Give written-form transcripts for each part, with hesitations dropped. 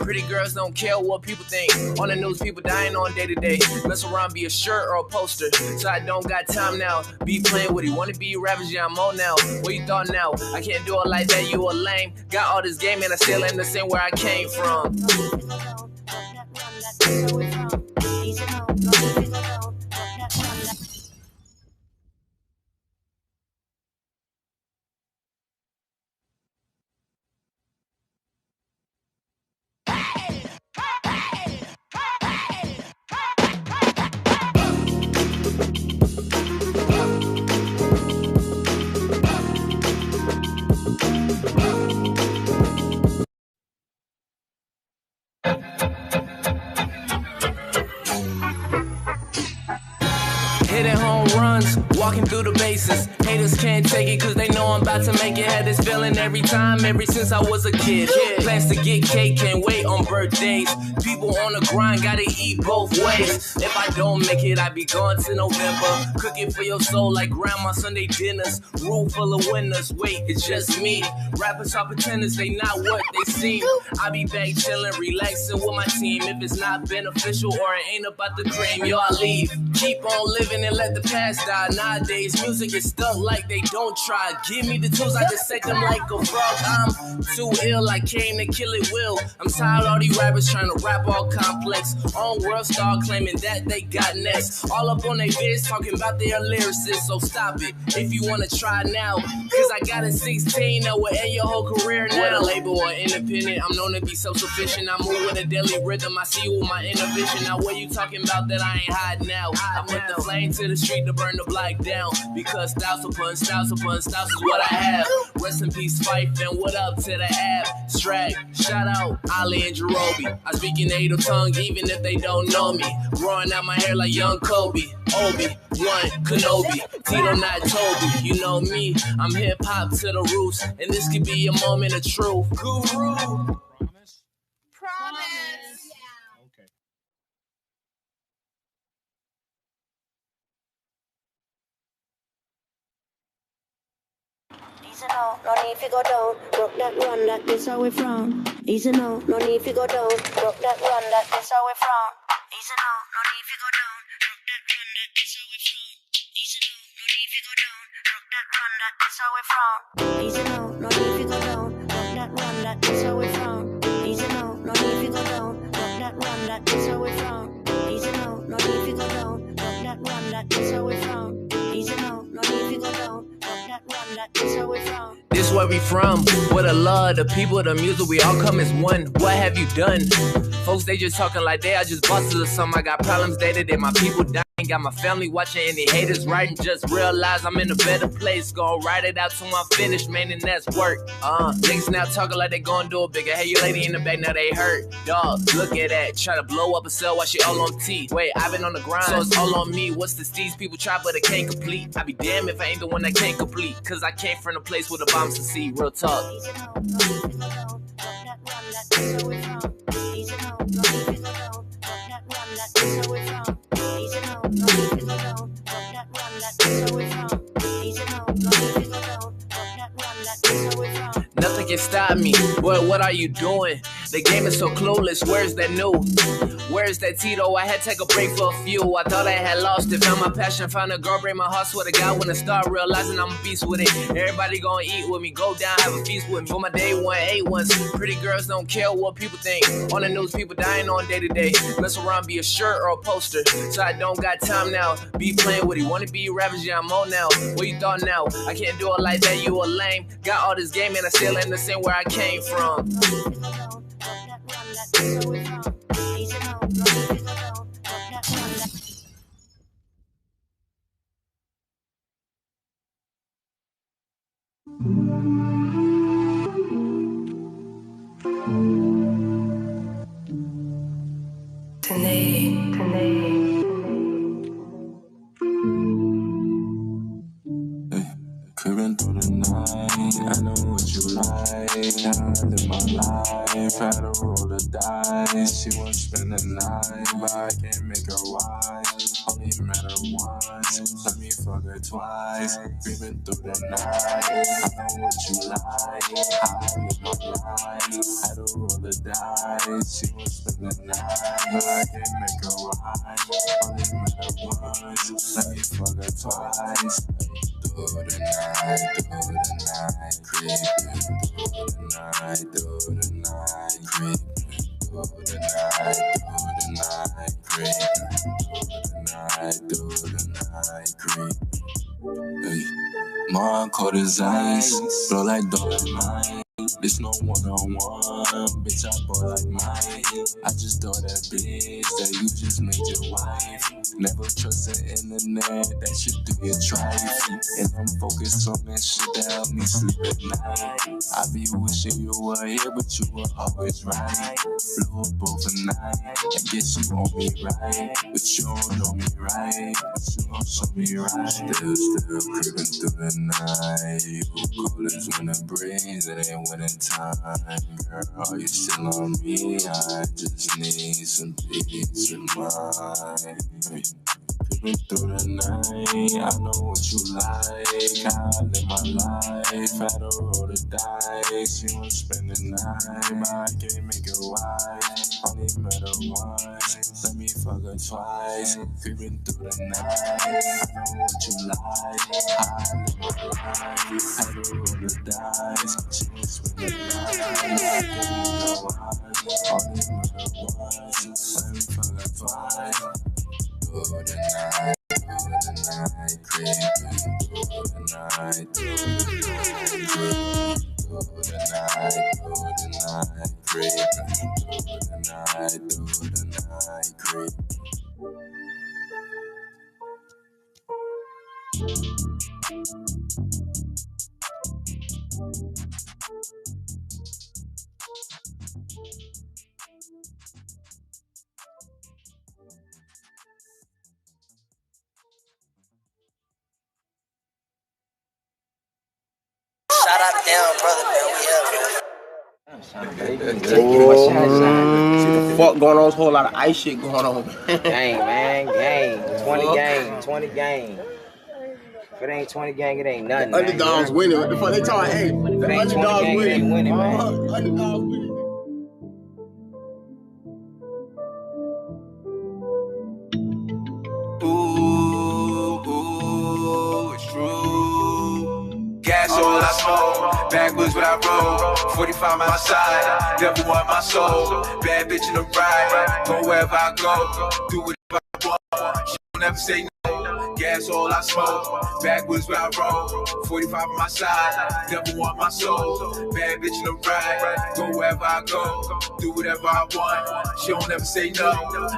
Pretty girls don't care what people think. On the news, people dying on day to day. Mess around, be a shirt or a poster. So I don't got time now. Be playing with it. Wanna be ravaged, yeah, I'm on now. What you thought now? I can't do it like that, you a lame. Got all this game and I still ain't the same where I came from. Hitting home runs, walking through the bases. Haters can't take it cause they know I'm about to make it. Had this feeling every time, ever since I was a kid. Plans to get cake, can't wait on birthdays. People on the grind, gotta eat both ways. If I don't make it, I be gone to November. Cooking for your soul like grandma Sunday dinners. Room full of winners, wait, it's just me. Rappers are pretenders, they not what they seem. I be back chilling, relaxing with my team. If it's not beneficial or it ain't about the cream, yo, I leave. Keep on living and let the past die. Nowadays, music is stuck like they don't try. Give me the tools, I dissect them like a frog. I'm too ill, I came to kill it will. I'm tired of all these rappers trying to rap all complex. On world star claiming that they got next. All up on their vids talking about their lyricists. So stop it if you wanna try now. Cause I got a 16 that will end your whole career now. Whether label or independent, I'm known to be self-sufficient. I move with a daily rhythm, I see you with my inner vision. Now what you talking about that I ain't hiding now? I put the flame to the street to burn the block down. Because styles upon styles upon styles is what I have. Rest in peace, Fife, and what up to the app? Strag, shout out Ali and Jerobi. I speak in native tongue even if they don't know me. Growing out my hair like young Kobe. Obi-Wan Kenobi, Tito not Toby. You know me, I'm hip-hop to the roots. And this could be a moment of truth. Guru. Promise? Promise. Yeah. Okay. Easy now, no need to go down. Broke that run, that is how we frown. Easy now, no need to go down. Broke that run, that is how we frown. Easy now, no need to go down. Broke that run, that is how we frown. Easy now, no need to go down. Broke that run, that is how we frown. Easy now, no need to go down. Broke that run, that is how we frown. Easy now, no need to go down. Broke that run, that is how we frown. Easy now, no need to go down. Broke that run, that is how we frown. Easy now, no need to go down. Broke that run, that is how we frown. This where we from, where the love, the people, the music, we all come as one. What have you done? Folks, they just talking like they are just bosses or something. I got problems day to day, my people dying. Got my family watching and the haters writing. Just realize I'm in a better place. Gonna write it out till I'm finished, man, and that's work. Niggas now talking like they gonna do it bigger. Hey, you lady in the back, now they hurt. Dog, look at that. Try to blow up a cell while she all on T. Wait, I've been on the grind, so it's all on me. What's the steez people try, but it can't complete. I be damned if I ain't the one that can't complete. Cause I came from a place where the bombs to see. Real talk. Easy now, no need to go down. Broke that run, that is how we frown. Easy now, no need to go down. Broke that run, that is how we frown. Easy now, no need to go down. Broke that run, that is how we frown. Easy now, no need to go down. Broke that run, that is how we frown. Nothing can stop me. Boy, what are you doing? The game is so clueless. Where's that new? Where's that Tito? I had to take a break for a few. I thought I had lost it. Found my passion, found a girl, break my heart. Swear to God, when I start realizing I'm a beast with it. Everybody gonna eat with me, go down, have a feast with me. For my day one, 8 ones. Pretty girls don't care what people think. On the news, people dying on day to day. Mess around, be a shirt or a poster. So I don't got time now. Be playing with it. Wanna be ravaged, yeah, I'm on now. What you thought now? I can't do it like that, you a lame. Got all this game and I still ain't the same where I came from. Creeping through the night, I know what you like. How I live my life, how to roll the dice. She won't spend the night, but I can't make her wise. Only met her once, let me fuck her twice. Creeping through the night, I know what you like. I live my life, had to roll the dice. She won't spend the night, but I can't make her wise. Only met her once, let me fuck her twice. Through the night, creeping through the night, through the night, creeping through the night, creeping through the night, creeping. Hey, my cold as ice, flow like Dolomite. This no one-on-one, bitch, I bought like mine. I just thought that bitch that you just made your wife. Never trust the internet, that shit do your trife. And I'm focused on that shit that help me sleep at night. I be wishing you were here, but you were always right. Blew up overnight, I guess you want me right. But you don't know me right, but you don't show me right. Still creeping through the night. You cool as when the breeze, it ain't winning time. Girl, are you still on me? I just need some peace of mind. Creeping through the night, I know what you like. I live my life, had to roll the dice. She won't spend the night, but I can't make her wise. Only met her once, let me fuck her twice. Creeping through the night, I know what you like. I live my life, had to roll the dice. She won't spend the night, but I can't make her wise. Only met her once, let me fuck her twice. Through the night, creeping through the night, through the night, creeping through the night, creeping. Shout out to down, brother, man. Fuck going on? There's a whole lot of ice shit going on. Gang, man, gang. 20 gang. If it ain't 20 gang, it ain't nothing. Underdogs winning. What the fuck they talking? Hey, the underdogs gang, winning. ain't winning, man. Underdogs winning. Ooh, it's true. Gas all I smoke, backwards when I roll. 45 my side, devil want my soul. Bad bitch in the ride, go wherever I go. Do whatever I want, she don't never say no. Gas all I smoke, backwards where I roll. 45 on my side, devil want my soul. Bad bitch in the ride, go wherever I go. Do whatever I want, she don't never say no.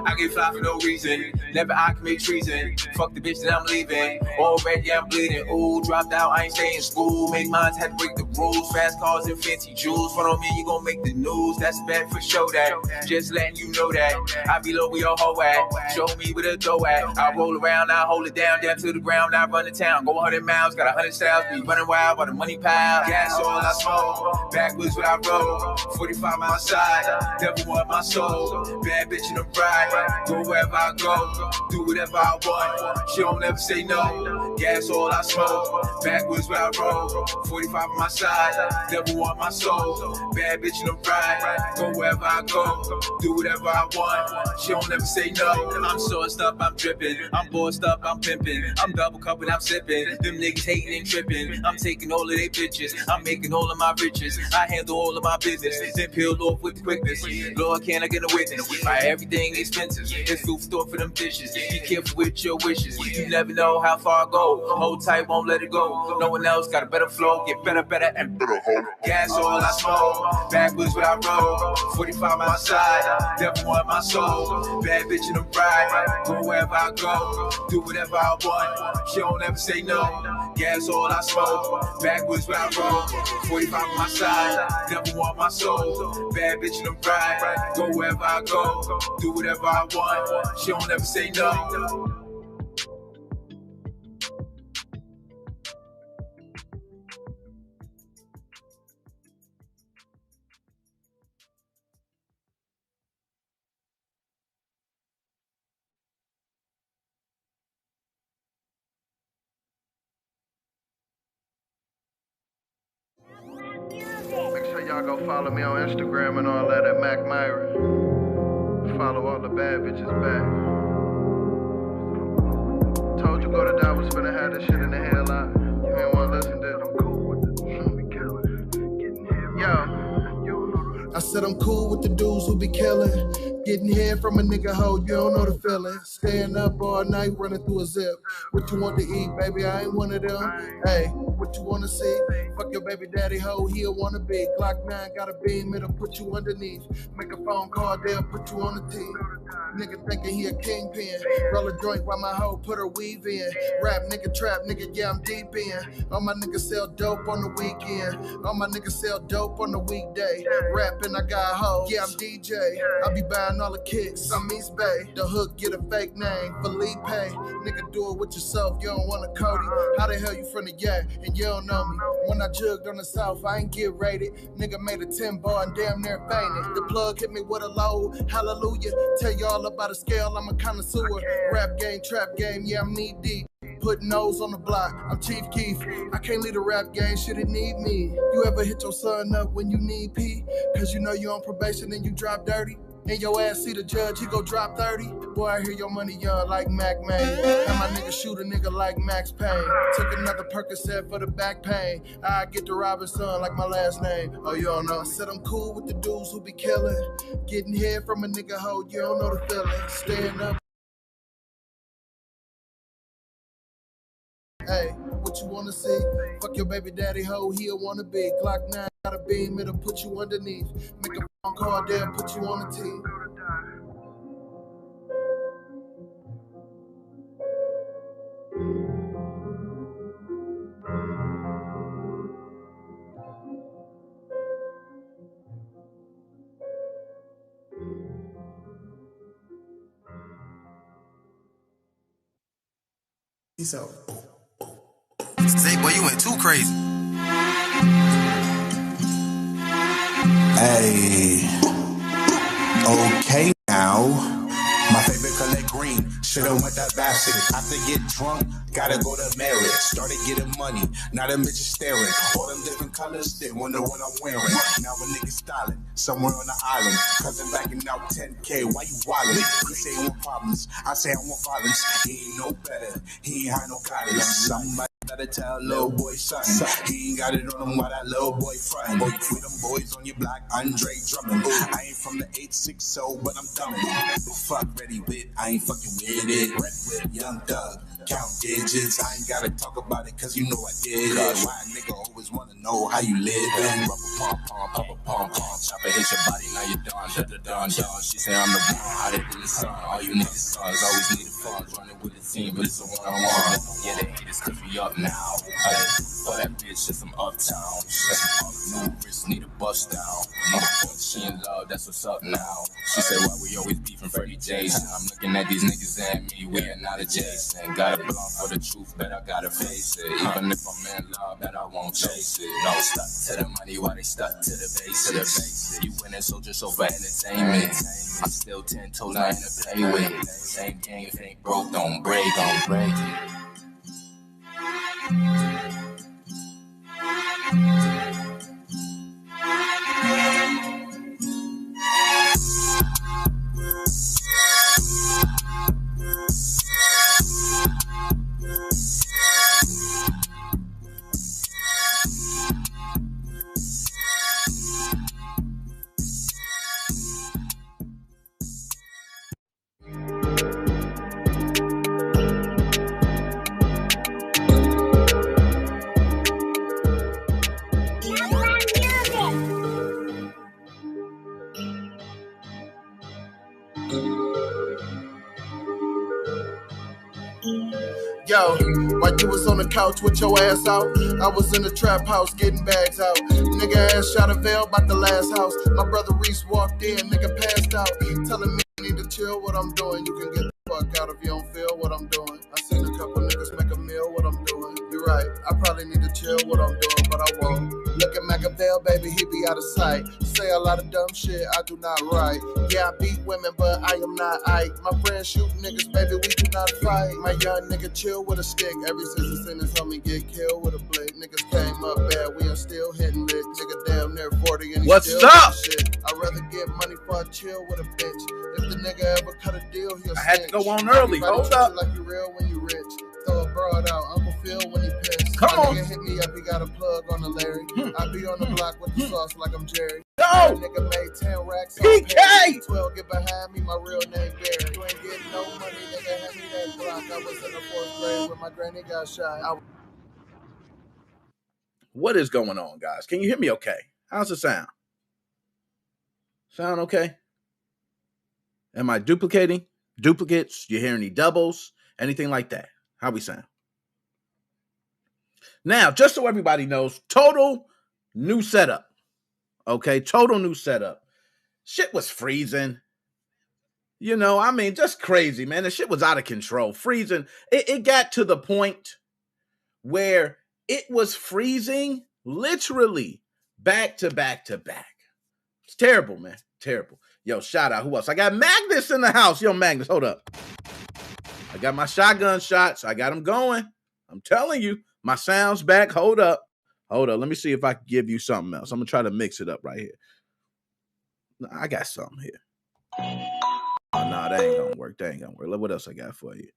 I get fly for no reason, never I commit treason. Fuck the bitch that I'm leaving, already I'm bleeding. Ooh, dropped out, I ain't stay in school. Make mines, had to break the rules. Fast cars and fancy jewels. Front on me, you gon' make the news. That's bad for show that, just letting you know that. I be low where your hoe at, show me where the dough at. I roll around, I hold it down to the ground, I run the town. Go 100 miles, got 100 styles, be running wild by the money pile. Gas all I smoke, backwards when I roll. 45 my side, devil want my soul. Bad bitch in the ride, go wherever I go. Do whatever I want, she don't ever say no. Gas all I smoke, backwards when I roll. 45 on my side, devil want my soul. Bad bitch in the ride, go wherever I go. Do whatever I want, she don't ever say no. I'm sauced up, I'm dripping, I'm bossed up, I'm pimping. I'm double cupping, I'm sipping. Them niggas hating and tripping. I'm taking all of their bitches, I'm making all of my riches. I handle all of my business, then peel off with quickness. Lord, can I get a witness? Buy everything expensive, it's food store for them dishes. Be careful with your wishes, you never know how far I go. Hold tight, won't let it go. No one else got a better flow, get better, and better. Gas all I smoke, backwards when I roll. 45 my side, devil want my soul. Bad bitch in the ride, go wherever I go. Do whatever I want, she don't ever say no. Gas all I smoke, backwards when I roll. 45 on my side, devil want my soul. Bad bitch in the ride, go wherever I go. Do whatever I want, she don't ever say no. y'all go follow me on Instagram and all that at Mac Myron. Follow all the bad bitches back. Told you go to die, was finna have this shit in the headline. You ain't wanna listen to it. I'm cool with the dudes who be killing. Yo. I said I'm cool with the dudes who be killing. Getting head from a nigga hoe, you don't know the feeling. Staying up all night, running through a zip. What you want to eat, baby? I ain't one of them. Hey, what you wanna see? Fuck your baby daddy hoe, he'll wanna be. Glock 9 got a beam, it'll put you underneath. Make a phone call, they'll put you on the tee. Nigga thinking he a kingpin. Roll a joint while my hoe put her weave in. Rap nigga, trap nigga, yeah, I'm deep in. All my niggas sell dope on the weekend. All my niggas sell dope on the weekday. Rapping, I got a hoe, yeah, I'm DJ. I be buying all the kicks, I'm East Bay. The hook get a fake name, Felipe. Nigga, do it with yourself, you don't want a Cody. How the hell you from the Yak and you don't know me? When I jugged on the South, I ain't get rated. Nigga made a 10 bar and damn near fainted. The plug hit me with a load, hallelujah. Tell you all about a scale, I'm a connoisseur. Rap game, trap game, yeah, I'm knee deep. Putting nose on the block, I'm Chief Keef. I can't lead a rap game, shit, it need me. You ever hit your son up when you need pee? Cause you know you on probation and you drop dirty? And your ass see the judge, he go drop 30. Boy, I hear your money young like Mac Man. And my nigga shoot a nigga like Max Payne. Took another Percocet for the back pain. I get the Robinson like my last name. Oh, you don't know. I said I'm cool with the dudes who be killing. Getting head from a nigga hoe, you don't know the feeling. Staying up. Hey, what you wanna see? Fuck your baby daddy hoe, he'll wanna be. Glock 9 got a beam, it'll put you underneath. Make a phone call, they'll put you on the tee. So, Zay, boy, you went too crazy. Hey, okay now. My favorite color green, should've went that bastard. After get drunk, gotta go to marriage. Started getting money, now them bitches staring. All them different colors, they wonder what I'm wearing. Now a nigga styling, somewhere on the island. Cousin backing out 10K, why you wildin'? He say he want problems, I say I want violence. He ain't no better, he ain't had no guidance. Somebody gotta tell little boy something. He ain't got it on him while that little boy frontin'. Boy, with them boys on your block, Andre Drummond. I ain't from the 860, but I'm dumbin'. Fuck ready with, I ain't fucking with it. Red whip, young thug, count digits. I ain't gotta talk about it, cause you know I did it. Why a nigga always wanna know how you livin'? Rubber pom pom, papa pom pom. Chopper hit your body, now you done. She say I'm the one, how they do the song. All you niggas sons always need a funds. Running with the team, but it's a one-on-one. Yeah, they hate us cause we up now. For that bitch, it's some uptown. New wrist, need a bust down. She in love, that's what's up now. She said, why we always beefing Freddie Jason? I'm looking at these niggas and me, we are not adjacent. Got a blunt for the truth, but I gotta face it. Even if I'm in love, bet I won't chase it. No, stuck to the money while they stuck to the basics. You winning, so just so for entertainment. I'm still 10 toes, nothing to play with. Same game, if it ain't broke, don't break it. Yo, while you was on the couch with your ass out, I was in the trap house getting bags out. Nigga ass shot a veil about the last house. My brother Reese walked in, nigga passed out. Telling me I need to chill what I'm doing. You can get the fuck out if you don't feel what I'm doing. I seen a couple niggas make a meal what I'm doing. You're right, I probably need to chill what I'm doing, but I won't. Look at Machiavelli, baby, he be out of sight. Say a lot of dumb shit, I do not write. Yeah, I beat women, but I am not Ike. My friends shoot niggas, baby, we do not fight. My young nigga chill with a stick. Ever since he seen his homie get killed with a blick. Niggas came up bad, we are still hitting licks. Nigga, damn damn near 40 and he What's still up? Shit. I'd rather get money for a chill with a bitch. If the nigga ever cut a deal, he'll I had to snitch. go on early. Everybody Hold treat up. you like you real when you rich. Throw a broad out, Uncle Phil when he pissed. Come My on. nigga hit me up, he got a plug on the Larry. I be on the block with the sauce like I'm Jerry. Go! That nigga made 10 racks on PK! pay. 12 get behind me, my real name Barry. You ain't getting no money, nigga, hand me that block. I was in the 4th grade when my granny got shot. What is going on, guys? Can you hear me okay? How's it sound? Sound okay? Am I duplicating? Duplicates? You hear any doubles? Anything like that? How we sound? Now, just so everybody knows, total new setup. Okay, total new setup. Shit was freezing. You know, I mean, just crazy, man. The shit was out of control. Freezing. It got to the point where it was freezing literally back to back to back. It's terrible, man. Terrible. Yo, shout out. Who else? I got Magnus in the house. Yo, Magnus, hold up. I got my shotgun shots. I got them going. I'm telling you, my sound's back. Hold up. Hold up. Let me see if I can give you something else. I'm going to try to mix it up right here. I got something here. Oh, no, that ain't going to work. That ain't going to work. Look what else I got for you.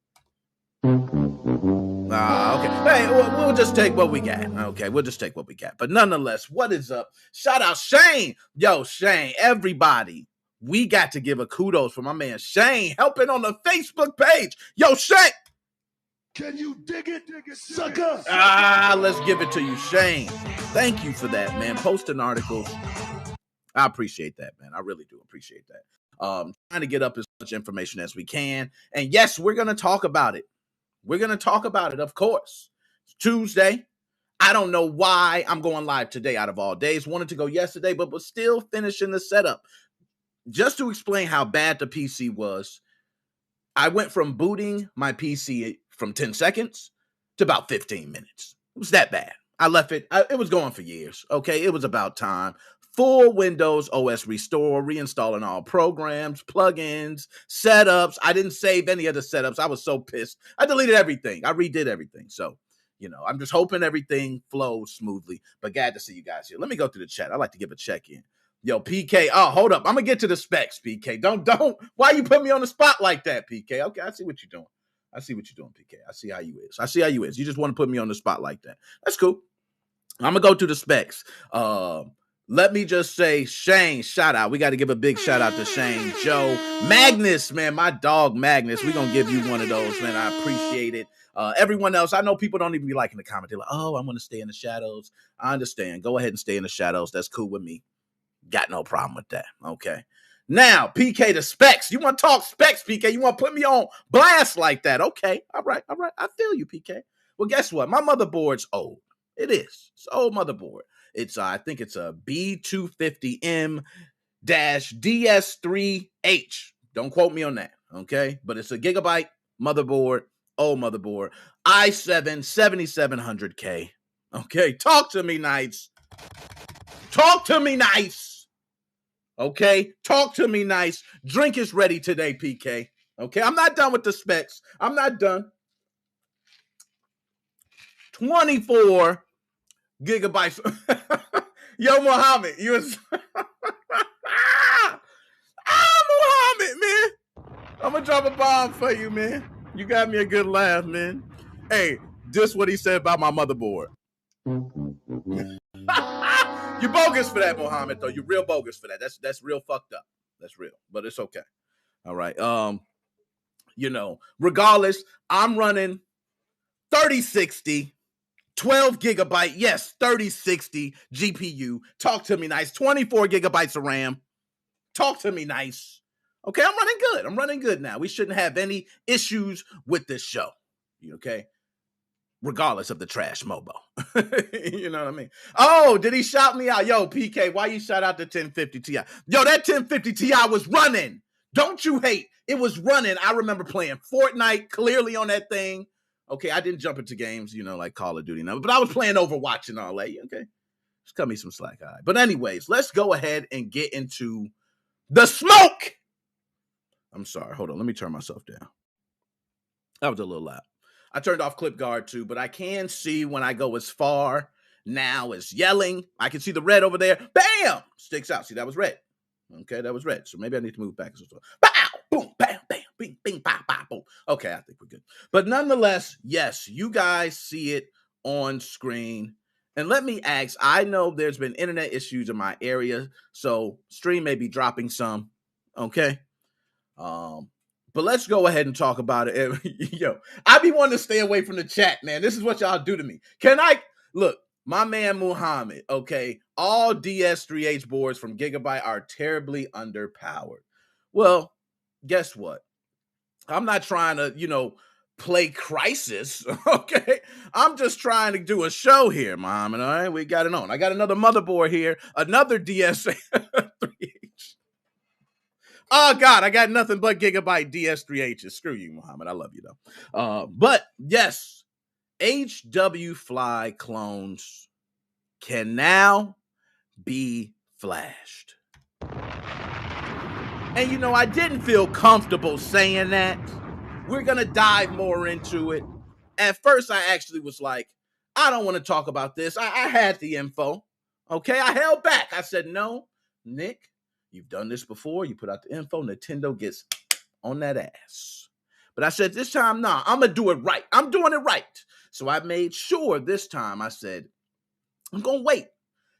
Okay. Hey, we'll just take what we got. Okay, we'll just take what we got. But nonetheless, what is up? Shout out Shane. Yo, Shane, everybody. We got to give a kudos for my man Shane helping on the Facebook page. Yo, Shane. Can you dig it, sucker? Let's give it to you, Shane. Thank you for that, man. Posting articles. I appreciate that, man. I really do appreciate that. Trying to get up as much information as we can. And yes, we're going to talk about it. We're going to talk about it, of course. It's Tuesday. I don't know why I'm going live today out of all days. Wanted to go yesterday, but was still finishing the setup. Just to explain how bad the PC was, I went from booting my PC from 10 seconds to about 15 minutes. It was that bad. I left it. It was going for years. Okay, it was about time. Full Windows OS restore, reinstalling all programs, plugins, setups. I didn't save any of the setups. I was so pissed. I deleted everything. I redid everything. So, you know, I'm just hoping everything flows smoothly. But glad to see you guys here. Let me go through the chat. I like to give a check-in. Yo, PK. Oh, hold up. I'm going to get to the specs, PK. Don't. Why you put me on the spot like that, PK? Okay, I see what you're doing. I see what you're doing, PK. I see how you is. You just want to put me on the spot like that. That's cool. I'm going to go to the specs. Let me just say, Shane, shout out. We got to give a big shout out to Shane, Joe, Magnus, man, my dog Magnus. We're going to give you one of those, man. I appreciate it. Everyone else, I know people don't even be liking the comment. They're like, oh, I want to stay in the shadows. I understand. Go ahead and stay in the shadows. That's cool with me. Got no problem with that. Okay. Now, PK, the specs. You want to talk specs, PK? You want to put me on blast like that? Okay. All right. I feel you, PK. Well, guess what? My motherboard's old. It is. It's an old motherboard. It's I think it's a B250M-DS3H. Don't quote me on that, okay? But it's a gigabyte motherboard, old motherboard, i7 7700K. Okay, talk to me nice. Talk to me nice. Okay, talk to me nice. Drink is ready today, PK. Okay, I'm not done with the specs. I'm not done. 24 gigabytes. Yo, Muhammad, you was Muhammad, man. I'm gonna drop a bomb for you, man. You got me a good laugh, man. Hey, this what he said about my motherboard. You bogus for that, Muhammad, though. You real bogus for that. That's real fucked up. That's real, but it's okay. All right. You know, regardless, I'm running 3060. 12 gigabyte, yes, 3060 GPU. Talk to me nice. 24 gigabytes of RAM. Talk to me nice. Okay, I'm running good. I'm running good now. We shouldn't have any issues with this show. Okay? Regardless of the trash Mobo. You know what I mean? Oh, did he shout me out? Yo, PK, why you shout out the 1050 Ti? Yo, that 1050 Ti was running. Don't you hate? It was running. I remember playing Fortnite clearly on that thing. Okay, I didn't jump into games, you know, like Call of Duty now, but I was playing Overwatch and all that. Okay, just cut me some slack. All right. But anyways, let's go ahead and get into the smoke. I'm sorry. Hold on. Let me turn myself down. That was a little loud. I turned off clip guard too, but I can see when I go as far now is yelling. I can see the red over there. Bam! Sticks out. See, that was red. Okay, that was red. So maybe I need to move back. Bow! Boom! Bam! Bam! Bing! Bing! Pow! Pow! Boom. Okay, I think we're good. But nonetheless, yes, you guys see it on screen. And let me ask, I know there's been internet issues in my area, so stream may be dropping some. Okay? But let's go ahead and talk about it. Yo, I be wanting to stay away from the chat, man. This is what y'all do to me. Can I look? My man Muhammad, okay, all DS3H boards from Gigabyte are terribly underpowered. Well, guess what? I'm not trying to, play Crisis, okay? I'm just trying to do a show here, Muhammad, all right? We got it on. I got another motherboard here, another DS3H. Oh, God, I got nothing but Gigabyte DS3Hs. Screw you, Muhammad. I love you, though. But, yes, HW Fly clones can now be flashed. And, I didn't feel comfortable saying that. We're going to dive more into it. At first, I actually was like, I don't want to talk about this. I had the info. Okay, I held back. I said, no, Nick. You've done this before. You put out the info. Nintendo gets on that ass. But I said, this time, nah, I'm going to do it right. I'm doing it right. So I made sure this time I said, I'm going to wait.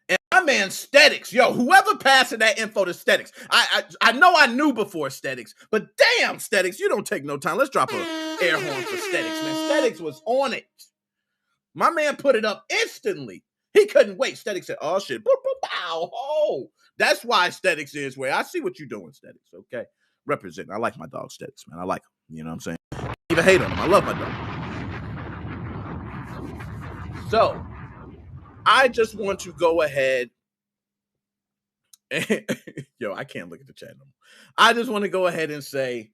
And my man Stetics, whoever passing that info to Stetics, I know I knew before Stetics, but damn, Stetics, you don't take no time. Let's drop a air horn for Stetics, man. Stetics was on it. My man put it up instantly. He couldn't wait. Stetics said, oh, shit. Boop, boop, bow. Oh. That's why Stetics is where I see what you're doing, Stetics, okay? Represent. I like my dog, Stetics, man. I like him. You know what I'm saying? I even hate on him. I love my dog. So, I just want to go ahead and, I can't look at the chat no more. I just want to go ahead and say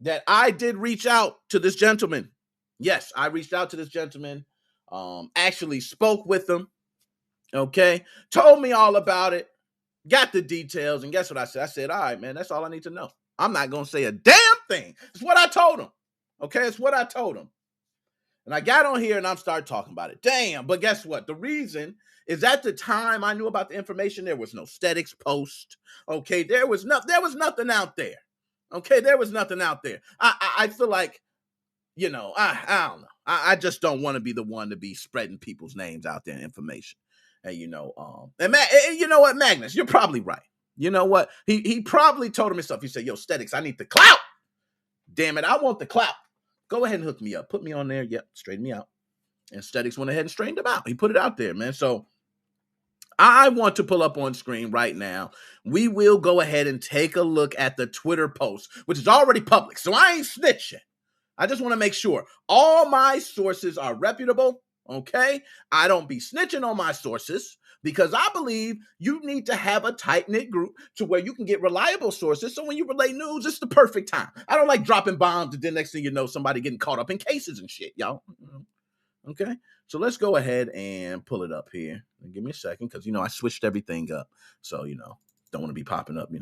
that I did reach out to this gentleman. Yes, I reached out to this gentleman, actually spoke with him, okay? Told me all about it. Got the details, and guess what I said? I said, all right, man, that's all I need to know. I'm not going to say a damn thing. It's what I told him. Okay, it's what I told him. And I got on here, and I'm started talking about it. Damn, but guess what? The reason is at the time I knew about the information, there was no Stetics post. Okay, there was nothing out there. Okay, there was nothing out there. I feel like, I don't know. I just don't want to be the one to be spreading people's names out there and information. And you know what, Magnus, you're probably right. You know what? He probably told him himself. He said, yo, Stetics, I need the clout. Damn it, I want the clout. Go ahead and hook me up. Put me on there. Yep, straighten me out. And Stetics went ahead and straightened him out. He put it out there, man. So I want to pull up on screen right now. We will go ahead and take a look at the Twitter post, which is already public. So I ain't snitching. I just want to make sure all my sources are reputable. Okay, I don't be snitching on my sources because I believe you need to have a tight-knit group to where you can get reliable sources. So when you relay news, it's the perfect time. I don't like dropping bombs and then next thing you know, somebody getting caught up in cases and shit, y'all. Okay, so let's go ahead and pull it up here. Give me a second because, I switched everything up. So, don't want to be popping up,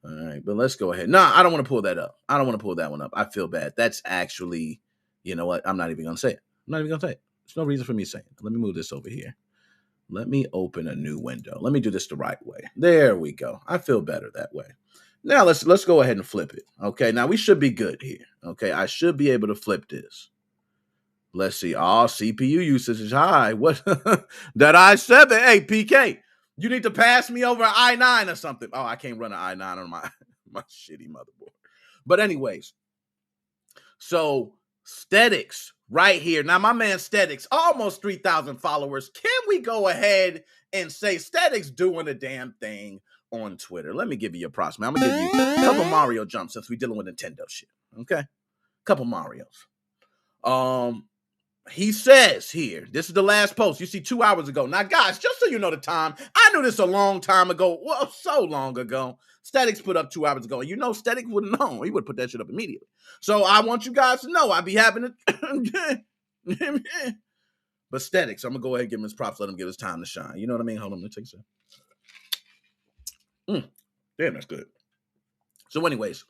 All right, but let's go ahead. Nah, I don't want to pull that up. I don't want to pull that one up. I feel bad. That's actually, you know what? I'm not even going to say it. I'm not even going to say it. There's no reason for me saying it. Let me move this over here. Let me open a new window. Let me do this the right way. There we go. I feel better that way. Now let's go ahead and flip it. Okay, now we should be good here. Okay, I should be able to flip this. Let's see. Oh, CPU usage is high. What? That i7. Hey, PK, you need to pass me over an i9 or something. Oh, I can't run an i9 on my shitty motherboard. But anyways, so Stetics right here. Now, my man Stetics, almost 3,000 followers. Can we go ahead and say Stetics doing a damn thing on Twitter? Let me give you a props, man. I'm going to give you a couple Mario jumps since we're dealing with Nintendo shit. Okay? Couple Marios. He says here, this is the last post you see 2 hours ago. Now, guys, just so you know the time, I knew this a long time ago. Well, so long ago. Stetics put up 2 hours ago. And Stetics wouldn't know. He would put that shit up immediately. So I want you guys to know I'd be having it. But Stetics, I'm going to go ahead and give him his props. Let him get his time to shine. You know what I mean? Hold on. Let me take a second. Damn, that's good. So anyways,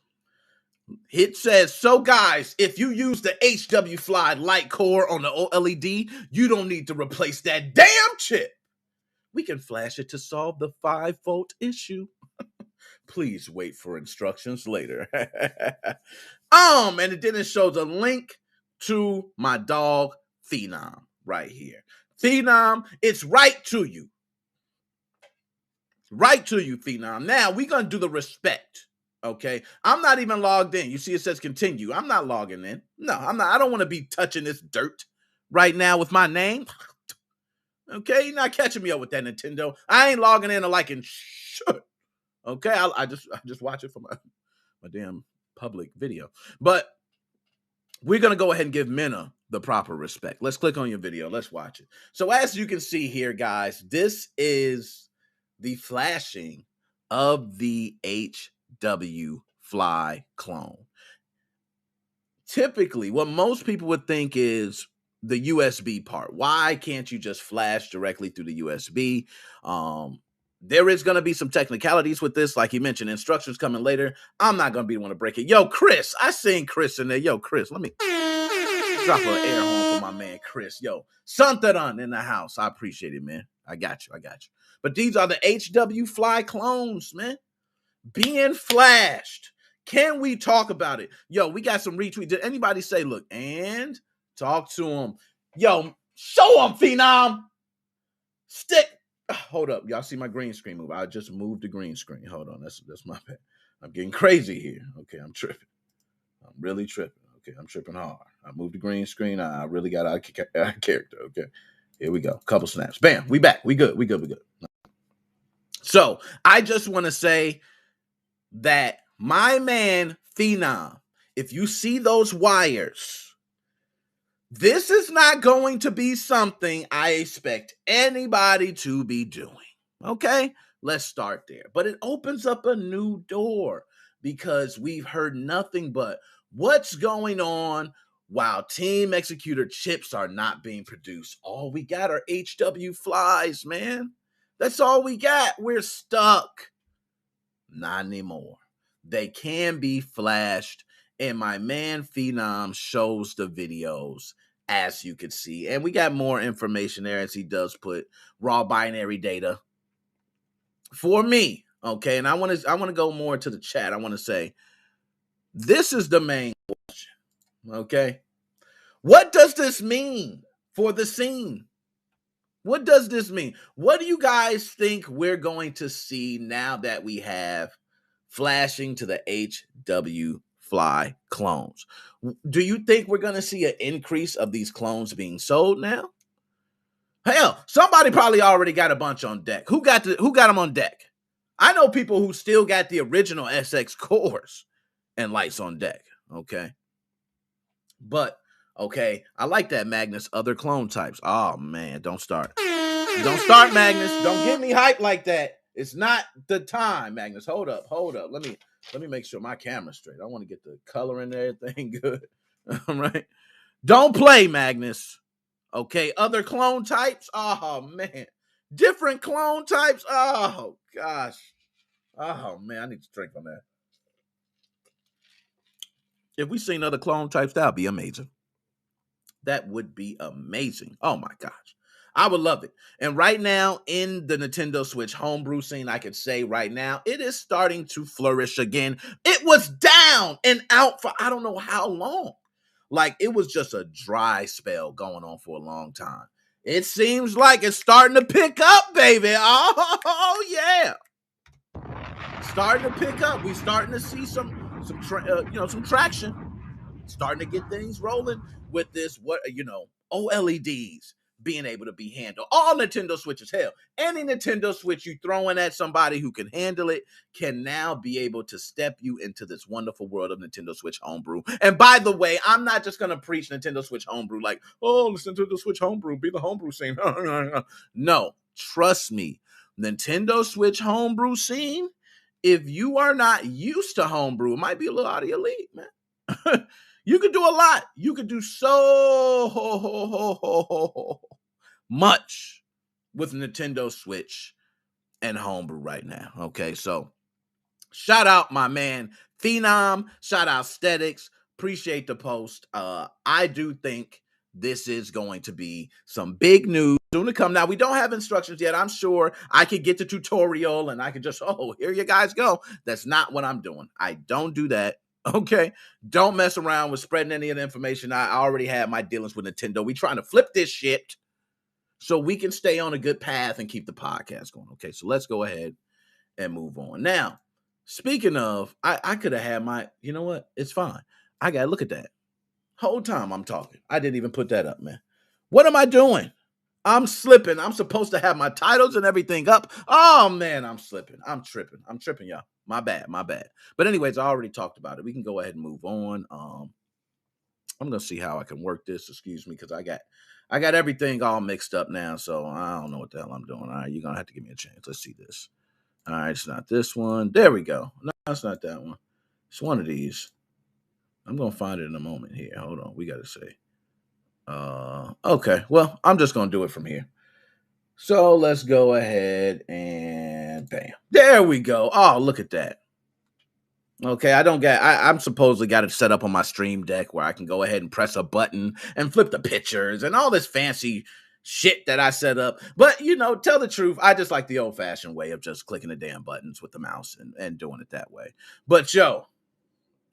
It says, so guys, if you use the HW Fly light core on the OLED, you don't need to replace that damn chip. We can flash it to solve the 5-volt issue. Please wait for instructions later. And then it shows a link to my dog Phenom right here. Phenom, it's right to you. Right to you, Phenom. Now, we're going to do the respect, okay? I'm not even logged in. You see it says continue. I'm not logging in. No, I'm not. I don't want to be touching this dirt right now with my name. Okay, you're not catching me up with that, Nintendo. I ain't logging in or liking shit. Okay, I just watch it for my damn public video. But we're going to go ahead and give Minna the proper respect. Let's click on your video. Let's watch it. So as you can see here, guys, this is the flashing of the HW Fly clone. Typically, what most people would think is the USB part. Why can't you just flash directly through the USB? There is going to be some technicalities with this. Like he mentioned, instructions coming later. I'm not going to be the one to break it. Yo, Chris, I seen Chris in there. Yo, Chris, let me drop an air horn for my man, Chris. Yo, Santaran in the house. I appreciate it, man. I got you. But these are the HW Fly clones, man. Being flashed. Can we talk about it? Yo, we got some retweets. Did anybody say, look, and talk to him? Yo, show him, Phenom. Stick. Hold up. Y'all see my green screen move? I just moved the green screen. Hold on. That's my bad. I'm getting crazy here. Okay, I'm tripping. I'm really tripping. Okay, I'm tripping hard. I moved the green screen. I really got out of character. Okay, here we go. Couple snaps. Bam. We back. We good. So I just want to say that my man Phenom, if you see those wires, this is not going to be something I expect anybody to be doing. Okay, let's start there. But it opens up a new door because we've heard nothing but what's going on while Team Executor chips are not being produced. All we got are HW Flies, man. That's all we got. We're stuck. Not anymore. They can be flashed, and my man Phenom shows the videos, as you can see. And we got more information there, as he does put raw binary data for me. Okay, and I want to go more to the chat. I want to say, this is the main question. Okay, what does this mean for the scene? What does this mean? What do you guys think we're going to see now that we have flashing to the HW Fly clones? Do you think we're going to see an increase of these clones being sold now? Hell, somebody probably already got a bunch on deck. Who got them on deck? I know people who still got the original SX cores and lights on deck. Okay. But, okay, I like that, Magnus. Other clone types. Oh, man, don't start. Don't start, Magnus. Don't get me hyped like that. It's not the time, Magnus. Hold up. Let me make sure my camera's straight. I want to get the color and everything good. All right. Don't play, Magnus. Okay. Other clone types. Oh, man. Different clone types. Oh, gosh. Oh, man. I need to drink on that. If we seen other clone types, that would be amazing. That would be amazing. Oh, my gosh. I would love it. And right now, in the Nintendo Switch homebrew scene, I could say right now, it is starting to flourish again. It was down and out for I don't know how long. Like, it was just a dry spell going on for a long time. It seems like it's starting to pick up, baby. Oh yeah. Starting to pick up. We starting to see some traction. Starting to get things rolling with this, OLEDs being able to be handled. All Nintendo Switches, hell, any Nintendo Switch you throwing at somebody who can handle it can now be able to step you into this wonderful world of Nintendo Switch homebrew. And by the way, I'm not just going to preach Nintendo Switch homebrew like, oh, listen to the Switch homebrew, be the homebrew scene. No, trust me, Nintendo Switch homebrew scene, if you are not used to homebrew, it might be a little out of your league, man. You could do a lot. You could do so much with Nintendo Switch and homebrew right now. Okay, so shout out my man Phenom, shout out Aesthetics. Appreciate the post. I do think this is going to be some big news soon to come. Now, we don't have instructions yet. I'm sure I could get the tutorial and I could just, here you guys go. That's not what I'm doing. I don't do that. Okay? Don't mess around with spreading any of the information. I already had my dealings with Nintendo. We trying to flip this shit so we can stay on a good path and keep the podcast going. Okay, so let's go ahead and move on. Now, speaking of, I could have had my, you know what? It's fine. I got to look at that. Whole time I'm talking. I didn't even put that up, man. What am I doing? I'm slipping. I'm supposed to have my titles and everything up. Oh, man, I'm slipping. I'm tripping, y'all. My bad. But anyways, I already talked about it. We can go ahead and move on. I'm going to see how I can work this. Excuse me, because I got everything all mixed up now, so I don't know what the hell I'm doing. All right, you're going to have to give me a chance. Let's see this. All right, it's not this one. There we go. No, it's not that one. It's one of these. I'm going to find it in a moment here. Hold on. We got to say. Okay. Well, I'm just going to do it from here. So let's go ahead and bam. There we go. Oh, look at that. Okay. I'm supposedly got it set up on my Stream Deck where I can go ahead and press a button and flip the pictures and all this fancy shit that I set up. But, tell the truth, I just like the old-fashioned way of just clicking the damn buttons with the mouse and doing it that way. But, yo,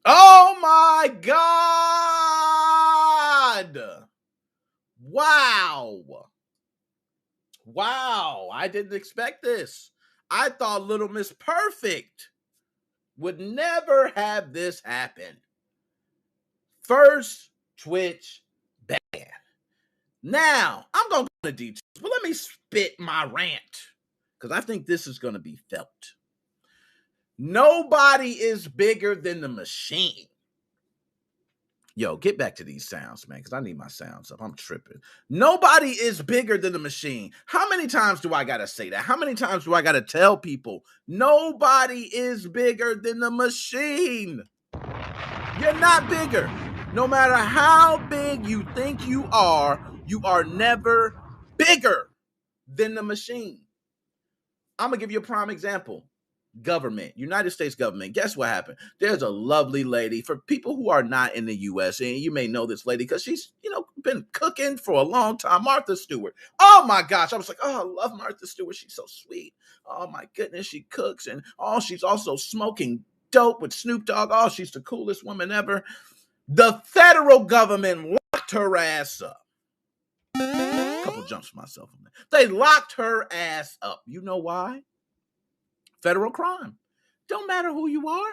oh, my God. Wow. I didn't expect this. I thought Little Miss Perfect would never have this happen. First Twitch ban. Now, I'm going to go into details, but let me spit my rant because I think this is going to be felt. Nobody is bigger than the machine. Yo, get back to these sounds, man, because I need my sounds up. I'm tripping. Nobody is bigger than the machine. How many times do I got to say that? How many times do I got to tell people nobody is bigger than the machine? You're not bigger. No matter how big you think you are never bigger than the machine. I'm going to give you a prime example. Government, United States government. Guess what happened? There's a lovely lady. For people who are not in the U.S., and you may know this lady because she's, been cooking for a long time, Martha Stewart. Oh, my gosh. I was like, I love Martha Stewart. She's so sweet. Oh, my goodness. She cooks, and she's also smoking dope with Snoop Dogg. Oh, she's the coolest woman ever. The federal government locked her ass up. A couple jumps for myself on that. They locked her ass up. You know why? Federal crime. Don't matter who you are.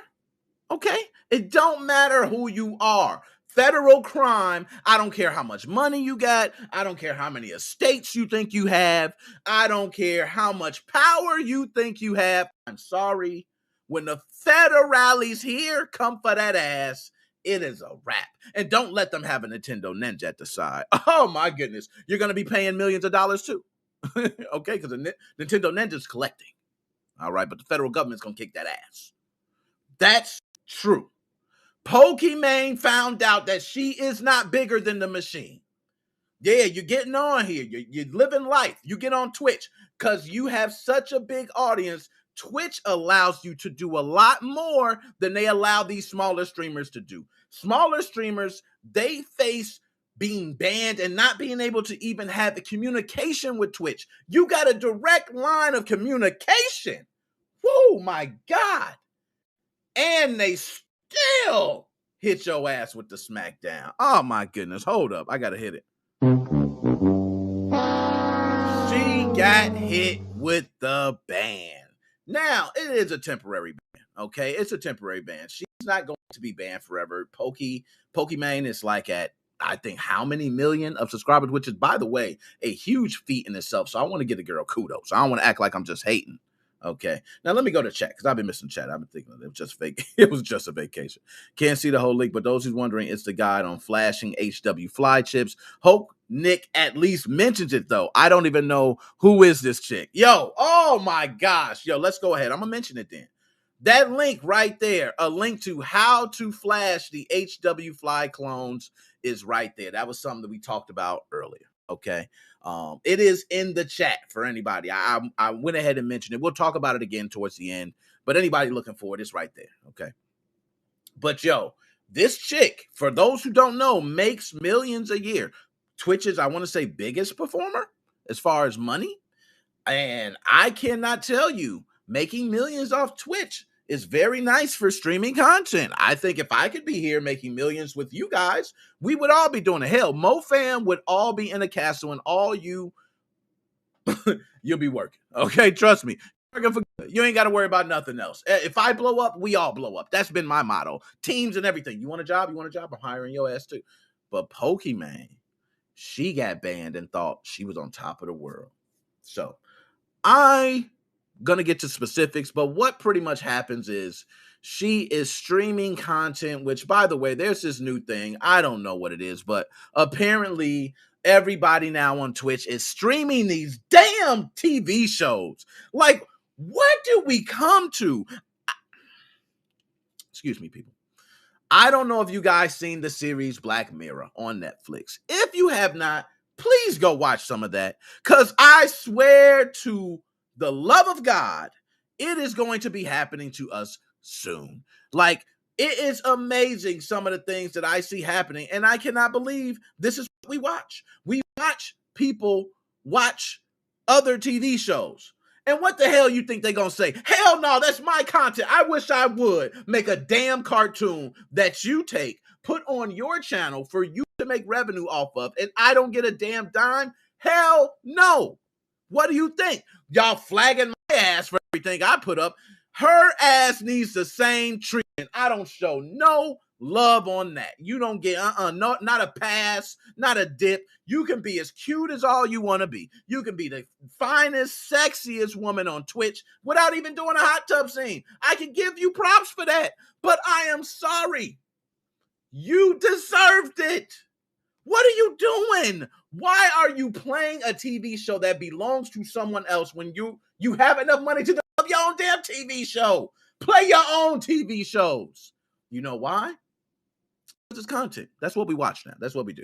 Okay? It don't matter who you are. Federal crime. I don't care how much money you got. I don't care how many estates you think you have. I don't care how much power you think you have. I'm sorry. When the federales here come for that ass, it is a wrap. And don't let them have a Nintendo Ninja at the side. Oh my goodness. You're going to be paying millions of dollars too. Okay? Because the Nintendo Ninja's collecting. All right, but the federal government's going to kick that ass. That's true. Pokimane found out that she is not bigger than the machine. Yeah, you're getting on here. You're living life. You get on Twitch because you have such a big audience. Twitch allows you to do a lot more than they allow these smaller streamers to do. Smaller streamers, they face being banned and not being able to even have the communication with Twitch. You got a direct line of communication. Whoa, my God. And they still hit your ass with the smackdown. Oh, my goodness. Hold up. I got to hit it. She got hit with the ban. Now, it is a temporary ban, okay? It's a temporary ban. She's not going to be banned forever. Pokimane is like at, I think, how many million of subscribers, which is, by the way, a huge feat in itself. So I want to give the girl kudos. I don't want to act like I'm just hating. Okay. Now let me go to chat because I've been missing chat. I've been thinking it was just fake. It was just a vacation. Can't see the whole link, but those who's wondering, it's the guide on flashing HW fly chips. Hope Nick at least mentions it though. I don't even know who is this chick. Yo, oh my gosh. Yo, let's go ahead. I'm gonna mention it then. That link right there, a link to how to flash the HW fly clones is right there. That was something that we talked about earlier. Okay. It is in the chat for anybody. I went ahead and mentioned it. We'll talk about it again towards the end, but anybody looking for it, it's right there. Okay. But yo, this chick, for those who don't know, makes millions a year. Twitch is, I want to say, biggest performer as far as money. And I cannot tell you, making millions off Twitch is very nice for streaming content. I think if I could be here making millions with you guys, we would all be doing it. Hell, MoFam would all be in a castle and all you'll be working. Okay, trust me. You ain't got to worry about nothing else. If I blow up, we all blow up. That's been my motto. Teams and everything. You want a job? I'm hiring your ass too. But Pokimane, she got banned and thought she was on top of the world. So I gonna get to specifics, but what pretty much happens is she is streaming content, which, by the way, there's this new thing. I don't know what it is, but apparently everybody now on Twitch is streaming these damn TV shows. Like, what do we come to? Excuse me, people. I don't know if you guys seen the series Black Mirror on Netflix. If you have not, please go watch some of that, because I swear to the love of God, it is going to be happening to us soon. Like, it is amazing some of the things that I see happening, and I cannot believe this is what we watch. We watch people watch other TV shows. And what the hell you think they're going to say? Hell no, that's my content. I wish I would make a damn cartoon that you take, put on your channel for you to make revenue off of, and I don't get a damn dime? Hell no. What do you think? Y'all flagging my ass for everything I put up. Her ass needs the same treatment. I don't show no love on that. You don't get no, not a pass, not a dip. You can be as cute as all you want to be. You can be the finest, sexiest woman on Twitch without even doing a hot tub scene. I can give you props for that, but I am sorry. You deserved it. What are you doing? Why are you playing a TV show that belongs to someone else when you have enough money to develop your own damn TV show? Play your own TV shows. You know why? It's content. That's what we watch now. That's what we do.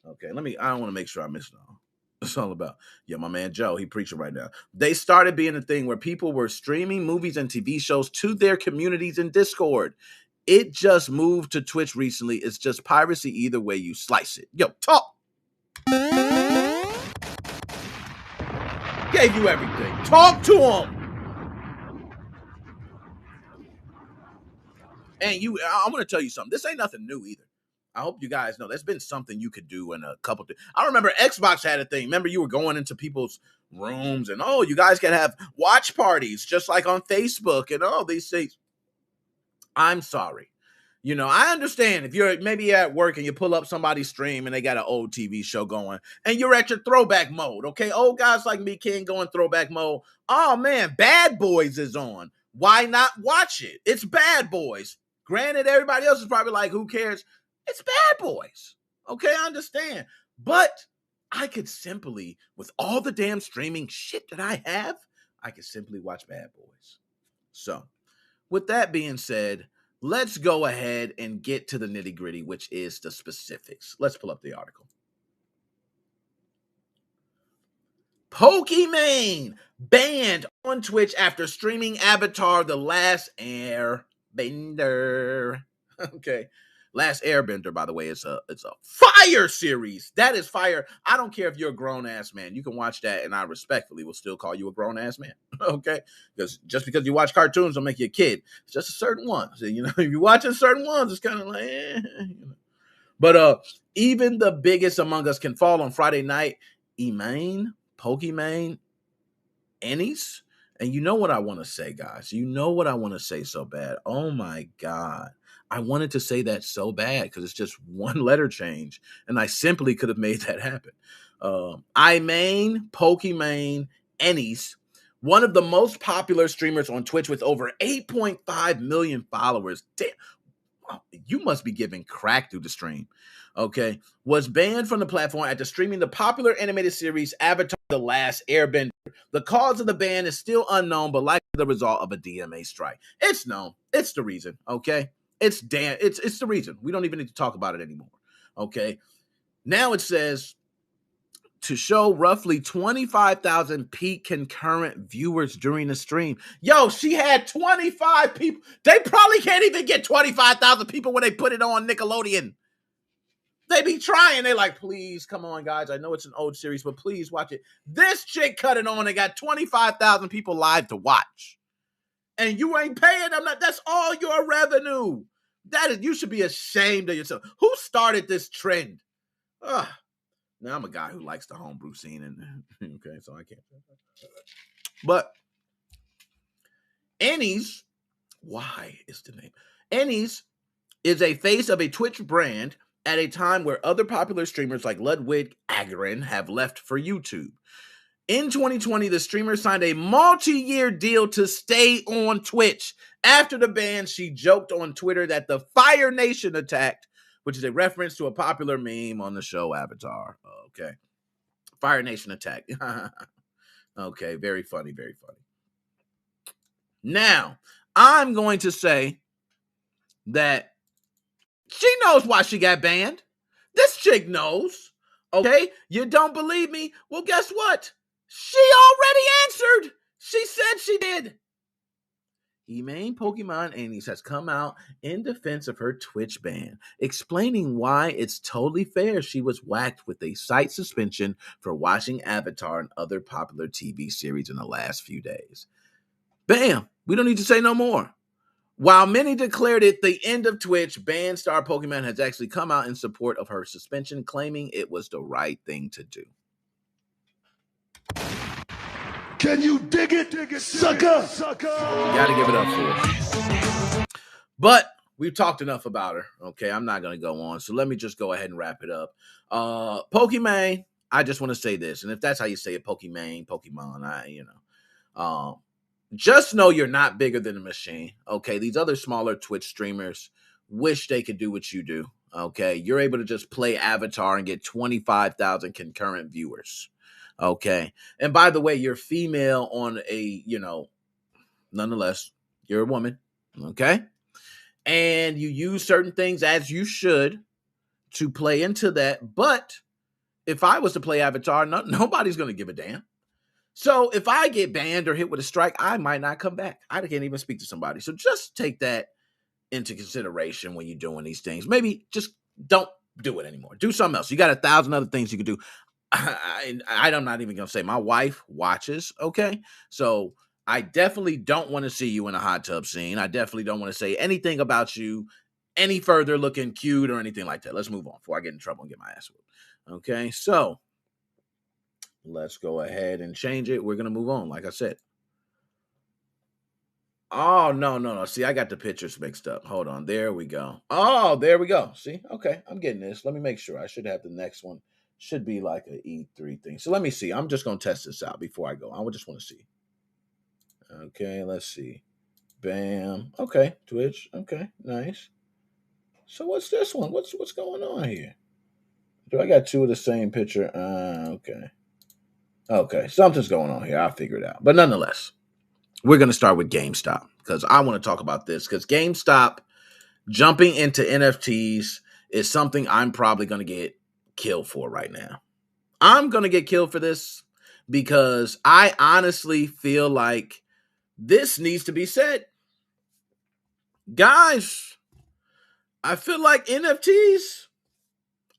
Okay, I don't want to make sure I miss it all. It's all about, yeah, my man Joe, he preaching right now. They started being a thing where people were streaming movies and TV shows to their communities in Discord. It just moved to Twitch recently. It's just piracy either way you slice it. Yo, talk. Gave you everything. Talk to him. And I'm going to tell you something. This ain't nothing new either. I hope you guys know there's been something you could do in a couple things. I remember Xbox had a thing. Remember, you were going into people's rooms and, oh, you guys can have watch parties just like on Facebook and all these things. I'm sorry. You know, I understand if you're maybe at work and you pull up somebody's stream and they got an old TV show going and you're at your throwback mode, okay? Old guys like me can't go in throwback mode. Oh, man, Bad Boys is on. Why not watch it? It's Bad Boys. Granted, everybody else is probably like, who cares? It's Bad Boys. Okay, I understand. But I could simply, with all the damn streaming shit that I have, I could simply watch Bad Boys. So, with that being said, let's go ahead and get to the nitty-gritty, which is the specifics. Let's pull up the article. Pokimane banned on Twitch after streaming Avatar: The Last Airbender. Okay. Last Airbender, by the way, it's a fire series. That is fire. I don't care if you're a grown-ass man. You can watch that, and I respectfully will still call you a grown-ass man, okay? Because just because you watch cartoons don't make you a kid. It's just a certain one. So, you know, if you're watching certain ones, it's kind of like, you know. But even the biggest among us can fall on Friday night. Pokimane, Ennies. And you know what I want to say, guys. You know what I want to say so bad. Oh, my God. I wanted to say that so bad because it's just one letter change, and I simply could have made that happen. Pokimane, Ennies, one of the most popular streamers on Twitch with over 8.5 million followers. Damn, wow, you must be giving crack through the stream. Okay, was banned from the platform after streaming the popular animated series Avatar: The Last Airbender. The cause of the ban is still unknown, but likely the result of a DMA strike. It's known. It's the reason. Okay. It's the reason. We don't even need to talk about it anymore. Okay. Now it says to show roughly 25,000 peak concurrent viewers during the stream. Yo, she had 25 people. They probably can't even get 25,000 people when they put it on Nickelodeon. They be trying. They like, please, come on, guys. I know it's an old series, but please watch it. This chick cut it on and got 25,000 people live to watch. And you ain't paying them. That's all your revenue. You should be ashamed of yourself. Who started this trend? Ugh. Now, I'm a guy who likes the homebrew scene, and okay, so I can't. But Annie's, why is the name? Annie's is a face of a Twitch brand at a time where other popular streamers like Ludwig Agarin have left for YouTube. In 2020, the streamer signed a multi-year deal to stay on Twitch. After the ban, she joked on Twitter that the Fire Nation attacked, which is a reference to a popular meme on the show Avatar. Okay. Fire Nation attack. Okay, very funny, very funny. Now, I'm going to say that she knows why she got banned. This chick knows. Okay? You don't believe me? Well, guess what? She already answered. She said she did. Emain Pokemon Annie's has come out in defense of her Twitch ban, explaining why it's totally fair she was whacked with a site suspension for watching Avatar and other popular TV series in the last few days. Bam! We don't need to say no more. While many declared it the end of Twitch, banned star Pokemon has actually come out in support of her suspension, claiming it was the right thing to do. Can you dig it, sucker? Gotta give it up for her. But we've talked enough about her. Okay, I'm not gonna go on. So let me just go ahead and wrap it up. Pokemon, I just want to say this, and if that's how you say it, Pokemon, just know you're not bigger than a machine. Okay, these other smaller Twitch streamers wish they could do what you do. Okay, you're able to just play Avatar and get 25,000 concurrent viewers. Okay. And by the way, you're female on a, nonetheless, you're a woman. Okay. And you use certain things as you should to play into that. But if I was to play Avatar, nobody's going to give a damn. So if I get banned or hit with a strike, I might not come back. I can't even speak to somebody. So just take that into consideration when you're doing these things. Maybe just don't do it anymore. Do something else. You got 1,000 other things you could do. I'm not even going to say my wife watches, okay? So I definitely don't want to see you in a hot tub scene. I definitely don't want to say anything about you any further looking cute or anything like that. Let's move on before I get in trouble and get my ass whooped. Okay, so let's go ahead and change it. We're going to move on, like I said. Oh, no. See, I got the pictures mixed up. Hold on. There we go. Oh, there we go. See? Okay, I'm getting this. Let me make sure. I should have the next one. Should be like an E3 thing. So let me see. I'm just going to test this out before I go. I just want to see. Okay, let's see. Bam. Okay, Twitch. Okay, nice. So what's this one? What's going on here? Do I got two of the same picture? Okay. Okay, something's going on here. I'll figure it out. But nonetheless, we're going to start with GameStop because I want to talk about this because GameStop jumping into NFTs is something I'm probably going to get killed for right now. I'm going to get killed for this because I honestly feel like this needs to be said. Guys, I feel like NFTs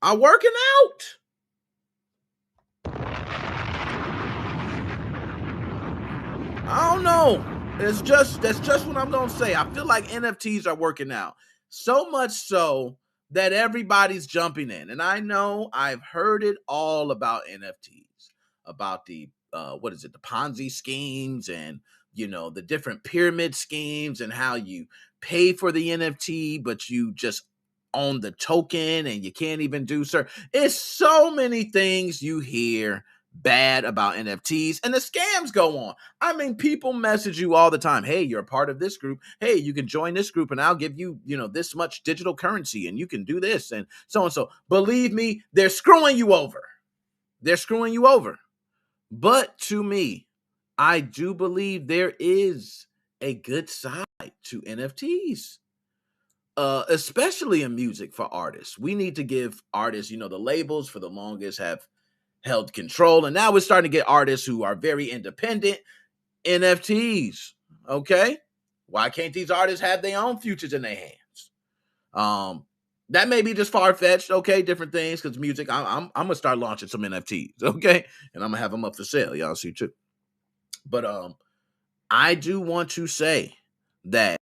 are working out. I don't know. That's just what I'm going to say. I feel like NFTs are working out. So much so that everybody's jumping in. And I know I've heard it all about NFTs, about the, the Ponzi schemes and, the different pyramid schemes and how you pay for the NFT, but you just own the token and you can't even do certain. It's so many things you hear bad about NFTs and the scams go on. I mean, people message you all the time. Hey, you're a part of this group. Hey, you can join this group and I'll give you, this much digital currency and you can do this and so and so. Believe me, they're screwing you over. They're screwing you over. But to me, I do believe there is a good side to NFTs. Especially in music for artists. We need to give artists, the labels for the longest have held control. And now we're starting to get artists who are very independent, NFTs. Okay. Why can't these artists have their own futures in their hands? That may be just far-fetched, okay, different things, because music, I'm going to start launching some NFTs, okay? And I'm going to have them up for sale. Y'all see too. But I do want to say that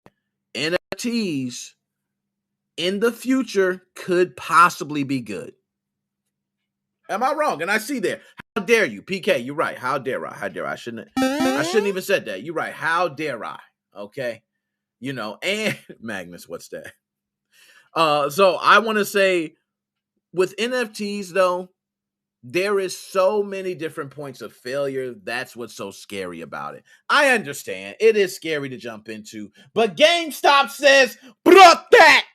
NFTs in the future could possibly be good. Am I wrong? And I see there. How dare you? PK, you're right. How dare I? How dare I? I shouldn't even said that. You're right. How dare I? Okay. You know, and Magnus, what's that? So I want to say with NFTs, though, there is so many different points of failure. That's what's so scary about it. I understand it is scary to jump into, but GameStop says, "Bruh that."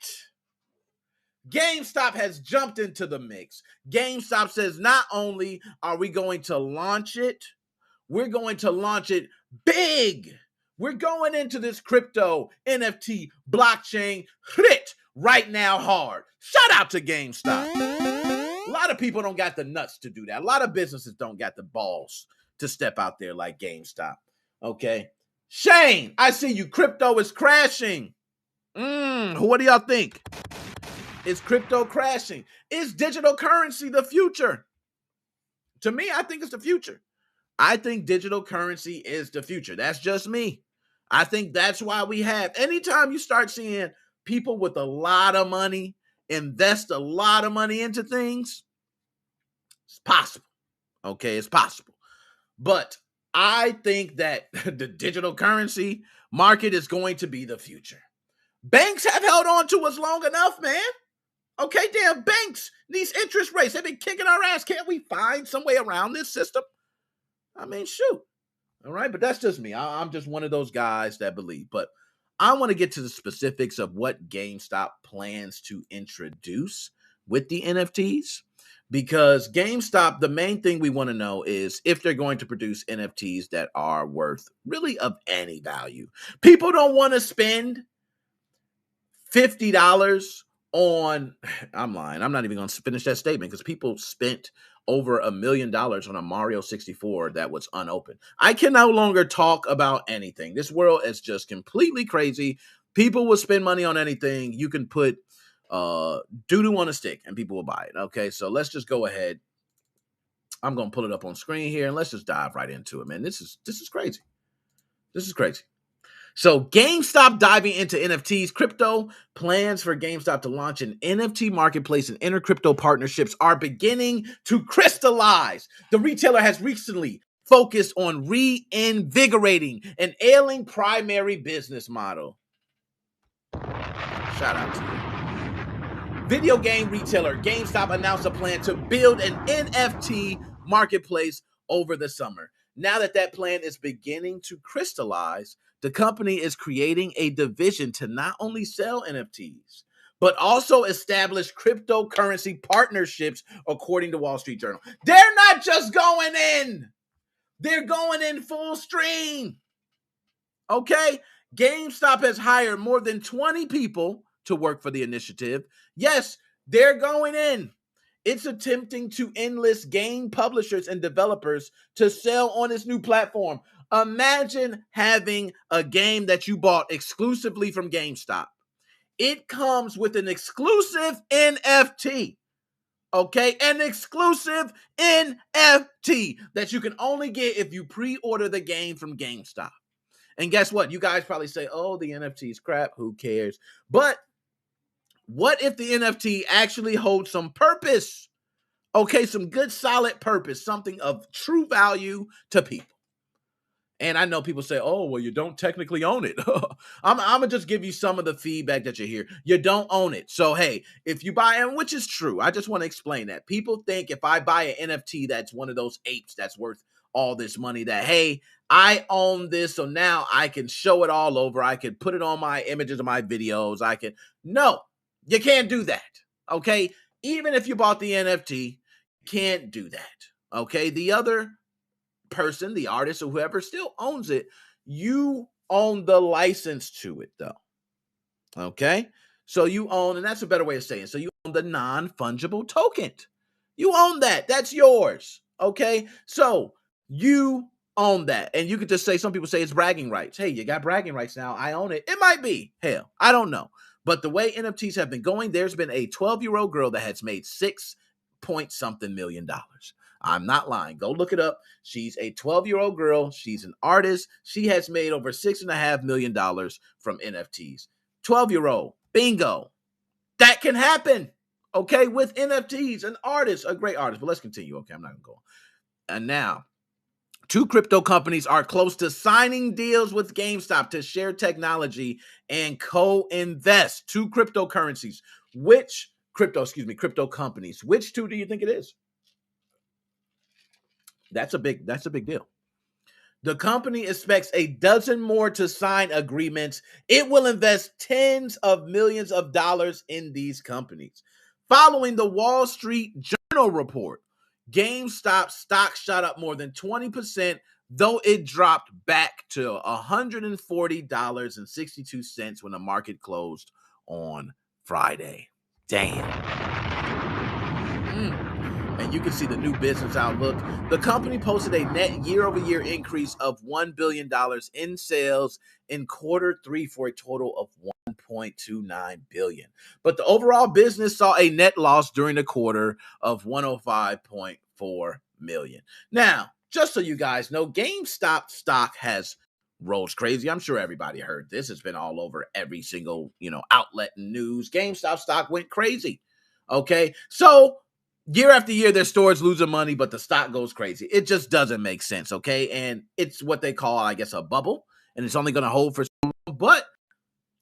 GameStop has jumped into the mix. GameStop says, not only are we going to launch it, we're going to launch it big. We're going into this crypto, NFT, blockchain, hit right now hard. Shout out to GameStop. A lot of people don't got the nuts to do that. A lot of businesses don't got the balls to step out there like GameStop. Okay. Shane, I see you. Crypto is crashing. What do y'all think? Is crypto crashing? Is digital currency the future? To me, I think it's the future. I think digital currency is the future. That's just me. I think that's why we have, anytime you start seeing people with a lot of money invest a lot of money into things, it's possible. Okay, it's possible. But I think that the digital currency market is going to be the future. Banks have held on to us long enough, man. Okay, damn banks, these interest rates, they've been kicking our ass. Can't we find some way around this system? I mean, shoot. All right, but that's just me. I'm just one of those guys that believe. But I want to get to the specifics of what GameStop plans to introduce with the NFTs. Because GameStop, the main thing we want to know is if they're going to produce NFTs that are worth really of any value. People don't want to spend $50 on, I'm lying. I'm not even going to finish that statement because people spent over $1 million on a Mario 64 that was unopened. I can no longer talk about anything. This world is just completely crazy. People will spend money on anything. You can put doo-doo on a stick and people will buy it. Okay, so let's just go ahead. I'm going to pull it up on screen here and let's just dive right into it, man. This is crazy. This is crazy. So GameStop diving into NFTs. Crypto plans for GameStop to launch an NFT marketplace and enter crypto partnerships are beginning to crystallize. The retailer has recently focused on reinvigorating an ailing primary business model. Shout out to you. Video game retailer GameStop announced a plan to build an NFT marketplace over the summer. Now that plan is beginning to crystallize, the company is creating a division to not only sell NFTs, but also establish cryptocurrency partnerships, according to Wall Street Journal. They're not just going in. They're going in full stream. Okay? GameStop has hired more than 20 people to work for the initiative. Yes, they're going in. It's attempting to enlist game publishers and developers to sell on its new platform. Imagine having a game that you bought exclusively from GameStop. It comes with an exclusive NFT. Okay, an exclusive NFT that you can only get if you pre-order the game from GameStop. And guess what? You guys probably say, oh, the NFT is crap. Who cares? But what if the NFT actually holds some purpose? Okay, some good, solid purpose, something of true value to people. And I know people say, oh, well, you don't technically own it. I'm going to just give you some of the feedback that you hear. You don't own it. So, hey, if you buy it, which is true, I just want to explain that. People think if I buy an NFT that's one of those apes that's worth all this money, that, hey, I own this, so now I can show it all over. I can put it on my images of my videos. No, you can't do that. Okay, even if you bought the NFT, you can't do that. Okay, the other person, the artist or whoever still owns it, you own the license to it though. Okay, so you own, and that's a better way of saying it. So you own the non-fungible token. You own that. That's yours. Okay, so you own that, and you could just say, some people say it's bragging rights. Hey, you got bragging rights now. I own it. It might be. Hell, I don't know. But the way NFTs have been going, there's been a 12-year-old girl that has made $6-point-something million. I'm not lying. Go look it up. She's a 12-year-old girl. She's an artist. She has made over $6.5 million from NFTs. 12-year-old. Bingo. That can happen. Okay, with NFTs. An artist, a great artist. But let's continue. Okay, I'm not going to go on. And now, 2 crypto companies are close to signing deals with GameStop to share technology and co-invest. 2 cryptocurrencies. Crypto companies. Which 2 do you think it is? That's a big deal. The company expects a dozen more to sign agreements. It will invest tens of millions of dollars in these companies. Following the Wall Street Journal report, GameStop stock shot up more than 20%, though it dropped back to $140.62 when the market closed on Friday. Damn. And you can see the new business outlook. The company posted a net year-over-year increase of $1 billion in sales in quarter 3 for a total of $1.29 billion. But the overall business saw a net loss during the quarter of $105.4 million. Now, just so you guys know, GameStop stock has rose crazy. I'm sure everybody heard this. It's been all over every single, outlet and news. GameStop stock went crazy. Okay, so year after year, their stores losing money, but the stock goes crazy. It just doesn't make sense, okay? And it's what they call, I guess, a bubble, and it's only going to hold for so long. But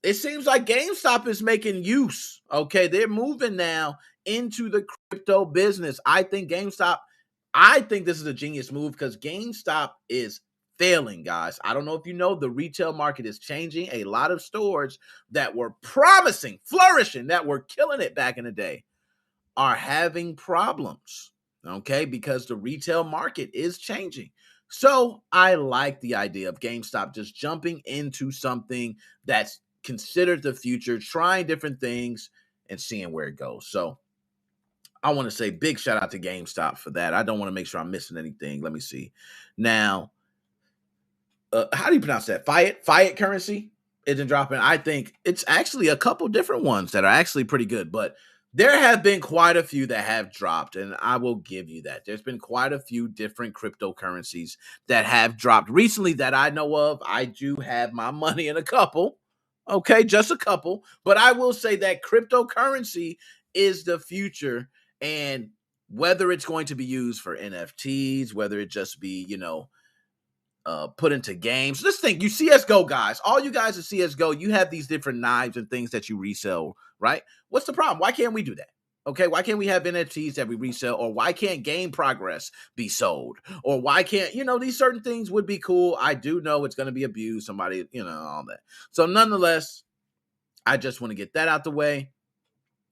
it seems like GameStop is making use, okay? They're moving now into the crypto business. I think this is a genius move because GameStop is failing, guys. I don't know if you know, the retail market is changing. A lot of stores that were promising, flourishing, that were killing it back in the day are having problems, okay, because the retail market is changing. So I like the idea of GameStop just jumping into something that's considered the future, trying different things and seeing where it goes. So I want to say big shout out to GameStop for that. I don't want to make sure I'm missing anything. Let me see. Now, how do you pronounce that? Fiat currency isn't dropping. I think it's actually a couple different ones that are actually pretty good, but there have been quite a few that have dropped, and I will give you that. There's been quite a few different cryptocurrencies that have dropped recently that I know of. I do have my money in a couple, okay, just a couple, but I will say that cryptocurrency is the future, and whether it's going to be used for NFTs, whether it just be, put into games. Just think, you CSGO guys, all you guys at CSGO, you have these different knives and things that you resell, right? What's the problem? Why can't we do that? Okay, why can't we have NFTs that we resell? Or why can't game progress be sold? Or why can't, these certain things would be cool. I do know it's going to be abused, somebody, all that. So nonetheless, I just want to get that out the way.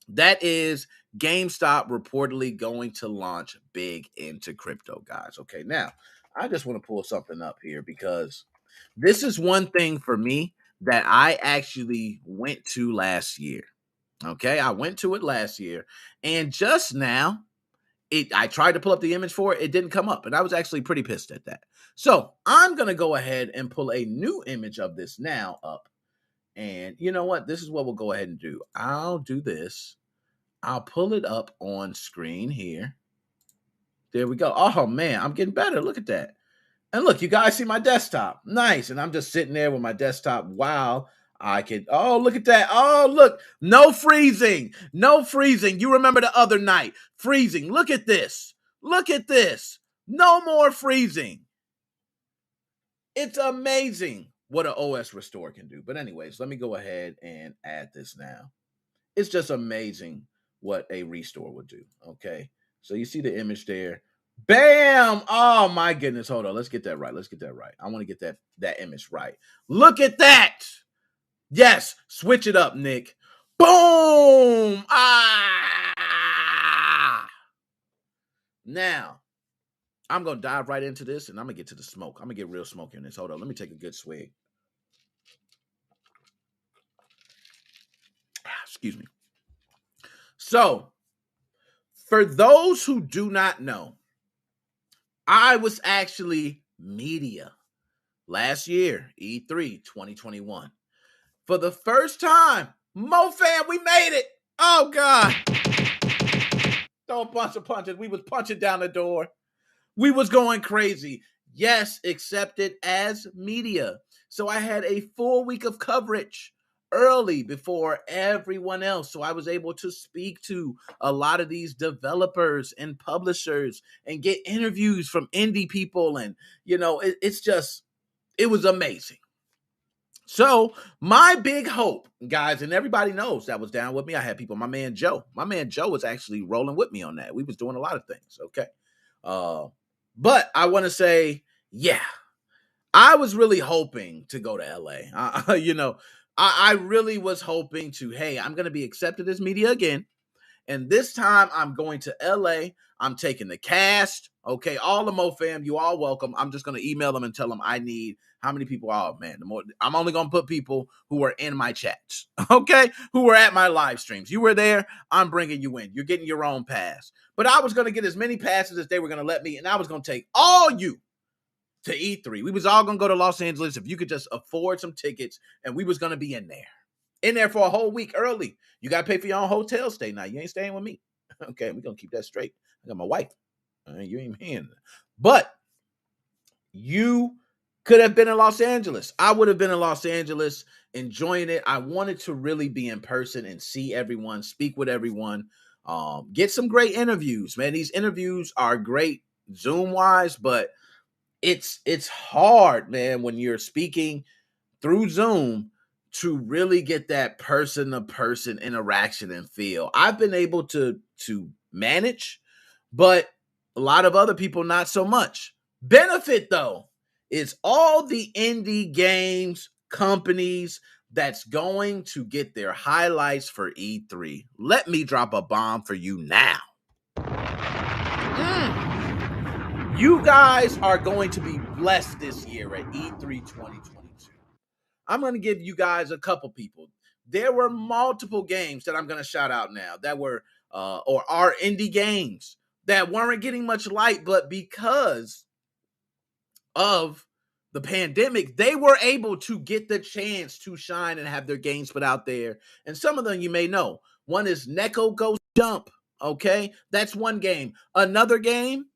That is GameStop reportedly going to launch big into crypto, guys. Okay, now, I just want to pull something up here because this is one thing for me that I actually went to last year. Okay, I went to it last year, and just now, I tried to pull up the image for it. It didn't come up, and I was actually pretty pissed at that. So I'm going to go ahead and pull a new image of this now up. And you know what? This is what we'll go ahead and do. I'll do this. I'll pull it up on screen here. There we go. Oh, man, I'm getting better. Look at that. And look, you guys see my desktop. Nice. And I'm just sitting there with my desktop. Wow. Oh, look at that. Oh, look. No freezing. No freezing. You remember the other night. Freezing. Look at this. Look at this. No more freezing. It's amazing what an OS restore can do. But anyways, let me go ahead and add this now. It's just amazing what a restore would do. Okay. So you see the image there. Bam! Oh my goodness. Hold on. Let's get that right. I want to get that image right. Look at that. Yes. Switch it up, Nick. Boom! Ah! Now, I'm going to dive right into this, and I'm going to get to the smoke. I'm going to get real smoky in this. Hold on. Let me take a good swig. Excuse me. So, for those who do not know, I was actually media last year, E3 2021. For the first time, MoFam, we made it. Oh, God. Don't bunch of punches. We was punching down the door. We was going crazy. Yes, accepted as media. So I had a full week of coverage early before everyone else. So I was able to speak to a lot of these developers and publishers and get interviews from indie people. And, it was amazing. So my big hope, guys, and everybody knows that was down with me. I had people, my man Joe was actually rolling with me on that. We was doing a lot of things. Okay. But I want to say, yeah, I was really hoping to go to LA. I really was hoping to, hey, I'm going to be accepted as media again. And this time I'm going to LA. I'm taking the cast. Okay. All the MoFam, you all welcome. I'm just going to email them and tell them I need how many people. Oh man, I'm only going to put people who are in my chats. Okay. Who were at my live streams. You were there. I'm bringing you in. You're getting your own pass. But I was going to get as many passes as they were going to let me. And I was going to take all you to E3. We was all going to go to Los Angeles if you could just afford some tickets. And we was going to be in there for a whole week early. You got to pay for your own hotel stay now. You ain't staying with me. Okay, we're going to keep that straight. I got my wife. You ain't paying. But you could have been in Los Angeles. I would have been in Los Angeles enjoying it. I wanted to really be in person and see everyone, speak with everyone, get some great interviews. Man, these interviews are great Zoom-wise, but it's hard, man, when you're speaking through Zoom to really get that person-to-person interaction and feel. I've been able to manage, but a lot of other people not so much. Benefit, though, is all the indie games companies that's going to get their highlights for E3. Let me drop a bomb for you now. You guys are going to be blessed this year at E3 2022. I'm going to give you guys a couple people. There were multiple games that I'm going to shout out now that were or are indie games that weren't getting much light, but because of the pandemic, they were able to get the chance to shine and have their games put out there. And some of them you may know. One is Neko Go Jump. Okay, that's one game. Another game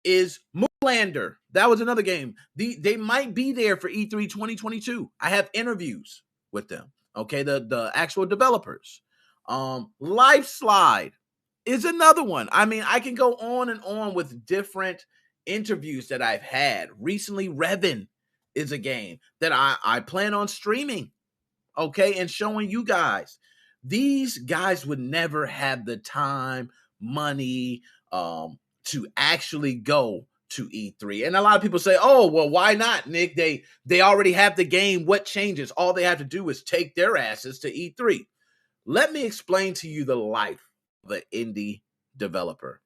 is Moonlander. That was another game. They might be there for E3 2022. I have interviews with them. Okay, the actual developers. Life Slide is another one. I mean, I can go on and on with different interviews that I've had. Recently, Revan is a game that I plan on streaming. Okay, and showing you guys. These guys would never have the time, money, to actually go to E3. And a lot of people say, oh, well, why not, Nick? They already have the game. What changes? All they have to do is take their asses to E3. Let me explain to you the life of an indie developer.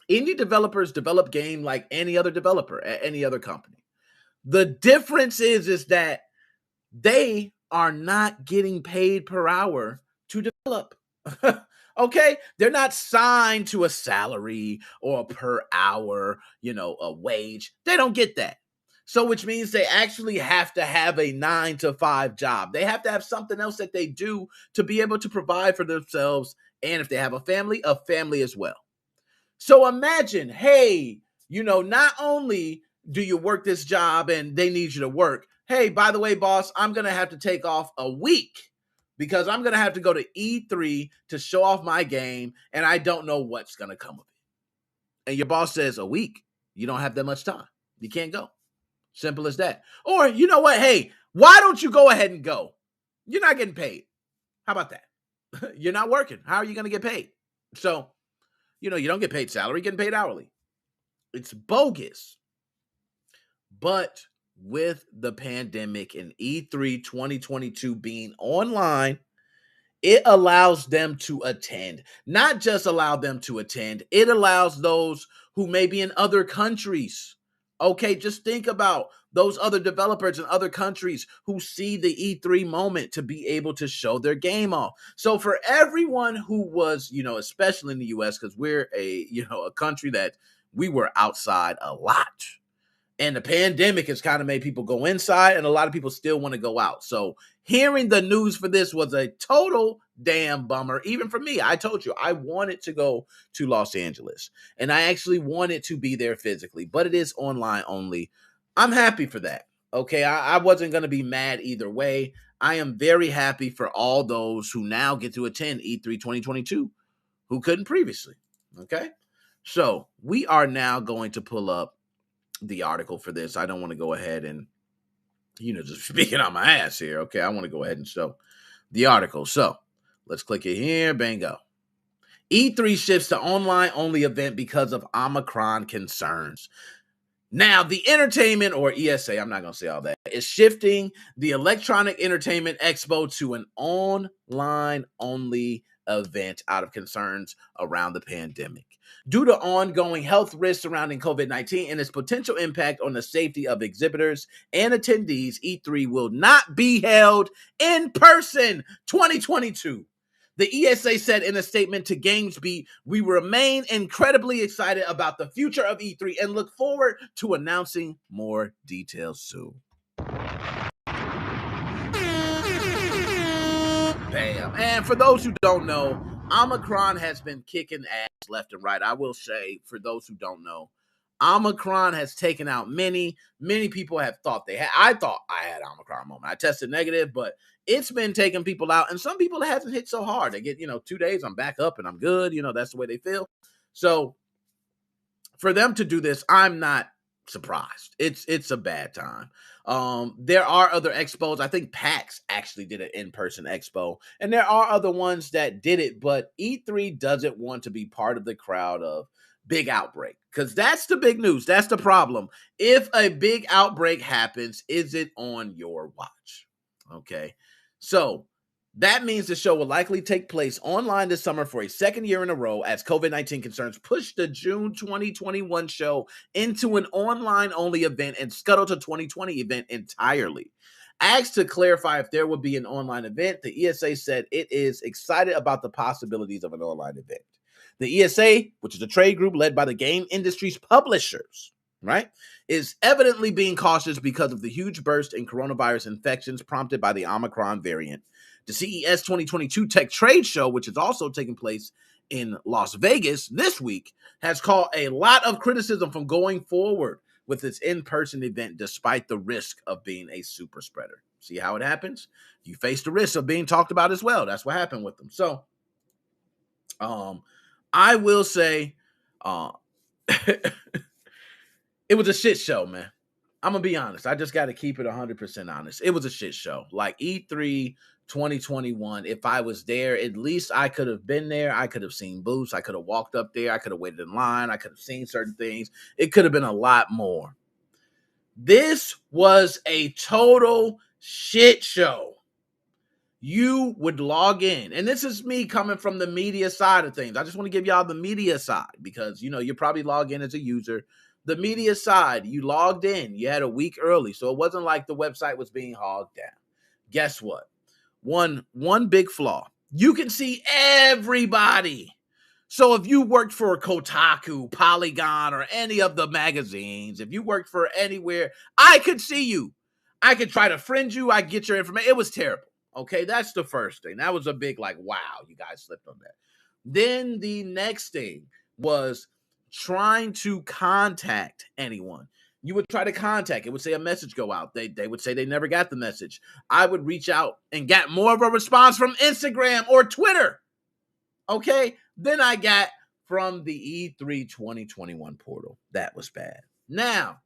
Indie developers develop game like any other developer at any other company. The difference is that they are not getting paid per hour to develop. Okay, they're not signed to a salary or a per hour, a wage. They don't get that. So which means they actually have to have a 9-to-5 job. They have to have something else that they do to be able to provide for themselves. And if they have a family as well. So imagine, hey, not only do you work this job and they need you to work. Hey, by the way, boss, I'm going to have to take off a week because I'm going to have to go to E3 to show off my game, and I don't know what's going to come of it. And your boss says, a week? You don't have that much time. You can't go. Simple as that. Or, you know what? Hey, why don't you go ahead and go? You're not getting paid. How about that? You're not working. How are you going to get paid? So, you don't get paid salary, you're getting paid hourly. It's bogus. But with the pandemic and E3 2022 being online, it allows them to attend. Not just allow them to attend, it allows those who may be in other countries. Okay, just think about those other developers in other countries who see the E3 moment to be able to show their game off. So for everyone who was, especially in the US, because we're a country that we were outside a lot. And the pandemic has kind of made people go inside, and a lot of people still want to go out. So hearing the news for this was a total damn bummer, even for me. I told you, I wanted to go to Los Angeles, and I actually wanted to be there physically, but it is online only. I'm happy for that. Okay, I wasn't going to be mad either way. I am very happy for all those who now get to attend E3 2022 who couldn't previously. Okay, so we are now going to pull up the article for this. I don't want to go ahead and, just speaking on my ass here. Okay, I want to go ahead and show the article. So let's click it here. Bingo. E3 shifts to online only event because of Omicron concerns. Now, the entertainment, or ESA, I'm not going to say all that, is shifting the Electronic Entertainment Expo to an online only event out of concerns around the pandemic. Due to ongoing health risks surrounding COVID-19 and its potential impact on the safety of exhibitors and attendees, E3 will not be held in person 2022. The ESA said in a statement to GamesBeat, "We remain incredibly excited about the future of E3 and look forward to announcing more details soon." Bam. And for those who don't know, Omicron has been kicking ass left and right. I will say, for those who don't know, Omicron has taken out many people have thought they had. I thought I had Omicron moment. I tested negative, but it's been taking people out. And some people it hasn't hit so hard. They get, 2 days, I'm back up and I'm good. That's the way they feel. So for them to do this, I'm not surprised. It's a bad time. There are other expos. I think PAX actually did an in-person expo, and there are other ones that did it, but E3 doesn't want to be part of the crowd of big outbreak, because that's the big news. That's the problem. If a big outbreak happens, is it on your watch? Okay, so that means the show will likely take place online this summer for a second year in a row as COVID-19 concerns push the June 2021 show into an online-only event and scuttle to 2020 event entirely. Asked to clarify if there would be an online event, the ESA said it is excited about the possibilities of an online event. The ESA, which is a trade group led by the game industry's publishers, right, is evidently being cautious because of the huge burst in coronavirus infections prompted by the Omicron variant. The CES 2022 Tech Trade Show, which is also taking place in Las Vegas this week, has caught a lot of criticism from going forward with its in-person event despite the risk of being a super spreader. See how it happens? You face the risk of being talked about as well. That's what happened with them. So, I will say, it was a shit show, man. I'm going to be honest. I just got to keep it 100% honest. It was a shit show. Like E3 2021, if I was there, at least I could have been there. I could have seen booths. I could have walked up there. I could have waited in line. I could have seen certain things. It could have been a lot more. This was a total shit show. You would log in, and this is me coming from the media side of things. I just want to give y'all the media side because, you probably log in as a user. The media side, you logged in. You had a week early, so it wasn't like the website was being hogged down. Guess what? One big flaw. You can see everybody. So if you worked for Kotaku, Polygon, or any of the magazines, if you worked for anywhere, I could see you. I could try to friend you. I get your information. It was terrible. Okay, that's the first thing. That was a big wow, you guys slipped on that. Then the next thing was trying to contact anyone. You would try to contact. It would say a message go out. They would say they never got the message. I would reach out and got more of a response from Instagram or Twitter. Okay, then I got from the E3 2021 portal. That was bad. Now,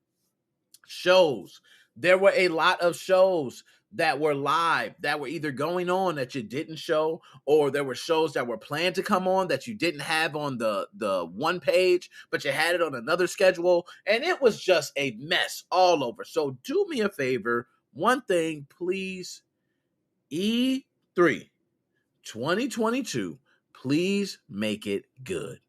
shows. There were a lot of shows that were live, that were either going on that you didn't show, or there were shows that were planned to come on that you didn't have on the one page, but you had it on another schedule, and it was just a mess all over. So do me a favor, one thing, please, E3 2022, please make it good.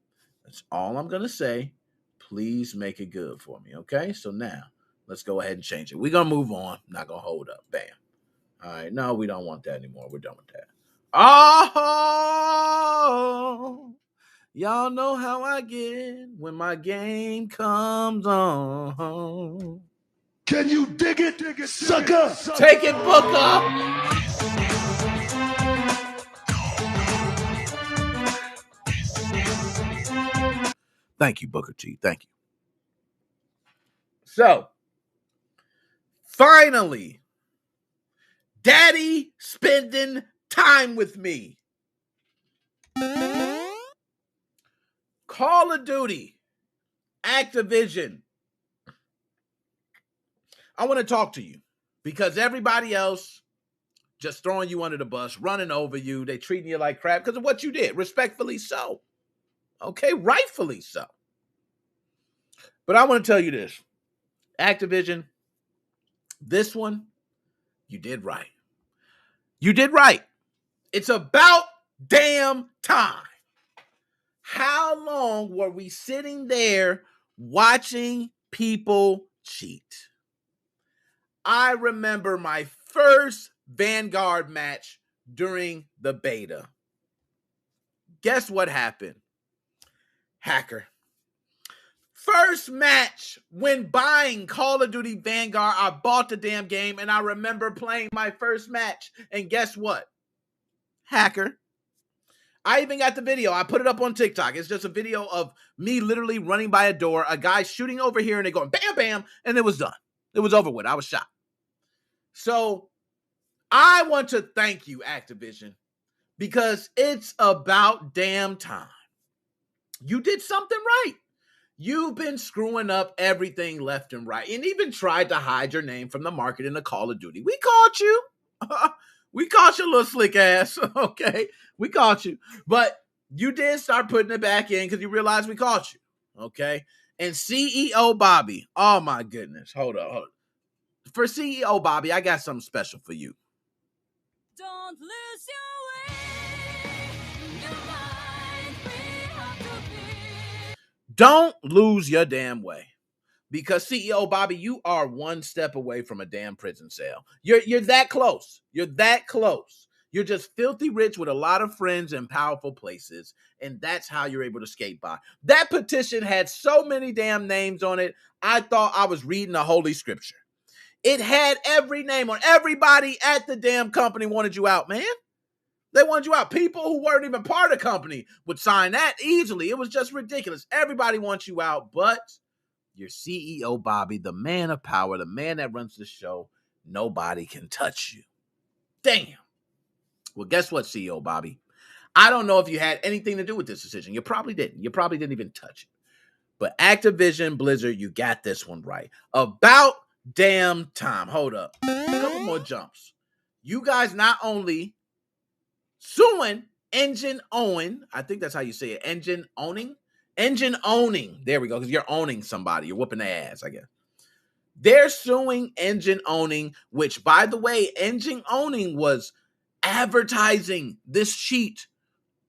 That's all I'm going to say. Please make it good for me, okay? So now, let's go ahead and change it. We're going to move on. I'm not going to hold up. Bam. All right. No, we don't want that anymore. We're done with that. Oh, Y'all know how I get when my game comes on. Can you dig it, sucker? Take it, Booker. Thank you, Booker T. Thank you. So, finally, Daddy spending time with me. Call of Duty, Activision. I want to talk to you because everybody else just throwing you under the bus, running over you. They treating you like crap because of what you did. Respectfully so. Okay, rightfully so. But I want to tell you this. Activision, this one, you did right. You did right. It's about damn time. How long were we sitting there watching people cheat? I remember my first Vanguard match during the beta. Guess what happened? Hacker. First match when buying Call of Duty Vanguard, I bought the damn game and I remember playing my first match. And guess what? Hacker. I even got the video. I put it up on TikTok. It's just a video of me literally running by a door, a guy shooting over here and they going bam, bam, and it was done. It was over with. I was shot. So I want to thank you, Activision, because it's about damn time. You did something right. You've been screwing up everything left and right and even tried to hide your name from the market in the Call of Duty. We caught you. We caught you, little slick ass. Okay. We caught you. But you did start putting it back in because you realized we caught you. Okay. And CEO Bobby. Oh, my goodness. Hold up. For CEO Bobby, I got something special for you. Don't lose your way. Your mind we have to be. Don't lose your damn way. Because CEO Bobby, you are one step away from a damn prison cell. You're that close. You're that close. You're just filthy rich with a lot of friends in powerful places, and that's how you're able to skate by. That petition had so many damn names on it, I thought I was reading the Holy Scripture. It had every name on. Everybody at the damn company wanted you out, man. They wanted you out. People who weren't even part of the company would sign that easily. It was just ridiculous. Everybody wants you out, but your CEO, Bobby, the man of power, the man that runs the show, nobody can touch you. Damn. Well, guess what, CEO Bobby? I don't know if you had anything to do with this decision. You probably didn't. You probably didn't even touch it. But Activision Blizzard, you got this one right. About damn time. Hold up. A couple more jumps. You guys not only suing Engine Owning, I think that's how you say it, Engine Owning. There we go, because you're owning somebody. You're whooping their ass, I guess. They're suing Engine Owning, which, by the way, Engine Owning was advertising this cheat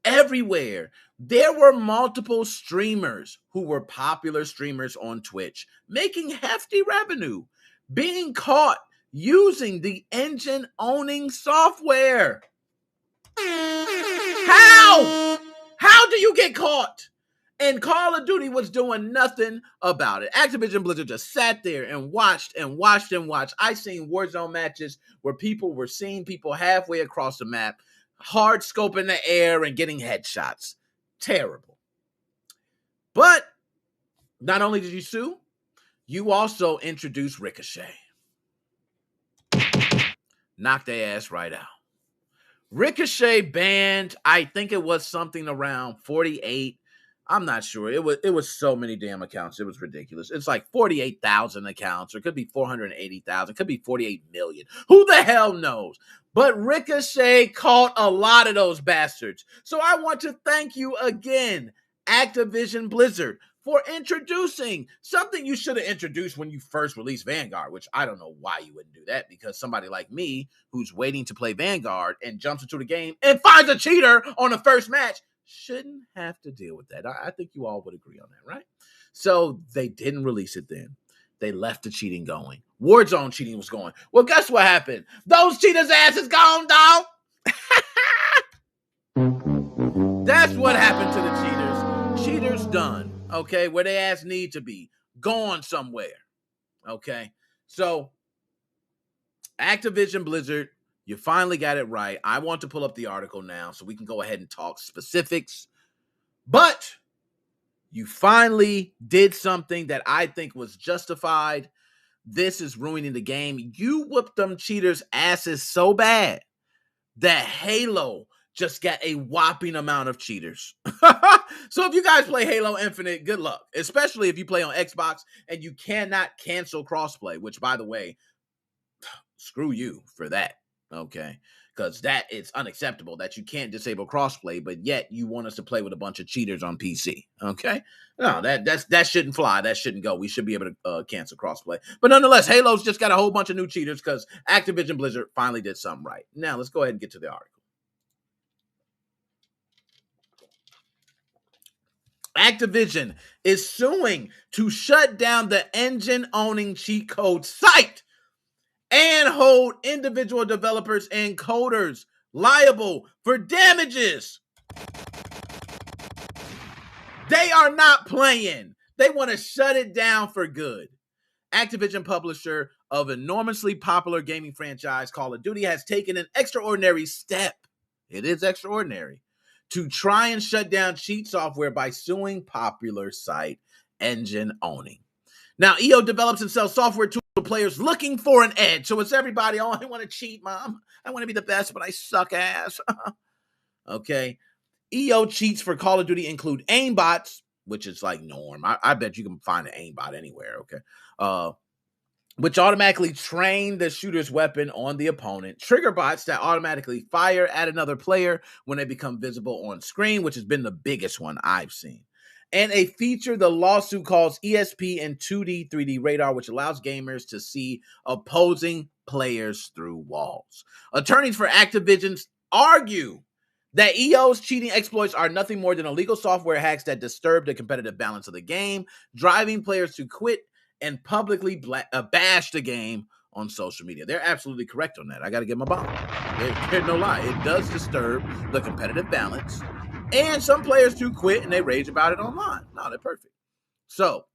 everywhere. There were multiple streamers who were popular streamers on Twitch, making hefty revenue, being caught using the Engine Owning software. How? How do you get caught? And Call of Duty was doing nothing about it. Activision Blizzard just sat there and watched and watched and watched. I seen Warzone matches where people were seeing people halfway across the map, hard scoping the air and getting headshots. Terrible. But not only did you sue, you also introduced Ricochet. Knocked their ass right out. Ricochet banned, I think it was something around 48. I'm not sure. It was so many damn accounts. It was ridiculous. It's like 48,000 accounts, or it could be 480,000. It could be 48 million. Who the hell knows? But Ricochet caught a lot of those bastards. So I want to thank you again, Activision Blizzard, for introducing something you should have introduced when you first released Vanguard, which I don't know why you wouldn't do that, because somebody like me who's waiting to play Vanguard and jumps into the game and finds a cheater on the first match shouldn't have to deal with that. I think you all would agree on that, right? So they didn't release it then. They left the cheating going. Warzone cheating was going. Well, guess what happened? Those cheaters' ass is gone, dog. That's what happened to the cheaters. Cheaters done, okay, where they ass need to be, gone somewhere, okay? So, Activision Blizzard, you finally got it right. I want to pull up the article now so we can go ahead and talk specifics. But you finally did something that I think was justified. This is ruining the game. You whooped them cheaters' asses so bad that Halo just got a whopping amount of cheaters. So if you guys play Halo Infinite, good luck. Especially if you play on Xbox and you cannot cancel crossplay, which, by the way, screw you for that, okay? Because that is unacceptable that you can't disable crossplay, but yet you want us to play with a bunch of cheaters on PC, okay? No, that shouldn't fly. That shouldn't go. We should be able to cancel crossplay. But nonetheless, Halo's just got a whole bunch of new cheaters because Activision Blizzard finally did something right. Now, let's go ahead and get to the article. Activision is suing to shut down the engine-owning cheat code site and hold individual developers and coders liable for damages. They are not playing. They want to shut it down for good. Activision, publisher of enormously popular gaming franchise Call of Duty, has taken an extraordinary step. It is extraordinary to try and shut down cheat software by suing popular site Engine Owning. Now, EO develops and sells software to players looking for an edge. So it's everybody, oh, I want to cheat, mom. I want to be the best, but I suck ass. Okay. EO cheats for Call of Duty include aimbots, which is like norm. I bet you can find an aimbot anywhere, okay? Which automatically train the shooter's weapon on the opponent. Trigger bots that automatically fire at another player when they become visible on screen, which has been the biggest one I've seen. And a feature the lawsuit calls ESP and 2D, 3D radar, which allows gamers to see opposing players through walls. Attorneys for Activision argue that EO's cheating exploits are nothing more than illegal software hacks that disturb the competitive balance of the game, driving players to quit and publicly bash the game on social media. They're absolutely correct on that. I got to give them a bomb. There's no lie. It does disturb the competitive balance. And some players do quit and they rage about it online. No, they're perfect. So,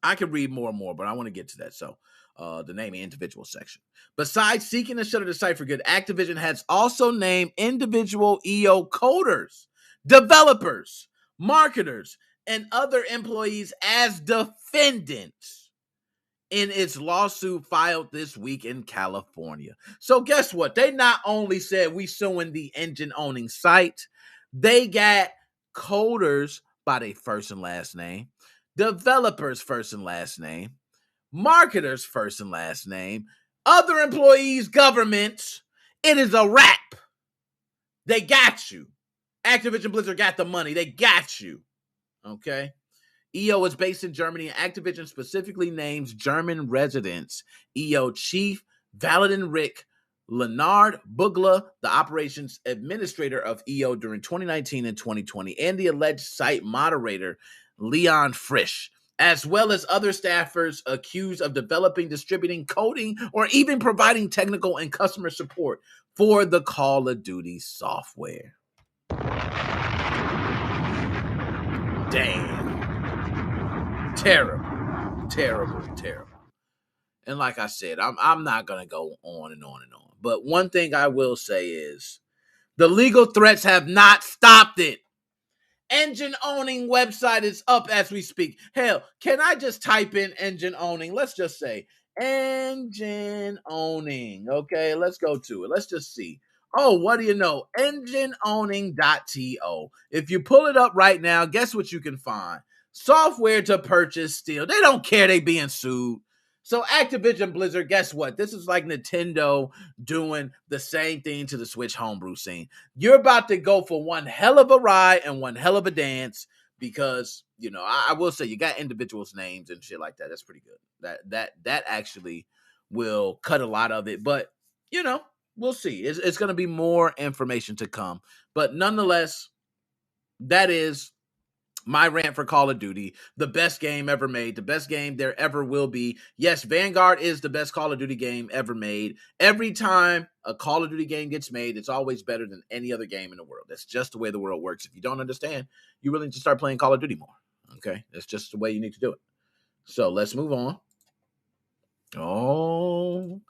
I could read more and more, but I want to get to that. So, the name individual section. Besides seeking to shutter the site for good, Activision has also named individual EO coders, developers, marketers, and other employees as defendants in its lawsuit filed this week in California. So guess what? They not only said we suing the engine-owning site, they got coders by their first and last name, developers' first and last name, marketers' first and last name, other employees, governments. It is a wrap. They got you. Activision Blizzard got the money. They got you. Okay? EO is based in Germany, and Activision specifically names German residents EO chief Valentin Rick Leonard Bugla, the operations administrator of EO during 2019 and 2020, and the alleged site moderator Leon Frisch, as well as other staffers accused of developing, distributing, coding, or even providing technical and customer support for the Call of Duty software. Damn. Terrible, terrible, terrible. And like I said, I'm not going to go on and on and on. But one thing I will say is the legal threats have not stopped it. Engine owning website is up as we speak. Hell, can I just type in engine owning? Let's just say engine owning. Okay, let's go to it. Let's just see. Oh, what do you know? Engineowning.to. If you pull it up right now, guess what you can find? Software to purchase still. They don't care they being sued. So Activision Blizzard, guess what? This is like Nintendo doing the same thing to the Switch homebrew scene. You're about to go for one hell of a ride and one hell of a dance because, you know, I will say you got individuals' names and shit like that. That's pretty good. That actually will cut a lot of it. But, you know, we'll see. It's going to be more information to come. But nonetheless, that is My rant for Call of Duty, the best game ever made, the best game there ever will be. Yes, Vanguard is the best Call of Duty game ever made. Every time a Call of Duty game gets made, it's always better than any other game in the world. That's just the way the world works. If you don't understand, you really need to start playing Call of Duty more. Okay? That's just the way you need to do it. So let's move on. Oh,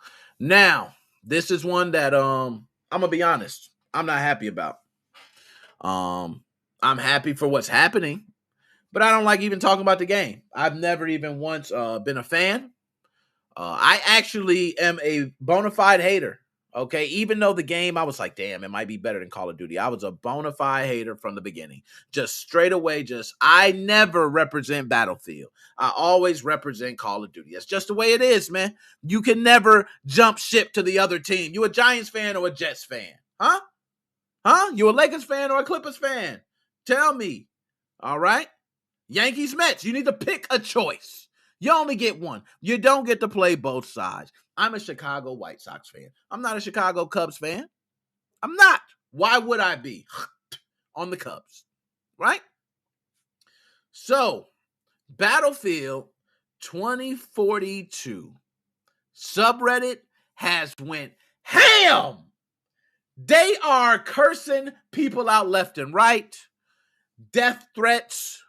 now this is one that I'm gonna be honest, I'm not happy about. I'm happy for what's happening, but I don't like even talking about the game. I've never even once been a fan. I actually am a bona fide hater. Okay, even though the game, I was like, damn, it might be better than Call of Duty. I was a bona fide hater from the beginning. Just straight away, I never represent Battlefield. I always represent Call of Duty. That's just the way it is, man. You can never jump ship to the other team. You a Giants fan or a Jets fan? Huh? You a Lakers fan or a Clippers fan? Tell me. All right? Yankees, Mets. You need to pick a choice. You only get one. You don't get to play both sides. I'm a Chicago White Sox fan. I'm not a Chicago Cubs fan. I'm not. Why would I be? On the Cubs. Right? So, Battlefield 2042 subreddit has went ham. They are cursing people out left and right. Death threats,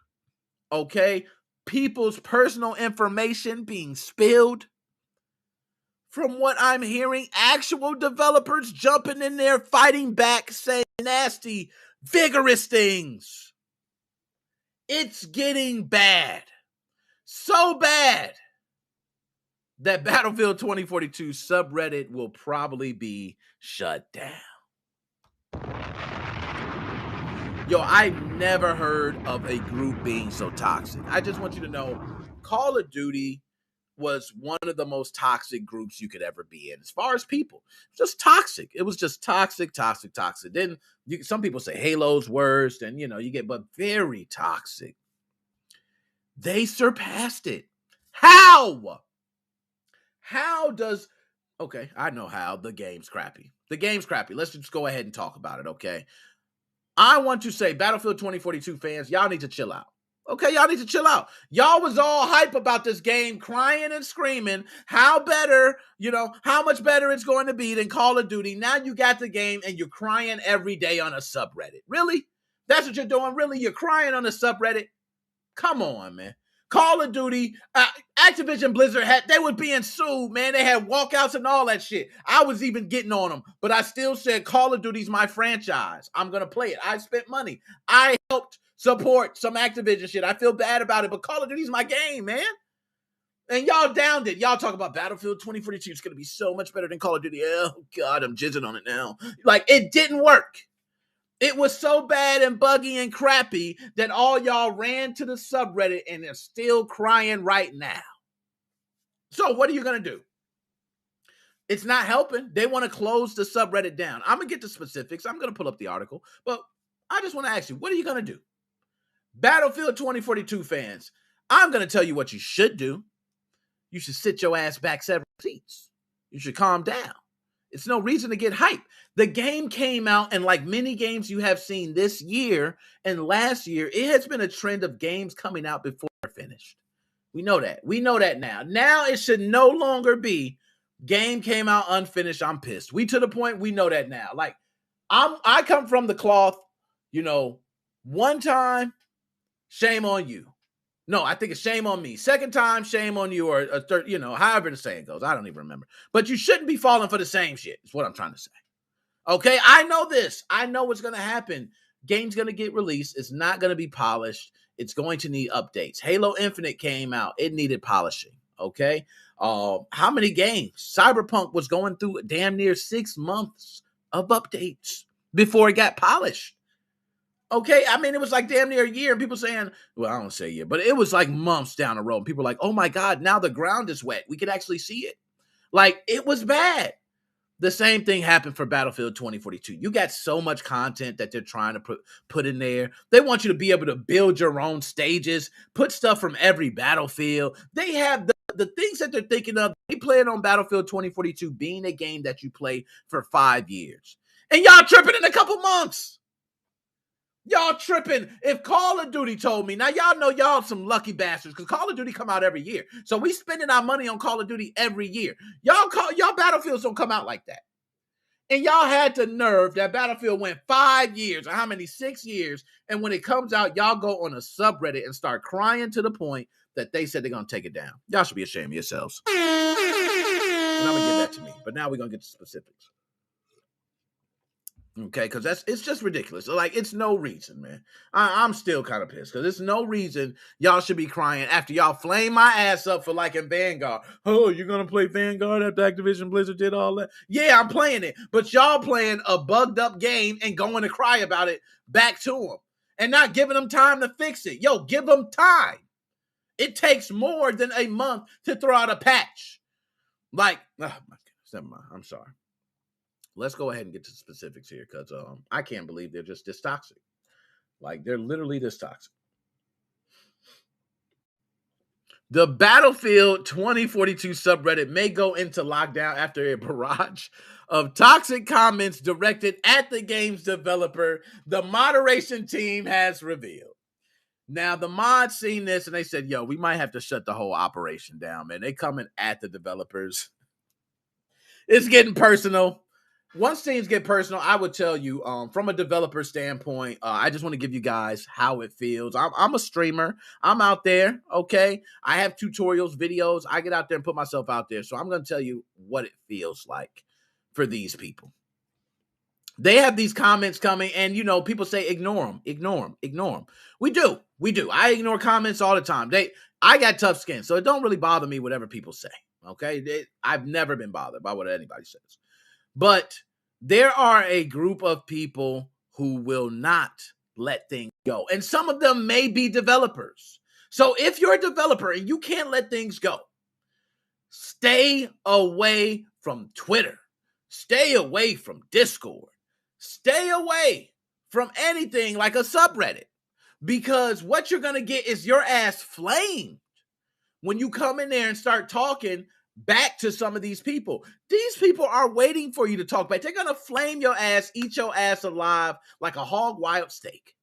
okay? People's personal information being spilled. From what I'm hearing, actual developers jumping in there, fighting back, saying nasty, vigorous things. It's getting bad. So bad that Battlefield 2042 subreddit will probably be shut down. Yo, I never heard of a group being so toxic. I just want you to know, Call of Duty was one of the most toxic groups you could ever be in. As far as people, just toxic. It was just toxic. Then some people say Halo's worst, and but very toxic. They surpassed it. How? Okay, I know how. The game's crappy. Let's just go ahead and talk about it, okay? I want to say, Battlefield 2042 fans, y'all need to chill out. Okay, y'all need to chill out. Y'all was all hype about this game, crying and screaming how much better it's going to be than Call of Duty. Now you got the game and you're crying every day on a subreddit. Really? That's what you're doing? Really? You're crying on a subreddit? Come on, man. Call of Duty, Activision Blizzard they were being sued, man. They had walkouts and all that shit. I was even getting on them, but I still said Call of Duty's my franchise. I'm going to play it. I spent money. I helped support some Activision shit. I feel bad about it, but Call of Duty's my game, man. And y'all downed it. Y'all talk about Battlefield 2042. It's going to be so much better than Call of Duty. Oh, God, I'm jizzing on it now. Like, it didn't work. It was so bad and buggy and crappy that all y'all ran to the subreddit and they're still crying right now. So what are you going to do? It's not helping. They want to close the subreddit down. I'm going to get to specifics. I'm going to pull up the article. But I just want to ask you, what are you going to do? Battlefield 2042 fans, I'm going to tell you what you should do. You should sit your ass back several seats. You should calm down. It's no reason to get hype. The game came out, and like many games you have seen this year and last year, it has been a trend of games coming out before they're finished. We know that. We know that now. Now it should no longer be game came out unfinished, I'm pissed. We to the point, we know that now. Like, I come from the cloth, one time, shame on you. No, I think it's shame on me. Second time, shame on you, or a third, however the saying goes. I don't even remember. But you shouldn't be falling for the same shit, is what I'm trying to say. Okay, I know this. I know what's going to happen. Game's going to get released. It's not going to be polished. It's going to need updates. Halo Infinite came out. It needed polishing, okay? How many games? Cyberpunk was going through damn near 6 months of updates before it got polished. Okay, I mean, it was like damn near a year, and people saying, well, I don't say a year, but it was like months down the road. And people were like, oh my God, now the ground is wet. We could actually see it. Like, it was bad. The same thing happened for Battlefield 2042. You got so much content that they're trying to put in there. They want you to be able to build your own stages, put stuff from every battlefield. They have the things that they're thinking of. They plan on Battlefield 2042 being a game that you play for 5 years. And y'all tripping in a couple months. Y'all tripping. If Call of Duty told me, now y'all know y'all some lucky bastards because Call of Duty come out every year. So we spending our money on Call of Duty every year. Y'all Battlefields don't come out like that. And y'all had the nerve that Battlefield went 5 years, or how many, 6 years. And when it comes out, y'all go on a subreddit and start crying to the point that they said they're going to take it down. Y'all should be ashamed of yourselves. And I'm going to give that to me. But now we're going to get to specifics. Okay, because it's just ridiculous. Like, it's no reason, man. I'm still kind of pissed because there's no reason y'all should be crying after y'all flame my ass up for liking Vanguard. Oh, you're going to play Vanguard after Activision Blizzard did all that? Yeah, I'm playing it. But y'all playing a bugged up game and going to cry about it back to them and not giving them time to fix it. Yo, give them time. It takes more than a month to throw out a patch. Like, oh my goodness, never mind. I'm sorry. Let's go ahead and get to the specifics here because I can't believe they're just this toxic. Like, they're literally this toxic. The Battlefield 2042 subreddit may go into lockdown after a barrage of toxic comments directed at the game's developer, the moderation team has revealed. Now, the mods seen this and they said, yo, we might have to shut the whole operation down, man. They coming at the developers. It's getting personal. Once things get personal, I would tell you, from a developer standpoint, I just want to give you guys how it feels. I'm a streamer. I'm out there, okay? I have tutorials, videos. I get out there and put myself out there. So I'm going to tell you what it feels like for these people. They have these comments coming, and, people say, ignore them. We do. I ignore comments all the time. I got tough skin, so it don't really bother me whatever people say, okay? I've never been bothered by what anybody says. But there are a group of people who will not let things go. And some of them may be developers. So if you're a developer and you can't let things go, stay away from Twitter. Stay away from Discord. Stay away from anything like a subreddit. Because what you're going to get is your ass flamed when you come in there and start talking back to some of these people. These people are waiting for you to talk back. They're going to flame your ass, eat your ass alive like a hog wild steak.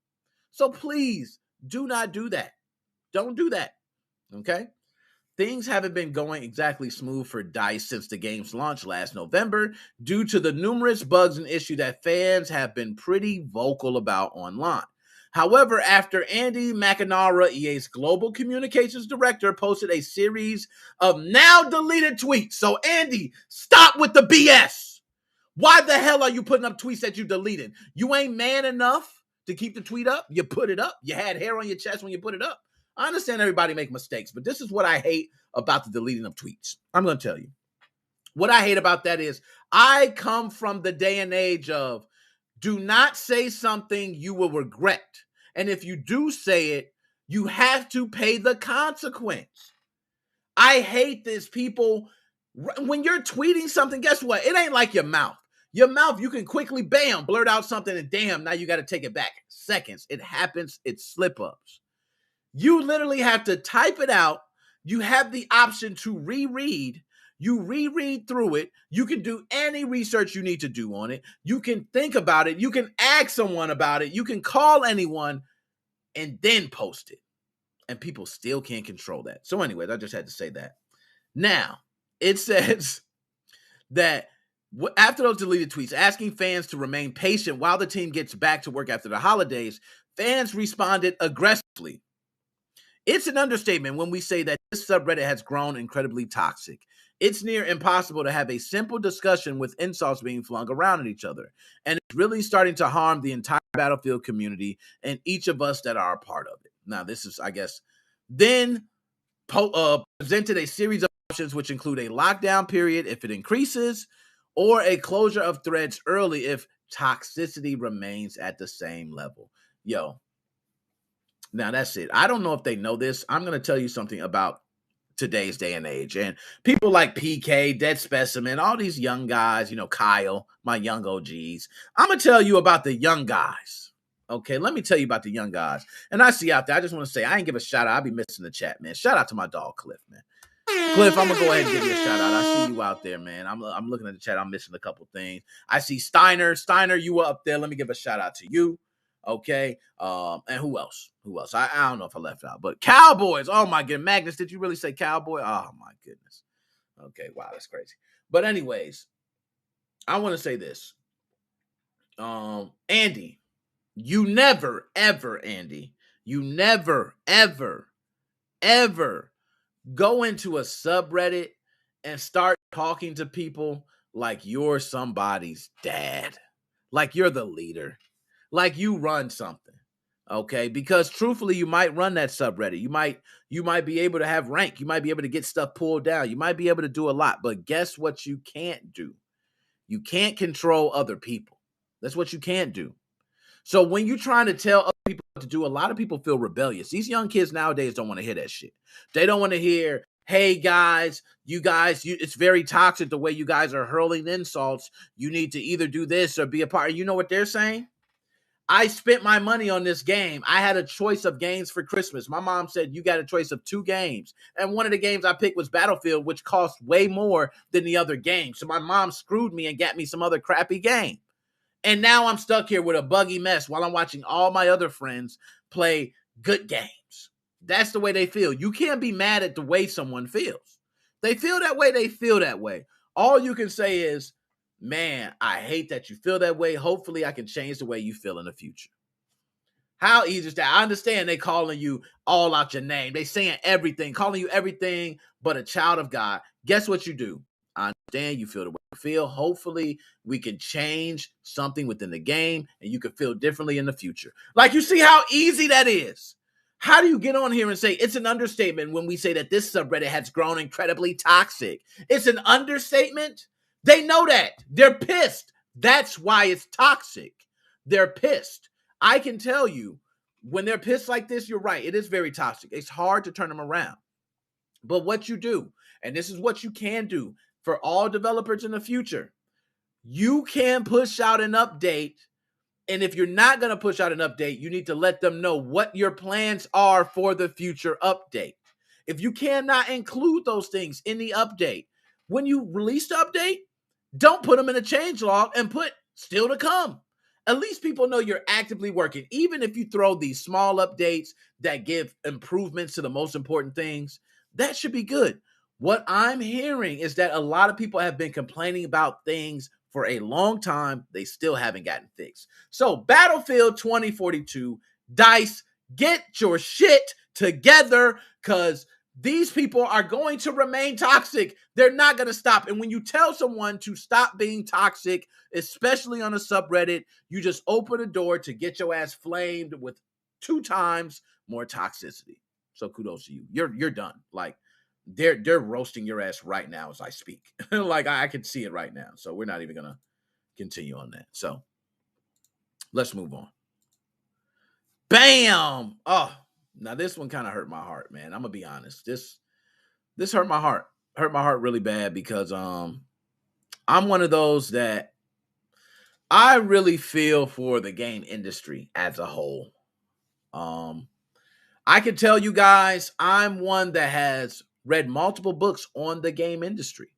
So please do not do that. Don't do that. Okay? Things haven't been going exactly smooth for DICE since the game's launch last November due to the numerous bugs and issues that fans have been pretty vocal about online. However, after Andy McNamara, EA's global communications director, posted a series of now deleted tweets. So, Andy, stop with the BS. Why the hell are you putting up tweets that you deleted? You ain't man enough to keep the tweet up? You put it up. You had hair on your chest when you put it up. I understand everybody make mistakes, but this is what I hate about the deleting of tweets. I'm going to tell you. What I hate about that is I come from the day and age of do not say something you will regret. And if you do say it, you have to pay the consequence. I hate this, people. When you're tweeting something, guess what? It ain't like your mouth. Your mouth, you can quickly, bam, blurt out something and damn, now you got to take it back. Seconds. It happens. It's slip-ups. You literally have to type it out. You have the option to reread. You reread through it. You can do any research you need to do on it. You can think about it. You can ask someone about it. You can call anyone and then post it. And people still can't control that. So anyways, I just had to say that. Now, it says that after those deleted tweets, asking fans to remain patient while the team gets back to work after the holidays, fans responded aggressively. It's an understatement when we say that this subreddit has grown incredibly toxic. It's near impossible to have a simple discussion with insults being flung around at each other. And it's really starting to harm the entire Battlefield community and each of us that are a part of it. Now, this is, I guess, then presented a series of options which include a lockdown period if it increases or a closure of threads early if toxicity remains at the same level. Yo, now that's it. I don't know if they know this. I'm going to tell you something about today's day and age. And people like PK, Dead Specimen, all these young guys, Kyle, my young OGs. I'm going to tell you about the young guys. Okay, let me tell you about the young guys. And I see out there, I just want to say, I ain't give a shout out. I'll be missing the chat, man. Shout out to my dog, Cliff, man. Cliff, I'm going to go ahead and give you a shout out. I see you out there, man. I'm looking at the chat. I'm missing a couple things. I see Steiner. Steiner, you were up there. Let me give a shout out to you. Okay. And who else? I don't know if I left out, but Cowboys. Oh my goodness. Magnus, did you really say Cowboy? Oh my goodness. Okay. Wow. That's crazy. But anyways, I want to say this. Andy, you never, ever, Andy, you never, ever, ever go into a subreddit and start talking to people like you're somebody's dad, like you're the leader, like you run something. Okay, because truthfully, you might run that subreddit. You might be able to have rank. You might be able to get stuff pulled down. You might be able to do a lot. But guess what you can't do? You can't control other people. That's what you can't do. So when you're trying to tell other people what to do, a lot of people feel rebellious. These young kids nowadays don't want to hear that shit. They don't want to hear, hey guys, it's very toxic the way you guys are hurling insults. You need to either do this or be a part. You know what they're saying? I spent my money on this game. I had a choice of games for Christmas. My mom said, you got a choice of 2 games. And one of the games I picked was Battlefield, which cost way more than the other game. So my mom screwed me and got me some other crappy game. And now I'm stuck here with a buggy mess while I'm watching all my other friends play good games. That's the way they feel. You can't be mad at the way someone feels. They feel that way. They feel that way. All you can say is, man, I hate that you feel that way. Hopefully I can change the way you feel in the future. How easy is that? I understand they calling you all out your name. They saying everything, calling you everything but a child of God. Guess what you do? I understand you feel the way you feel. Hopefully we can change something within the game and you can feel differently in the future. Like, you see how easy that is? How do you get on here and say it's an understatement when we say that this subreddit has grown incredibly toxic? It's an understatement. They know that. They're pissed. That's why it's toxic. They're pissed. I can tell you, when they're pissed like this, you're right. It is very toxic. It's hard to turn them around. But what you do, and this is what you can do for all developers in the future, you can push out an update. And if you're not going to push out an update, you need to let them know what your plans are for the future update. If you cannot include those things in the update, when you release the update, don't put them in a change log and put still to come. At least people know you're actively working. Even if you throw these small updates that give improvements to the most important things, that should be good. What I'm hearing is that a lot of people have been complaining about things for a long time. They still haven't gotten fixed. So Battlefield 2042, DICE, get your shit together, because these people are going to remain toxic. They're not going to stop. And when you tell someone to stop being toxic, especially on a subreddit, you just open a door to get your ass flamed with 2 times more toxicity. So kudos to you. You're done. Like, they're roasting your ass right now as I speak. Like, I can see it right now. So we're not even going to continue on that. So let's move on. Bam! Oh, now this one kind of hurt my heart, man. I'm gonna be honest. This hurt my heart. Hurt my heart really bad because I'm one of those that I really feel for the game industry as a whole. I can tell you guys, I'm one that has read multiple books on the game industry.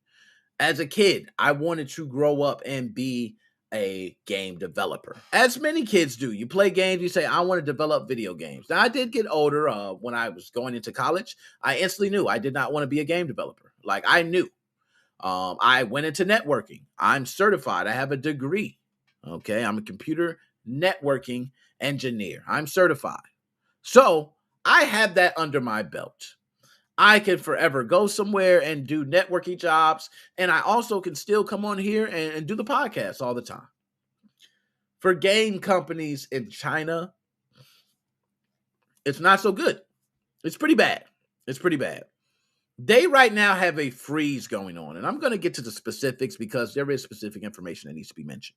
As a kid, I wanted to grow up and be a game developer, as many kids do. You play games, you say, I want to develop video games. Now, I did get older. When I was going into college, I instantly knew I did not want to be a game developer. Like, I knew. I went into networking. I'm certified. I have a degree. Okay, I'm a computer networking engineer. I'm certified. So I have that under my belt. I can forever go somewhere and do networking jobs. And I also can still come on here and do the podcast all the time. For game companies in China, it's not so good. It's pretty bad. It's pretty bad. They right now have a freeze going on. And I'm going to get to the specifics because there is specific information that needs to be mentioned.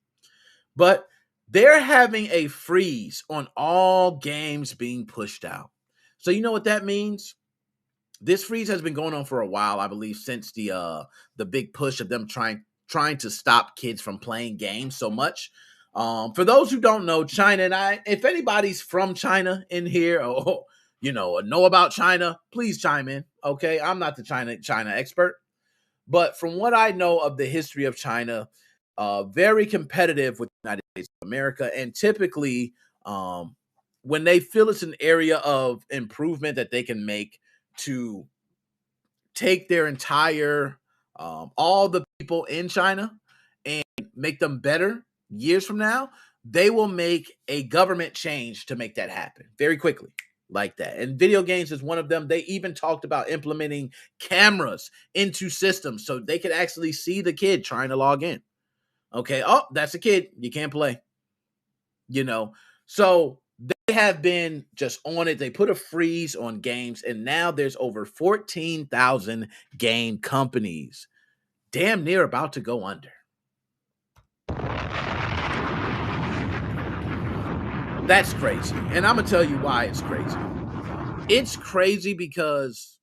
But they're having a freeze on all games being pushed out. So you know what that means? This freeze has been going on for a while, I believe, since the big push of them trying to stop kids from playing games so much. For those who don't know, China, and if anybody's from China in here or know about China, please chime in. Okay, I'm not the China expert, but from what I know of the history of China, very competitive with the United States of America, and typically when they feel it's an area of improvement that they can make to take their entire, all the people in China and make them better years from now, they will make a government change to make that happen very quickly like that. And video games is one of them. They even talked about implementing cameras into systems so they could actually see the kid trying to log in. Okay. Oh, that's a kid. You can't play. So they have been just on it. They put a freeze on games, and now there's over 14,000 game companies damn near about to go under. That's crazy. And I'm going to tell you why it's crazy. It's crazy because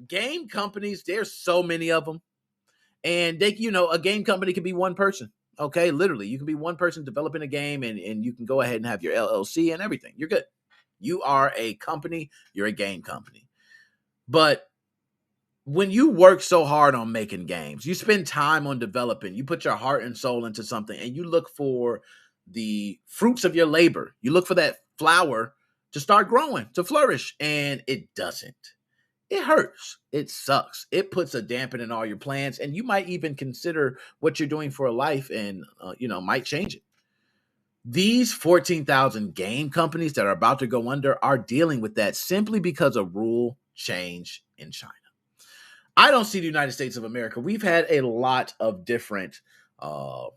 game companies, there's so many of them. And they, a game company can be one person. Okay, literally, you can be one person developing a game, and you can go ahead and have your LLC and everything. You're good. You are a company. You're a game company. But when you work so hard on making games, you spend time on developing, you put your heart and soul into something, and you look for the fruits of your labor. You look for that flower to start growing, to flourish, and it doesn't. It hurts. It sucks. It puts a dampen in all your plans, and you might even consider what you're doing for a life and, might change it. These 14,000 game companies that are about to go under are dealing with that simply because of rule change in China. I don't see the United States of America. We've had a lot of different, I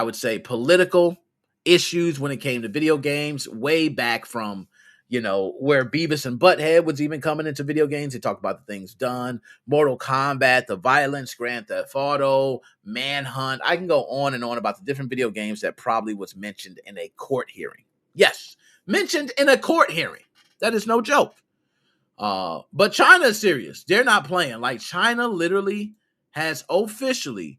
would say political issues when it came to video games way back from, where Beavis and Butthead was even coming into video games. They talked about the things done, Mortal Kombat, the violence, Grand Theft Auto, Manhunt. I can go on and on about the different video games that probably was mentioned in a court hearing. Yes, mentioned in a court hearing. That is no joke. But China is serious. They're not playing. Like, China literally has officially,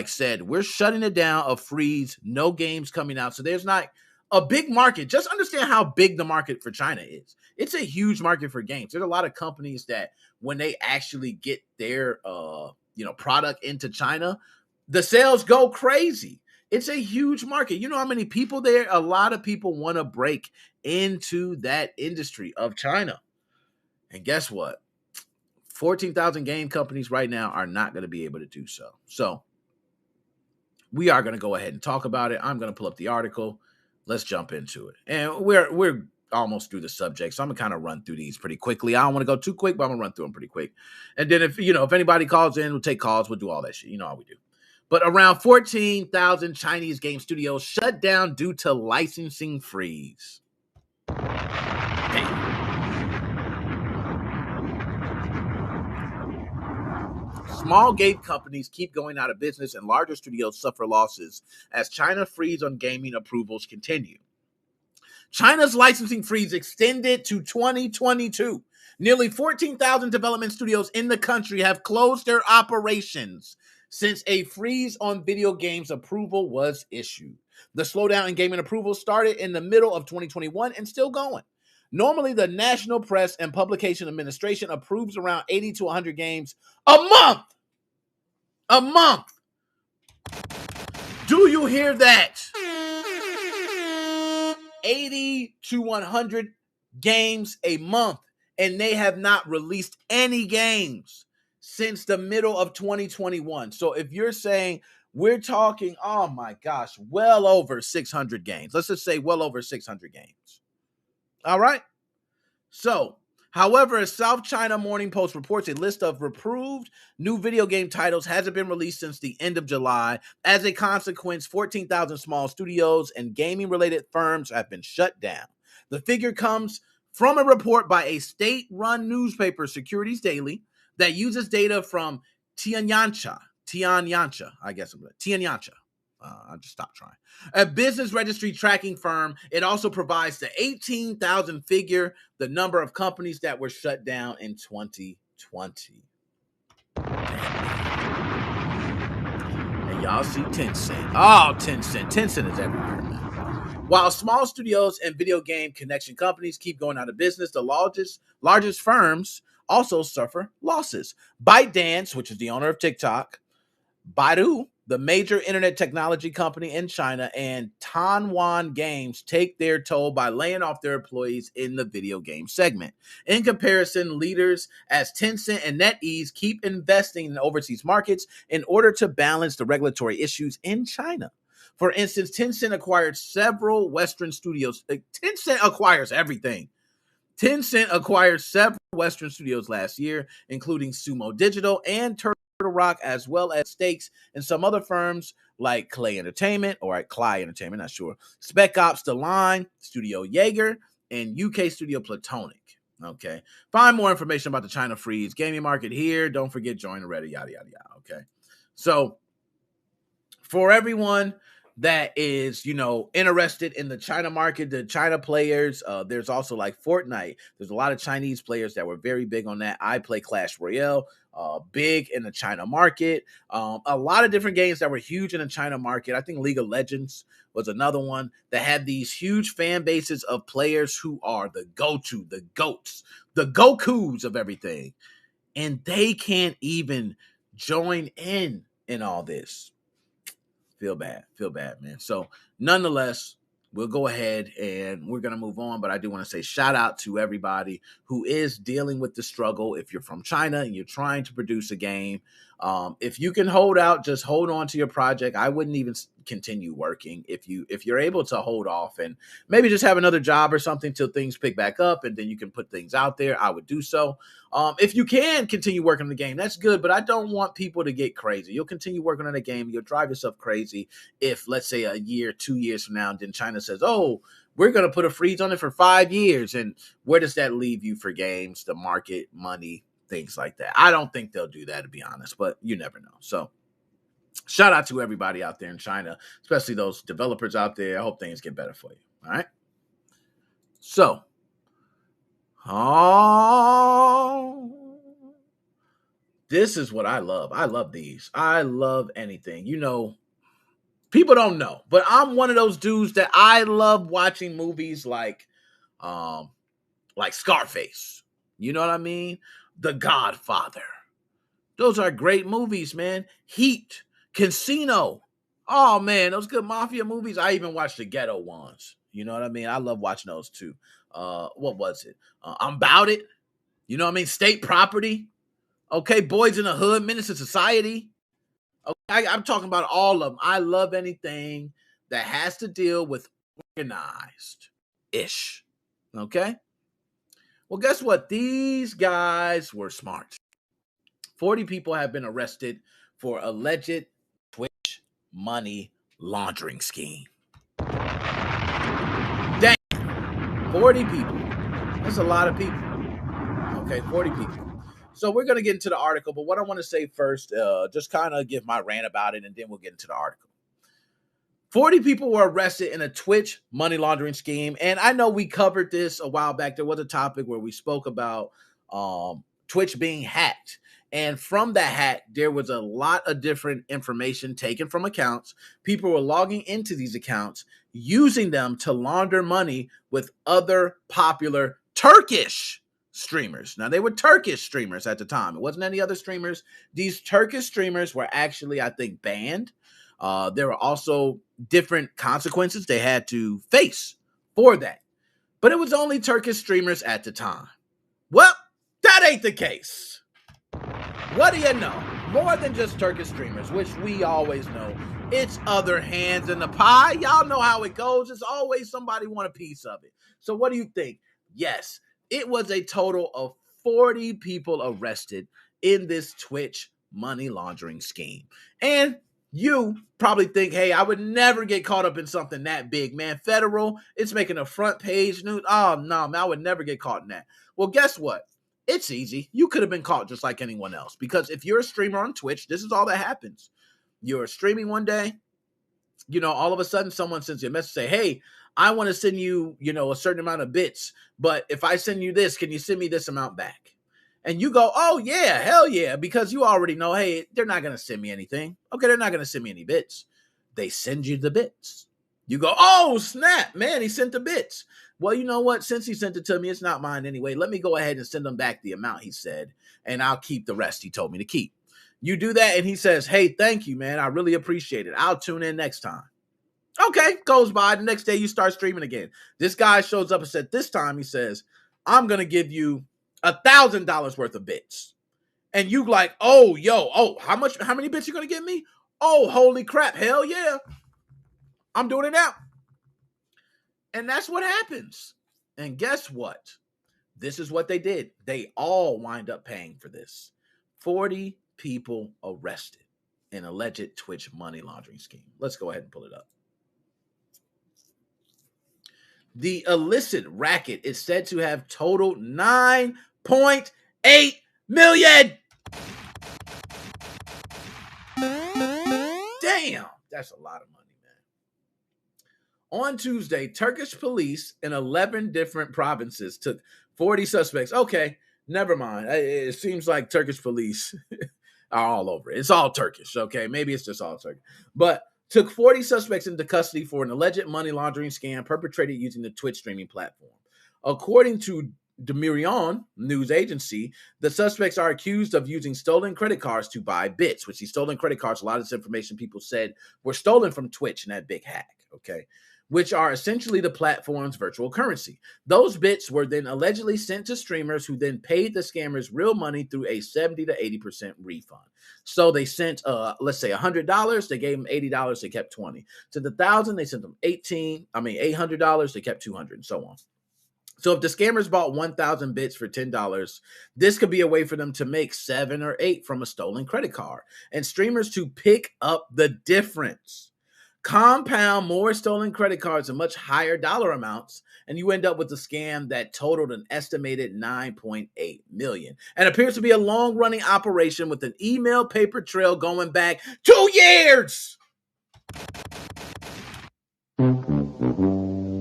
said, we're shutting it down, a freeze, no games coming out. So there's not a big market. Just understand how big the market for China is. It's a huge market for games. There's a lot of companies that when they actually get their, product into China, the sales go crazy. It's a huge market. You know how many people there? A lot of people want to break into that industry of China. And guess what? 14,000 game companies right now are not going to be able to do so. So we are going to go ahead and talk about it. I'm going to pull up the article. Let's jump into it. And we're almost through the subject, so I'm going to kind of run through these pretty quickly. I don't want to go too quick, but I'm going to run through them pretty quick. And then if anybody calls in, we'll take calls. We'll do all that shit. You know how we do. But around 14,000 Chinese game studios shut down due to licensing freeze. Damn. Small game companies keep going out of business and larger studios suffer losses as China freeze on gaming approvals continue. China's licensing freeze extended to 2022. Nearly 14,000 development studios in the country have closed their operations since a freeze on video games approval was issued. The slowdown in gaming approval started in the middle of 2021 and still going. Normally, the National Press and Publication Administration approves around 80 to 100 games a month. A month. Do you hear that? 80 to 100 games a month, and they have not released any games since the middle of 2021. So if you're saying we're talking, oh my gosh, well over 600 games. Let's just say well over 600 games. All right. So, however, a South China Morning Post reports a list of approved new video game titles hasn't been released since the end of July. As a consequence, 14,000 small studios and gaming-related firms have been shut down. The figure comes from a report by a state-run newspaper, Securities Daily, that uses data from Tianyancha. I'll just stop trying. A business registry tracking firm. It also provides the 18,000 figure, the number of companies that were shut down in 2020. And y'all see Tencent. Oh, Tencent. Tencent is everywhere, man. While small studios and video game connection companies keep going out of business, the largest firms also suffer losses. ByteDance, which is the owner of TikTok, Baidu, the major internet technology company in China, and Tanwan Games take their toll by laying off their employees in the video game segment. In comparison, leaders as Tencent and NetEase keep investing in overseas markets in order to balance the regulatory issues in China. For instance, Tencent acquired several Western studios. Tencent acquires everything. Tencent acquired several Western studios last year, including Sumo Digital and Turtle Rock, as well as stakes in some other firms like Clay Entertainment, not sure, Spec Ops The Line, Studio Jaeger, and UK Studio Platonic. Okay. Find more information about the China freeze gaming market here. Don't forget, join the Reddit, yada, yada, yada. Okay. So for everyone that is, interested in the China market, the China players, there's also like Fortnite. There's a lot of Chinese players that were very big on that. I play Clash Royale, big in the China market. A lot of different games that were huge in the China market. I think League of Legends was another one that had these huge fan bases of players who are the go-to, the GOATs, the Gokus of everything. And they can't even join in all this. Feel bad, man. So nonetheless, we'll go ahead and we're going to move on. But I do want to say shout out to everybody who is dealing with the struggle. If you're from China and you're trying to produce a game, if you can hold out, just hold on to your project. I wouldn't even continue working if you're able to hold off and maybe just have another job or something till things pick back up and then you can put things out there. I would do so. If you can continue working on the game, that's good, but I don't want people to get crazy. You'll continue working on the game. You'll drive yourself crazy if, let's say, a year, 2 years from now, then China says, oh, we're going to put a freeze on it for 5 years. And where does that leave you for games, the market, money, things like that? I don't think they'll do that, to be honest, but you never know. So shout out to everybody out there in China, especially those developers out there. I hope things get better for you. All right. So, this is what I love. I love these. I love anything. People don't know, but I'm one of those dudes that I love watching movies like Scarface. You know what I mean? The Godfather. Those are great movies, man. Heat, Casino. Oh, man, those good mafia movies. I even watched the ghetto ones. You know what I mean? I love watching those too. What was it? I'm About It. You know what I mean? State Property. Okay, Boys in the Hood, Menace to Society. Okay, I'm talking about all of them. I love anything that has to deal with organized-ish. Okay? Well, guess what? These guys were smart. 40 people have been arrested for alleged Twitch money laundering scheme. Dang. 40 people. That's a lot of people. Okay, 40 people. So we're going to get into the article, but what I want to say first, just kind of give my rant about it, and then we'll get into the article. 40 people were arrested in a Twitch money laundering scheme, and I know we covered this a while back. There was a topic where we spoke about Twitch being hacked, and from that hack, there was a lot of different information taken from accounts. People were logging into these accounts, using them to launder money with other popular Turkish streamers. Now, they were Turkish streamers at the time. It wasn't any other streamers. These Turkish streamers were actually, I think, banned. There were also different consequences they had to face for that. But it was only Turkish streamers at the time. Well, that ain't the case. What do you know? More than just Turkish streamers, which we always know. It's other hands in the pie. Y'all know how it goes. It's always somebody want a piece of it. So what do you think? Yes, it was a total of 40 people arrested in this Twitch money laundering scheme. And you probably think, hey, I would never get caught up in something that big, man. Federal, it's making a front page news. Oh, no, man, I would never get caught in that. Well, guess what? It's easy. You could have been caught just like anyone else. Because if you're a streamer on Twitch, this is all that happens. You're streaming one day, all of a sudden someone sends you a message, say, hey, I want to send you, a certain amount of bits, but if I send you this, can you send me this amount back? And you go, oh, yeah, hell yeah, because you already know, hey, they're not going to send me anything. Okay, they're not going to send me any bits. They send you the bits. You go, oh, snap, man, he sent the bits. Well, you know what? Since he sent it to me, it's not mine anyway. Let me go ahead and send him back the amount he said, and I'll keep the rest he told me to keep. You do that, and he says, hey, thank you, man. I really appreciate it. I'll tune in next time. Okay, goes by. The next day, you start streaming again. This guy shows up and said, this time, he says, I'm going to give you $1,000 worth of bits. And you like, how many bits you going to give me? Oh, holy crap. Hell yeah. I'm doing it now. And that's what happens. And guess what? This is what they did. They all wind up paying for this. 40 people arrested in alleged Twitch money laundering scheme. Let's go ahead and pull it up. The illicit racket is said to have totaled $9.8 million. Damn, that's a lot of money, man. On Tuesday, Turkish police in 11 different provinces took 40 suspects. Okay, never mind. It seems like Turkish police are all over it. It's all Turkish, okay? Maybe it's just all Turkish. But took 40 suspects into custody for an alleged money laundering scam perpetrated using the Twitch streaming platform. According to Demirion news agency, the suspects are accused of using stolen credit cards to buy bits, which these stolen credit cards, a lot of this information people said were stolen from Twitch in that big hack, okay? Which are essentially the platform's virtual currency. Those bits were then allegedly sent to streamers who then paid the scammers real money through a 70 to 80% refund. So they sent, let's say $100, they gave them $80, they kept 20. To the 1,000, they sent them $800, they kept 200, and so on. So if the scammers bought 1,000 bits for $10, this could be a way for them to make 7 or 8 from a stolen credit card, and streamers to pick up the difference. Compound more stolen credit cards and much higher dollar amounts, and you end up with a scam that totaled an estimated $9.8 million and appears to be a long-running operation with an email paper trail going back 2 years.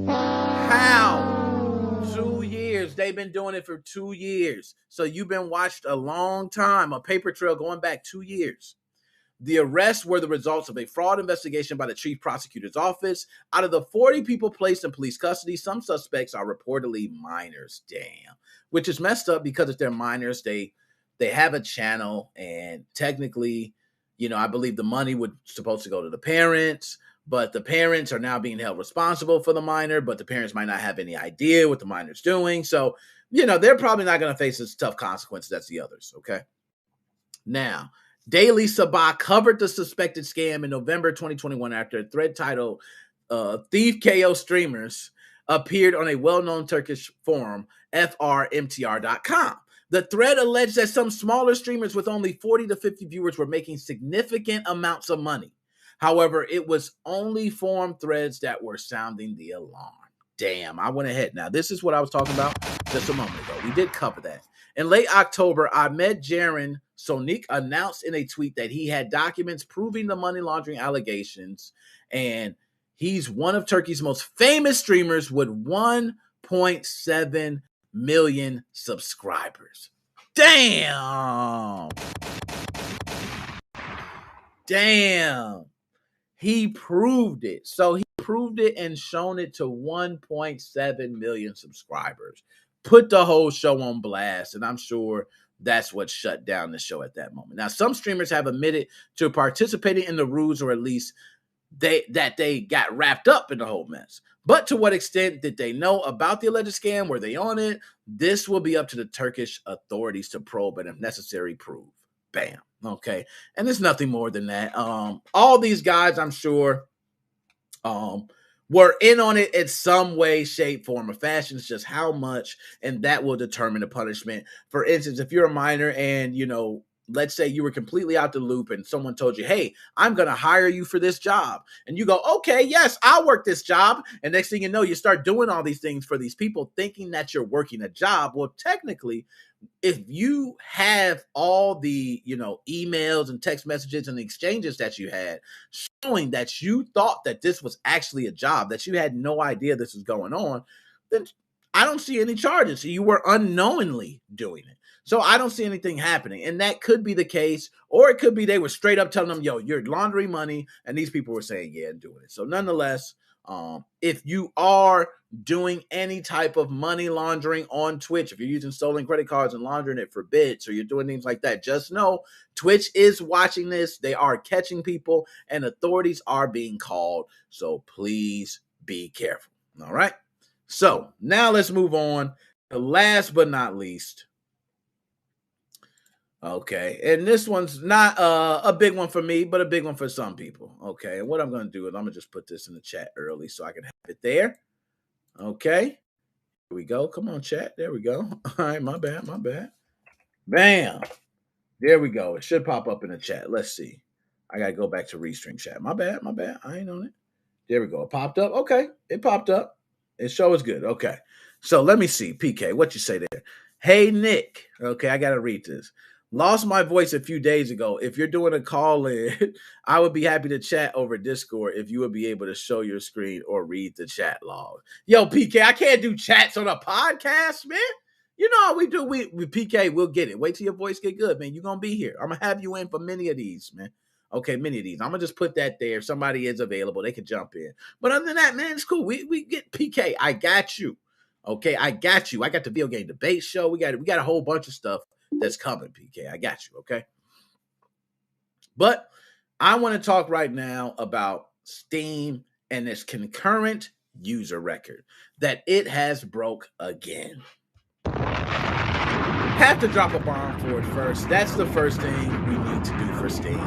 How? 2 years. They've been doing it for 2 years. So you've been watched a long time, a paper trail going back 2 years. The arrests were the results of a fraud investigation by the chief prosecutor's office. Out of the 40 people placed in police custody, some suspects are reportedly minors. Damn. Which is messed up because if they're minors, they have a channel, and technically, I believe the money was supposed to go to the parents, but the parents are now being held responsible for the minor, but the parents might not have any idea what the minor's doing. So, they're probably not going to face as tough consequences as the others, okay? Now, Daily Sabah covered the suspected scam in November 2021 after a thread titled Thief KO Streamers appeared on a well-known Turkish forum, frmtr.com. The thread alleged that some smaller streamers with only 40 to 50 viewers were making significant amounts of money. However, it was only forum threads that were sounding the alarm. Damn, I went ahead. Now, this is what I was talking about just a moment ago. We did cover that. In late October, Ahmed Ceren Sonik announced in a tweet that he had documents proving the money laundering allegations, and he's one of Turkey's most famous streamers with 1.7 million subscribers. Damn. He proved it. So he proved it and shown it to 1.7 million subscribers. Put the whole show on blast, and I'm sure that's what shut down the show at that moment. Now, some streamers have admitted to participating in the ruse, or at least they got wrapped up in the whole mess. But to what extent did they know about the alleged scam? Were they on it? This will be up to the Turkish authorities to probe and, if necessary, prove. Bam. Okay. And there's nothing more than that. All these guys, I'm sure, were in on it in some way, shape, form, or fashion. It's just how much, and that will determine the punishment. For instance, if you're a minor and, let's say you were completely out the loop and someone told you, hey, I'm going to hire you for this job. And you go, okay, yes, I'll work this job. And next thing you know, you start doing all these things for these people thinking that you're working a job. Well, technically, if you have all the, emails and text messages and the exchanges that you had showing that you thought that this was actually a job, that you had no idea this was going on, then I don't see any charges. You were unknowingly doing it. So I don't see anything happening. And that could be the case, or it could be they were straight up telling them, yo, you're laundering money. And these people were saying, yeah, doing it. So nonetheless, If you are doing any type of money laundering on Twitch, if you're using stolen credit cards and laundering it for bits, or you're doing things like that, just know Twitch is watching this. They are catching people, and authorities are being called. So please be careful. All right. So now let's move on. Last but not least. Okay, and this one's not a big one for me, but a big one for some people. Okay, and what I'm going to do is I'm going to just put this in the chat early so I can have it there. Okay, here we go. Come on, chat. There we go. All right, my bad. Bam. There we go. It should pop up in the chat. Let's see. I got to go back to Restream chat. My bad. I ain't on it. There we go. It popped up. Okay, it popped up. It shows good. Okay, so let me see. PK, what you say there? Hey, Nick. Okay, I got to read this. Lost my voice a few days ago. If you're doing a call-in, I would be happy to chat over Discord if you would be able to show your screen or read the chat log. Yo, PK, I can't do chats on a podcast, man. You know how we do. We PK, we'll get it. Wait till your voice get good, man. You're going to be here. I'm going to have you in for many of these, man. Okay, many of these. I'm going to just put that there. If somebody is available, they can jump in. But other than that, man, it's cool. We get PK. I got you. Okay, I got you. I got the video game debate show. We got a whole bunch of stuff that's coming, PK. I got you, okay? But I want to talk right now about Steam and its concurrent user record that it has broke again. Have to drop a bomb for it first. That's the first thing we need to do for Steam.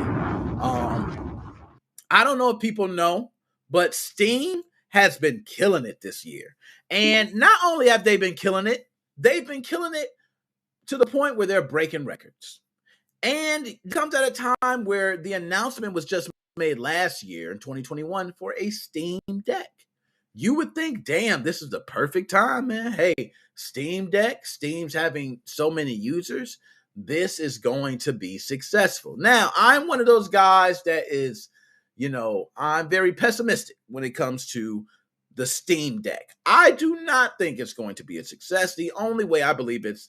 I don't know if people know, but Steam has been killing it this year. And not only have they been killing it, they've been killing it to the point where they're breaking records. And it comes at a time where the announcement was just made last year in 2021 for a Steam Deck. You would think, damn, this is the perfect time, man. Hey, Steam Deck, Steam's having so many users. This is going to be successful. Now, I'm one of those guys that is, I'm very pessimistic when it comes to the Steam Deck. I do not think it's going to be a success. The only way I believe if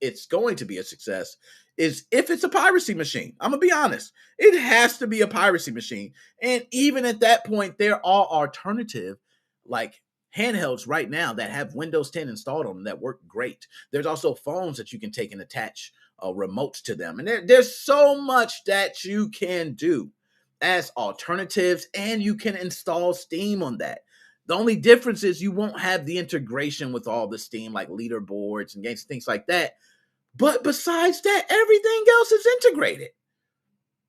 it's going to be a success is if it's a piracy machine. I'm going to be honest. It has to be a piracy machine. And even at that point, there are alternative like handhelds right now that have Windows 10 installed on them that work great. There's also phones that you can take and attach remotes to them. And there's so much that you can do as alternatives, and you can install Steam on that. The only difference is you won't have the integration with all the Steam, like leaderboards and games, things like that. But besides that, everything else is integrated.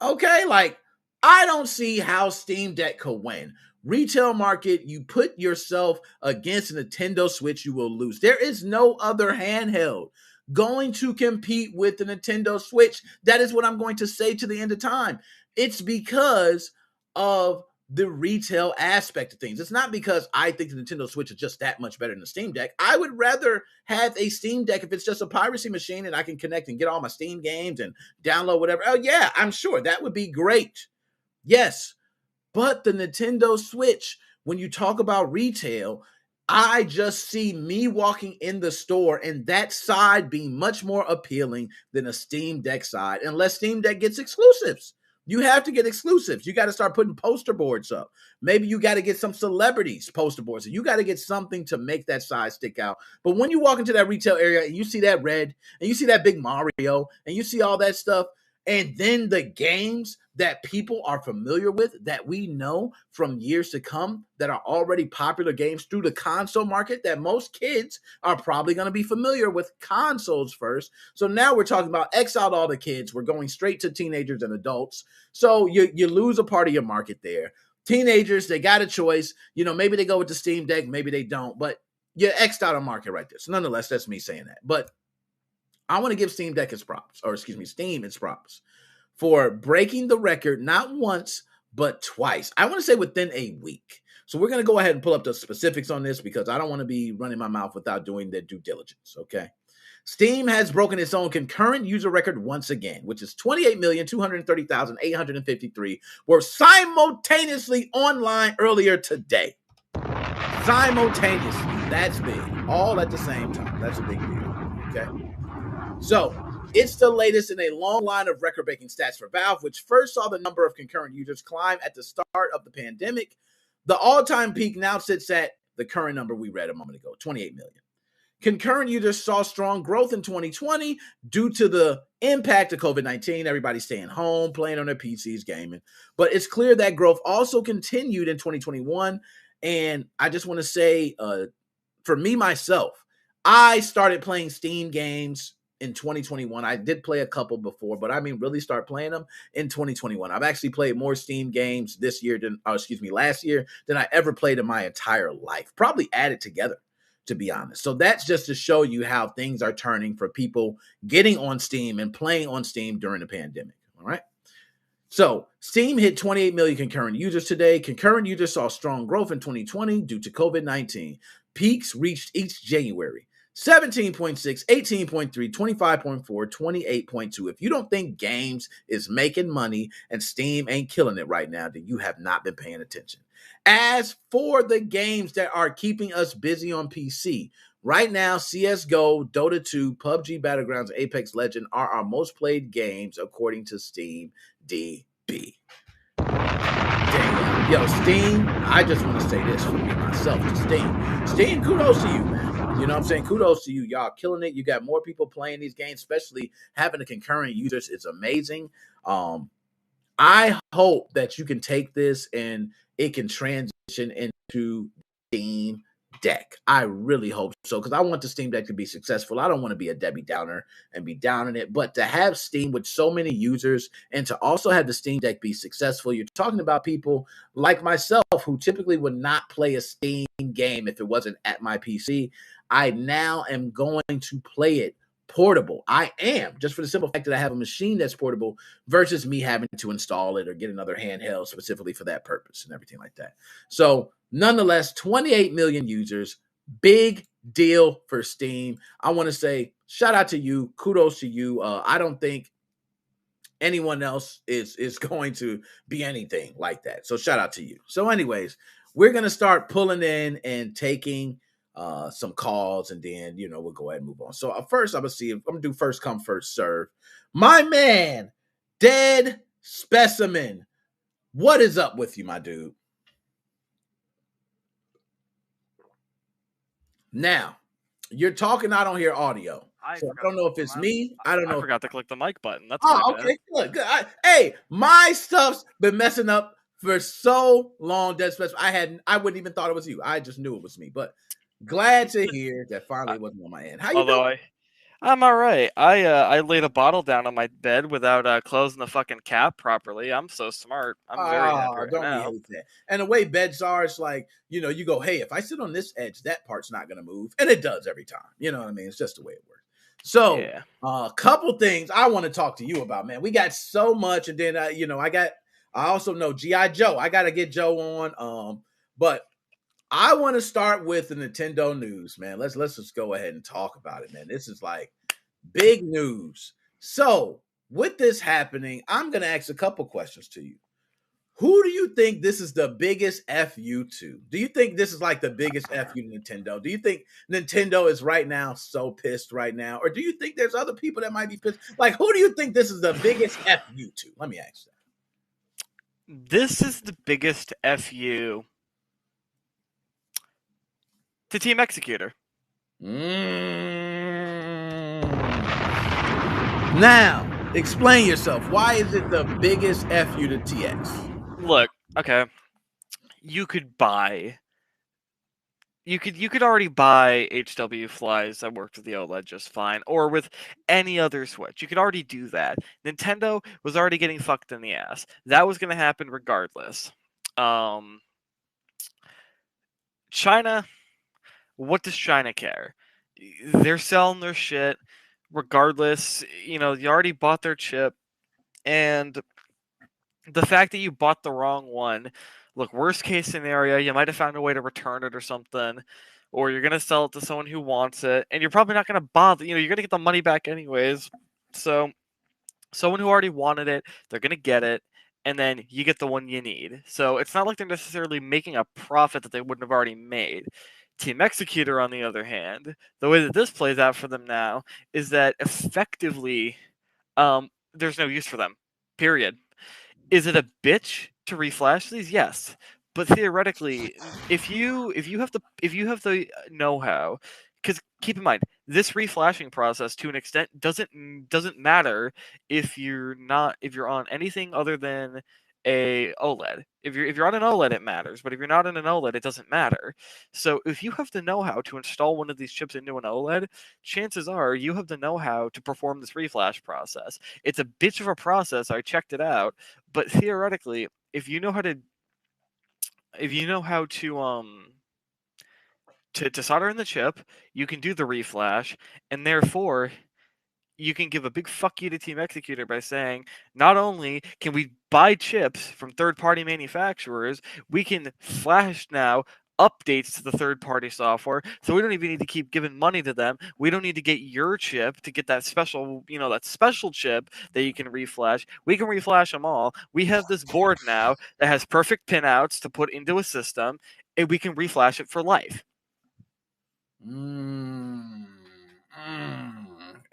Okay, like I don't see how Steam Deck could win. Retail market, you put yourself against a Nintendo Switch, you will lose. There is no other handheld going to compete with the Nintendo Switch. That is what I'm going to say to the end of time. It's because of the retail aspect of things. It's not because I think the Nintendo Switch is just that much better than the Steam Deck. I would rather have a Steam Deck if it's just a piracy machine and I can connect and get all my Steam games and download whatever. Oh yeah, I'm sure that would be great. Yes, but the Nintendo Switch, when you talk about retail, I just see me walking in the store and that side being much more appealing than a Steam Deck side, unless Steam Deck gets exclusives. You have to get exclusives. You got to start putting poster boards up. Maybe you got to get some celebrities poster boards. You got to get something to make that size stick out. But when you walk into that retail area and you see that red and you see that big Mario and you see all that stuff, and then the games that people are familiar with that we know from years to come that are already popular games through the console market that most kids are probably going to be familiar with consoles first. So now we're talking about X out all the kids. We're going straight to teenagers and adults. So you lose a part of your market there. Teenagers, they got a choice. Maybe they go with the Steam Deck, maybe they don't, but you X'd out a market right there. So nonetheless, that's me saying that. But I want to give Steam its props for breaking the record not once, but twice. I want to say within a week. So we're going to go ahead and pull up the specifics on this because I don't want to be running my mouth without doing the due diligence, okay? Steam has broken its own concurrent user record once again, which is 28,230,853 were simultaneously online earlier today. Simultaneously. That's big. All at the same time. That's a big deal, okay? So, it's the latest in a long line of record-breaking stats for Valve, which first saw the number of concurrent users climb at the start of the pandemic. The all-time peak now sits at the current number we read a moment ago, 28 million. Concurrent users saw strong growth in 2020 due to the impact of COVID-19, everybody staying home, playing on their PCs, gaming. But it's clear that growth also continued in 2021. And I just want to say, for me, myself, I started playing Steam games in 2021. I did play a couple before, but I mean, really start playing them in 2021. I've actually played more Steam games last year than I ever played in my entire life, probably added together, to be honest. So that's just to show you how things are turning for people getting on Steam and playing on Steam during the pandemic. All right. So Steam hit 28 million concurrent users today. Concurrent users saw strong growth in 2020 due to COVID-19. Peaks reached each January. 17.6, 18.3, 25.4, 28.2. If you don't think games is making money and Steam ain't killing it right now, then you have not been paying attention. As for the games that are keeping us busy on PC, right now, CSGO, Dota 2, PUBG Battlegrounds, Apex Legends are our most played games according to Steam DB. Damn. Yo, Steam, I just want to say this for me, myself, to Steam. Steam, kudos to you, man. You know what I'm saying? Kudos to you. Y'all killing it. You got more people playing these games, especially having the concurrent users. It's amazing. I hope that you can take this and it can transition into Steam Deck. I really hope so, because I want the Steam Deck to be successful. I don't want to be a Debbie Downer and be down in it, but to have Steam with so many users and to also have the Steam Deck be successful, you're talking about people like myself who typically would not play a Steam game if it wasn't at my PC. I now am going to play it portable. I am, just for the simple fact that I have a machine that's portable versus me having to install it or get another handheld specifically for that purpose and everything like that. So nonetheless, 28 million users, big deal for Steam. I want to say shout out to you. Kudos to you. I don't think anyone else is going to be anything like that. So shout out to you. So anyways, we're going to start pulling in and taking some calls, and then, we'll go ahead and move on. So first, I'm going to do first come, first serve. My man, Dead Specimen. What is up with you, my dude? Now, you're talking, I don't hear audio. So I don't know if it's me. I don't know. I forgot to click the mic button. That's okay, good. Hey, my stuff's been messing up for so long, Dead Specimen. I wouldn't even thought it was you. I just knew it was me, but glad to hear that finally it wasn't on my end. How you doing? I'm all right. I laid a bottle down on my bed without closing the fucking cap properly. I'm so smart. I'm very happy right now. Hate that. And the way beds are, it's like, you go, hey, if I sit on this edge, that part's not going to move. And it does every time. You know what I mean? It's just the way it works. So a couple things I want to talk to you about, man. We got so much. And then, I also know G.I. Joe. I got to get Joe on. But I want to start with the Nintendo news, man. Let's just go ahead and talk about it, man. This is like big news. So with this happening, I'm going to ask a couple questions to you. Who do you think this is the biggest FU to? Do you think this is like the biggest FU to Nintendo? Do you think Nintendo is right now so pissed right now? Or do you think there's other people that might be pissed? Like, who do you think this is the biggest FU to? Let me ask that. This is the biggest FU to Team Executor. Now, explain yourself. Why is it the biggest FU to TX? Look, okay. You could already buy HW flies that worked with the OLED just fine, or with any other Switch. You could already do that. Nintendo was already getting fucked in the ass. That was going to happen regardless. China, what does China care? They're selling their shit regardless. You already bought their chip, and the fact that you bought the wrong one, look, worst case scenario, you might have found a way to return it or something, or you're going to sell it to someone who wants it, and you're probably not going to bother. You're going to get the money back anyways. So someone who already wanted it, they're going to get it, and then you get the one you need. So it's not like they're necessarily making a profit that they wouldn't have already made. Team Executor, on the other hand, the way that this plays out for them now is that effectively there's no use for them, period. Is it a bitch to reflash these? Yes. But theoretically, if you have the know-how, because keep in mind, this reflashing process to an extent doesn't matter if you're on anything other than a OLED. If you're on an OLED, it matters, but if you're not on an OLED, it doesn't matter. So if you have the know-how to install one of these chips into an OLED, chances are you have the know-how to perform this reflash process. It's a bitch of a process. I checked it out, but theoretically, if you know how to to solder in the chip, you can do the reflash, and therefore you can give a big fuck you to Team Executor by saying, not only can we buy chips from third-party manufacturers, we can flash now updates to the third-party software, so we don't even need to keep giving money to them. We don't need to get your chip to get that special, that special chip that you can reflash. We can reflash them all. We have this board now that has perfect pinouts to put into a system, and we can reflash it for life.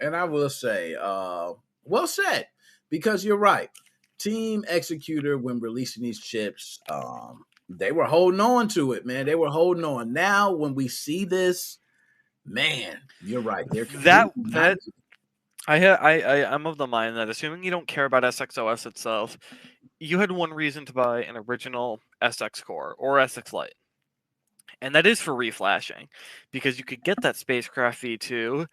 And I will say, well said, because you're right. Team Executor, when releasing these chips, they were holding on to it, man. They were holding on. Now, when we see this, man, you're right. I'm of the mind that assuming you don't care about SXOS itself, you had one reason to buy an original SX Core or SX Lite. And that is for reflashing, because you could get that Spacecraft V2,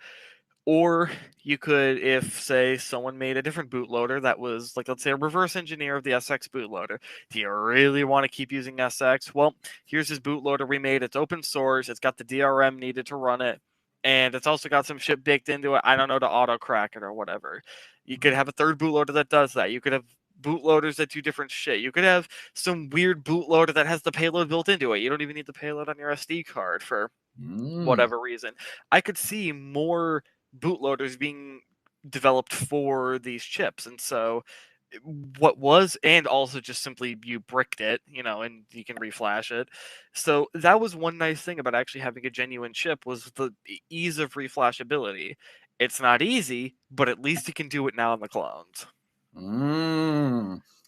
or you could, if, say, someone made a different bootloader that was, like, let's say, a reverse engineer of the SX bootloader. Do you really want to keep using SX? Well, here's this bootloader we made. It's open source. It's got the DRM needed to run it. And it's also got some shit baked into it, I don't know, to auto-crack it or whatever. You could have a third bootloader that does that. You could have bootloaders that do different shit. You could have some weird bootloader that has the payload built into it. You don't even need the payload on your SD card for whatever reason. I could see more bootloaders being developed for these chips, and so and also just simply you bricked it, and you can reflash it. So that was one nice thing about actually having a genuine chip, was the ease of reflashability. It's not easy, but at least you can do it now in the clones.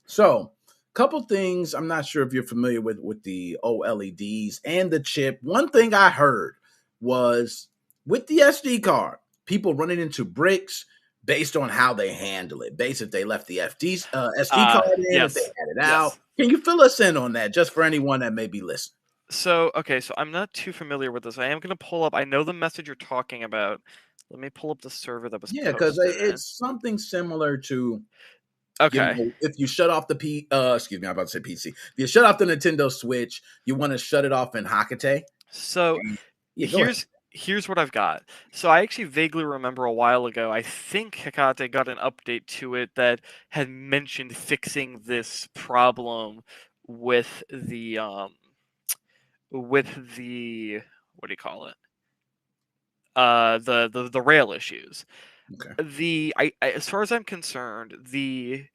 So, couple things. I'm not sure if you're familiar with the OLEDs and the chip. One thing I heard was with the SD card, people running into bricks based on how they handle it. Based if they left the SD card in, if they had it out. Can you fill us in on that, just for anyone that may be listening? So I'm not too familiar with this. I am going to pull up. I know the message you're talking about. Let me pull up the server that was posted. Yeah, because it's something similar to. Okay. If you shut off the I'm about to say PC. If you shut off the Nintendo Switch, you want to shut it off in Hakate. So here's what I've got. So I actually vaguely remember a while ago, I think Hekate got an update to it that had mentioned fixing this problem with the what do you call it? The rail issues. Okay. As far as I'm concerned, the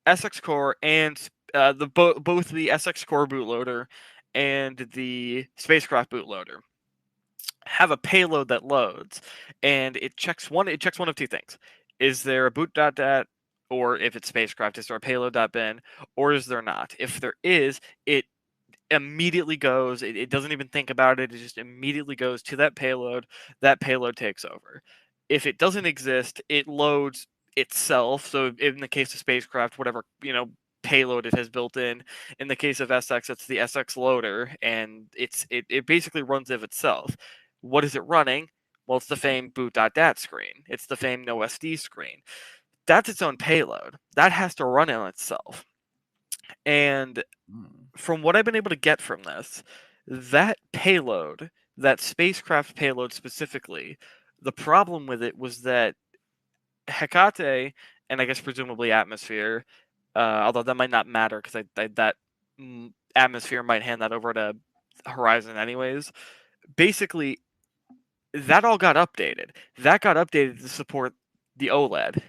SX Core and both the SX Core bootloader and the Spacecraft bootloader have a payload that loads, and it checks one of two things: is there a boot.dat, or if it's Spacecraft, is there a payload.bin, or is there not? If there is, it immediately goes. It doesn't even think about it. It just immediately goes to that payload. That payload takes over. If it doesn't exist, it loads itself. So in the case of Spacecraft, whatever payload it has built in. In the case of SX, it's the SX loader, and it basically runs of itself. What is it running? Well, it's the famed boot.dat screen. It's the famed no SD screen. That's its own payload. That has to run on itself. And from what I've been able to get from this, that payload, that Spacecraft payload specifically, the problem with it was that Hekate, and I guess presumably Atmosphere, although that might not matter because that Atmosphere might hand that over to Horizon anyways. Basically, that all got updated. That got updated to support the OLED.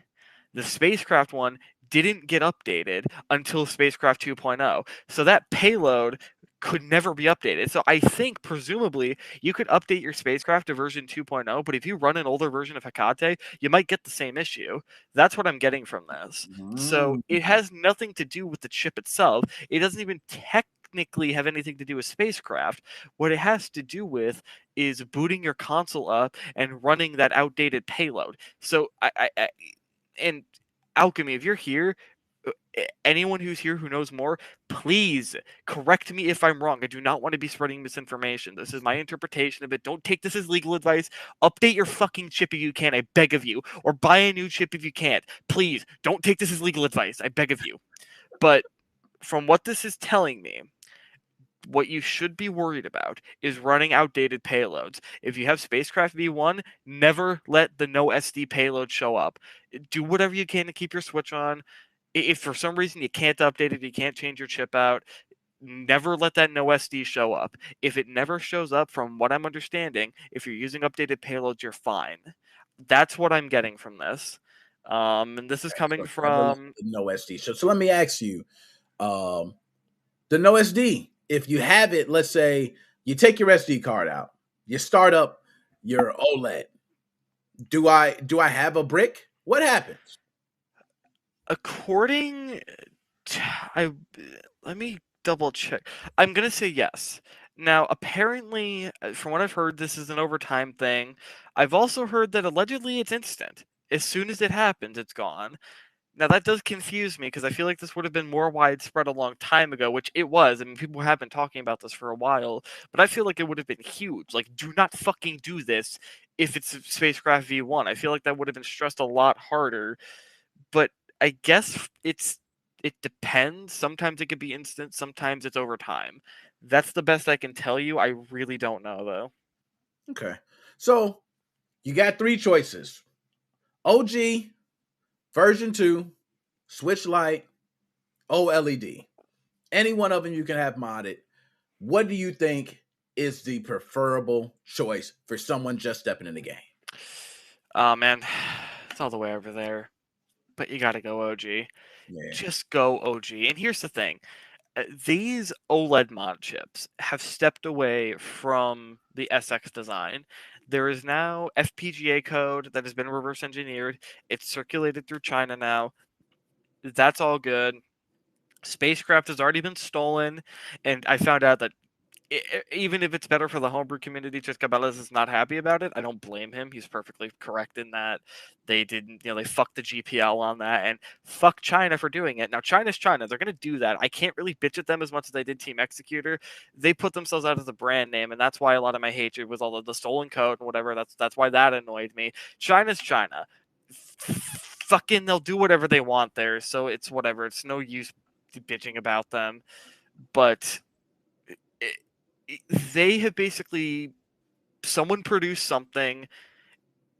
The Spacecraft one didn't get updated until Spacecraft 2.0. So that payload could never be updated. So I think, presumably, you could update your Spacecraft to version 2.0, but if you run an older version of Hekate, you might get the same issue. That's what I'm getting from this. So it has nothing to do with the chip itself. It doesn't even technically have anything to do with spacecraft. What it has to do with is booting your console up and running that outdated payload. So and Alchemy, if you're here, anyone who's here who knows more, please correct me if I'm wrong. I do not want to be spreading misinformation. This is my interpretation of it. Don't take this as legal advice. Update your fucking chip if you can, I beg of you. Or buy a new chip if you can't. Please, don't take this as legal advice. I beg of you. But from what this is telling me, what you should be worried about is running outdated payloads. If you have Spacecraft V1, never let the no SD payload show up. Do whatever you can to keep your switch on. If for some reason you can't update it, you can't change your chip out, never let that no SD show up. If it never shows up, from what I'm understanding, if you're using updated payloads, you're fine. That's what I'm getting from this. And this is coming from no SD. So let me ask you, the no SD, if you have it, let's say you take your SD card out, you start up your OLED. Do I have a brick? What happens? According to, let me double check. I'm gonna say yes. Now, apparently, from what I've heard, this is an overtime thing. I've also heard that allegedly it's instant. As soon as it happens, it's gone. Now, that does confuse me because I feel like this would have been more widespread a long time ago, which it was. I mean, people have been talking about this for a while, but I feel like it would have been huge. Like, do not fucking do this if it's Spacecraft V1. I feel like that would have been stressed a lot harder, but I guess it depends. Sometimes it could be instant, sometimes it's over time. That's the best I can tell you. I really don't know though. Okay. So you got 3 choices. OG, version 2, Switch Lite, OLED. Any one of them you can have modded. What do you think is the preferable choice for someone just stepping in the game? Oh man, it's all the way over there. But you gotta go OG. Yeah. Just go OG. And here's the thing. These OLED mod chips have stepped away from the SX design. There is now FPGA code that has been reverse engineered. It's circulated through China now. That's all good. Spacecraft has already been stolen. And I found out that even if it's better for the homebrew community, just Cabela's is not happy about it. I don't blame him. He's perfectly correct in that. They didn't, they fucked the GPL on that, and fuck China for doing it. Now, China's China. They're going to do that. I can't really bitch at them as much as I did Team Executor. They put themselves out as a brand name, and that's why a lot of my hatred was all of the stolen code and whatever. That's why that annoyed me. China's China. Fucking, they'll do whatever they want there, so it's whatever. It's no use bitching about them. But they have basically, someone produced something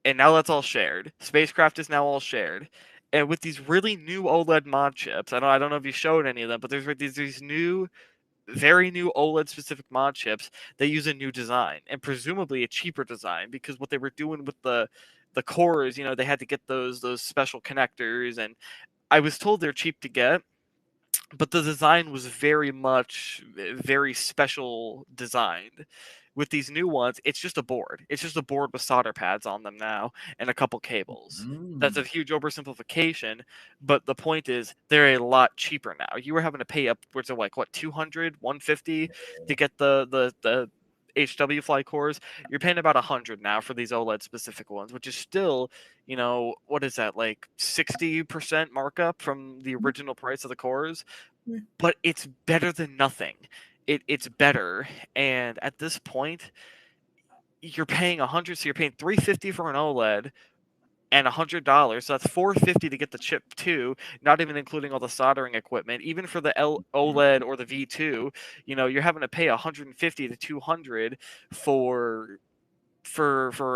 and now that's all shared. Spacecraft is now all shared. And with these really new OLED mod chips, I don't know if you showed any of them, but there's these new, very new OLED specific mod chips that use a new design and presumably a cheaper design, because what they were doing with the cores, they had to get those special connectors, and I was told they're cheap to get. But the design was very special designed. With these new ones, it's just a board. It's just a board with solder pads on them now and a couple cables. That's a huge oversimplification, but the point is they're a lot cheaper now. You were having to pay upwards of like, what, 200, 150 to get the HW fly cores. You're paying about 100 now for these OLED specific ones, which is still, what is that, like 60% markup from the original price of the cores? But it's better than nothing. It's better, and at this point, you're paying 100, so you're paying $350 for an OLED and $100, so that's $450 to get the chip too, not even including all the soldering equipment. Even for the OLED or the V2, you're having to pay $150 to $200 for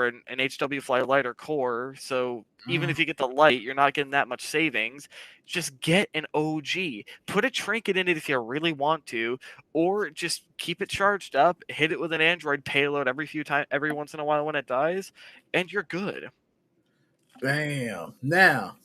an HW Fly Lite or core. So even if you get the Lite, you're not getting that much savings. Just get an OG. Put a trinket in it if you really want to, or just keep it charged up, hit it with an Android payload every once in a while when it dies, and you're good. Bam. Now,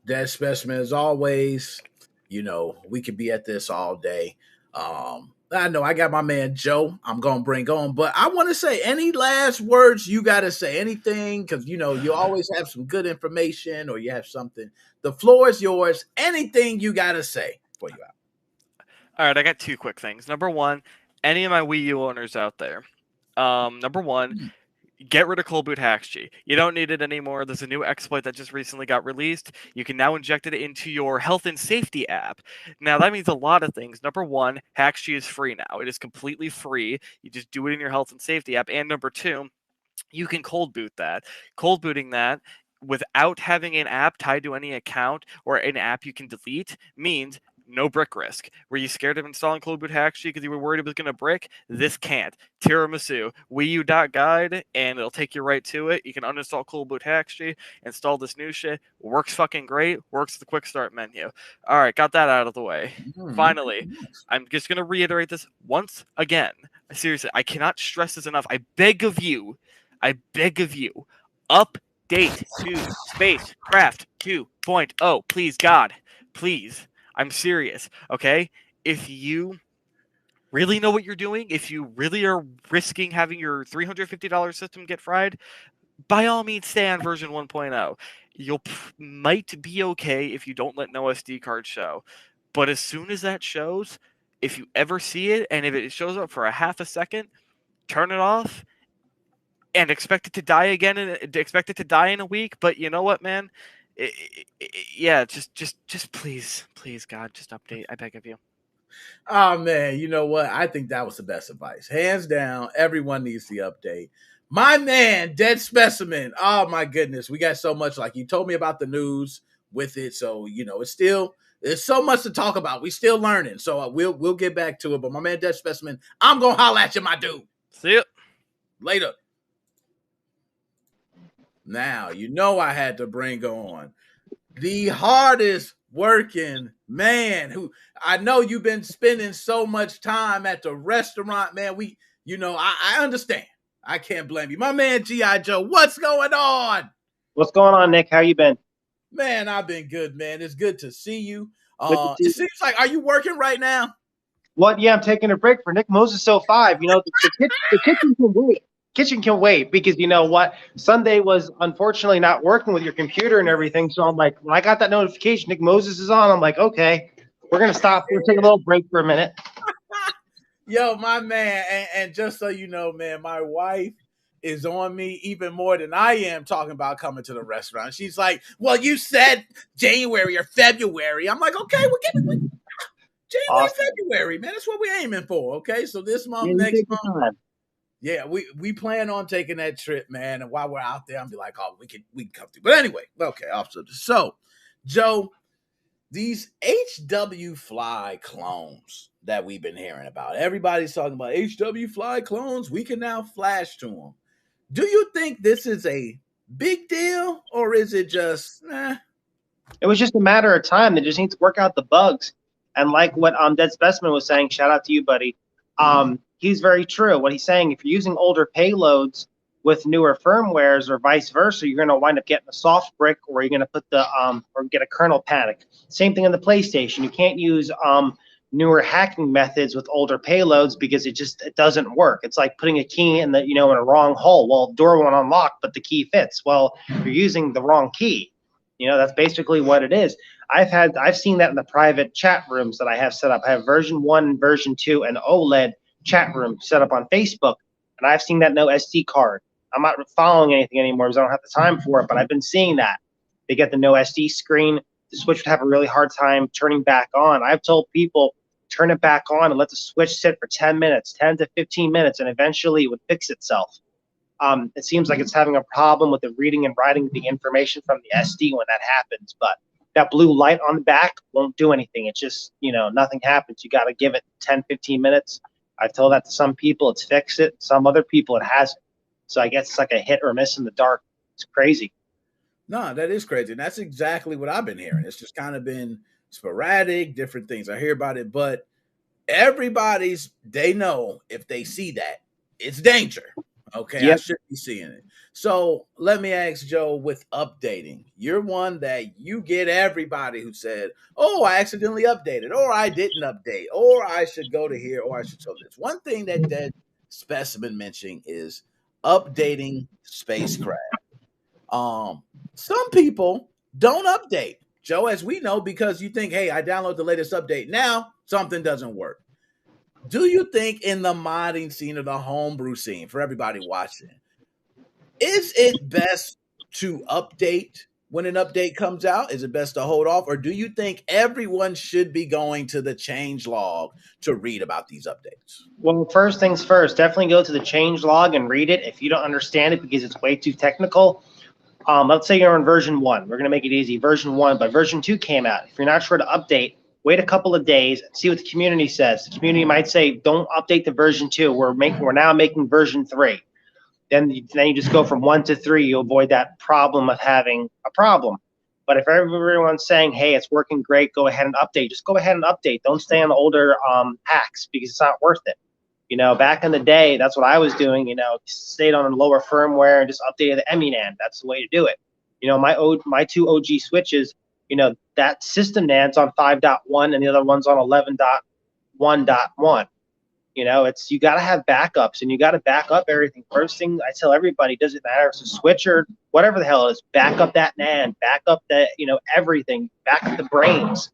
Dead Specimen, as always, we could be at this all day. I know I got my man Joe I'm going to bring on, but I want to say, any last words you got to say? Anything? Because, you always have some good information, or you have something. The floor is yours. Anything you got to say before you out. All right, I got two quick things. Number one, any of my Wii U owners out there. Number one, get rid of Cold Boot Hackg. You don't need it anymore. There's a new exploit that just recently got released. You can now inject it into your health and safety app. Now, that means a lot of things. Number one, Hackg is free now. It is completely free. You just do it in your health and safety app. And number two, you can cold boot that. Cold booting that without having an app tied to any account or an app you can delete means no brick risk. Were you scared of installing Cold Boot Hackg because you were worried it was going to brick? This can't. Tiramisu, WiiU.guide, and it'll take you right to it. You can uninstall Cold Boot Hackg, install this new shit. Works fucking great. Works with the quick start menu. All right, got that out of the way. Finally, I'm just going to reiterate this once again. Seriously, I cannot stress this enough. I beg of you, update to Spacecraft 2.0. Please, God, please. I'm serious, okay? If you really know what you're doing, if you really are risking having your $350 system get fried, by all means, stay on version 1.0. You might be okay if you don't let no SD card show. But as soon as that shows, if you ever see it, and if it shows up for a half a second, turn it off and expect it to die again, and expect it to die in a week. But you know what, man? Just please, God, just update. I beg of you. Oh man, you know what? I think that was the best advice. Hands down, everyone needs the update. My man, Dead Specimen. Oh my goodness, we got so much. Like you told me about the news with it, so there's so much to talk about. We still learning, so we'll get back to it. But my man, Dead Specimen, I'm gonna holler at you, my dude. See ya later. Now, I had to bring on the hardest working man who I know you've been spending so much time at the restaurant, man. I understand. I can't blame you. My man, G.I. Joe, what's going on? What's going on, Nick? How you been? Man, I've been good, man. It's good to see you. It seems like, are you working right now? What? Yeah, I'm taking a break for Nickmoses05. The kitchen can wait. Kitchen can wait because you know what? Sunday was unfortunately not working with your computer and everything. So I'm like, when I got that notification, Nick Moses is on. I'm like, okay, we're gonna stop. We're gonna take a little break for a minute. Yo, my man, and just so you know, man, my wife is on me even more than I am talking about coming to the restaurant. She's like, "Well, you said January or February." I'm like, "Okay, we'll get it." January, awesome. February, man. That's what we're aiming for. Okay, so this month, next month. Yeah, we plan on taking that trip, man. And while we're out there, I'll be like, oh, we can come through. But anyway, okay, so Joe, these HW Fly clones that we've been hearing about, everybody's talking about HW Fly clones. We can now flash to them. Do you think this is a big deal, or is it just, It was just a matter of time. They just need to work out the bugs. And like what Dead Specimen was saying, shout out to you, buddy. He's very true. What he's saying, if you're using older payloads with newer firmwares or vice versa, you're going to wind up getting a soft brick, or you're going to put or get a kernel panic. Same thing on the PlayStation. You can't use newer hacking methods with older payloads because it doesn't work. It's like putting a key in in a wrong hole. Well, door won't unlock, but the key fits. Well, you're using the wrong key. That's basically what it is. I've seen that in the private chat rooms that I have set up. I have version 1, version 2, and OLED chat room set up on Facebook, and I've seen that no SD card. I'm not following anything anymore because I don't have the time for it, but I've been seeing that. They get the no SD screen. The switch would have a really hard time turning back on. I've told people, turn it back on and let the switch sit for 10 minutes, 10 to 15 minutes, and eventually it would fix itself. It seems like it's having a problem with the reading and writing the information from the SD when that happens, but that blue light on the back won't do anything. It's just, nothing happens. You got to give it 10, 15 minutes. I've told that to some people, it's fixed it. Some other people, it hasn't. So I guess it's like a hit or miss in the dark. It's crazy. No, that is crazy. And that's exactly what I've been hearing. It's just kind of been sporadic, different things. I hear about it, but they know if they see that, it's danger. Okay, yep. I shouldn't be seeing it. So let me ask Joe, with updating, you're one that you get everybody who said, oh, I accidentally updated, or I didn't update, or I should go to here, or I should go to this. One thing that Dead Specimen mentioning is updating spacecraft. Some people don't update. Joe, as we know, because you think, hey, I download the latest update. Now something doesn't work. Do you think in the modding scene or the homebrew scene, for everybody watching, is it best to update when an update comes out? Is it best to hold off? Or do you think everyone should be going to the change log to read about these updates? Well, first things first, definitely go to the change log and read it if you don't understand it because it's way too technical. Let's say you're on version 1. We're going to make it easy. Version 1, but version 2 came out. If you're not sure to update, wait a couple of days and see what the community says. The community might say, don't update to version 2. We're now making version 3. Then you just go from 1 to 3. You avoid that problem of having a problem. But if everyone's saying, hey, it's working great, go ahead and update. Just go ahead and update. Don't stay on the older hacks because it's not worth it. Back in the day, that's what I was doing. Stayed on a lower firmware and just updated the EMI-NAND. That's the way to do it. My 2 OG switches, that system NAND's on 5.1 and the other one's on 11.1.1. You got to have backups and you got to back up everything. First thing I tell everybody, doesn't matter if it's a switch or whatever the hell it is, back up that NAND, back up that, everything, back up the brains.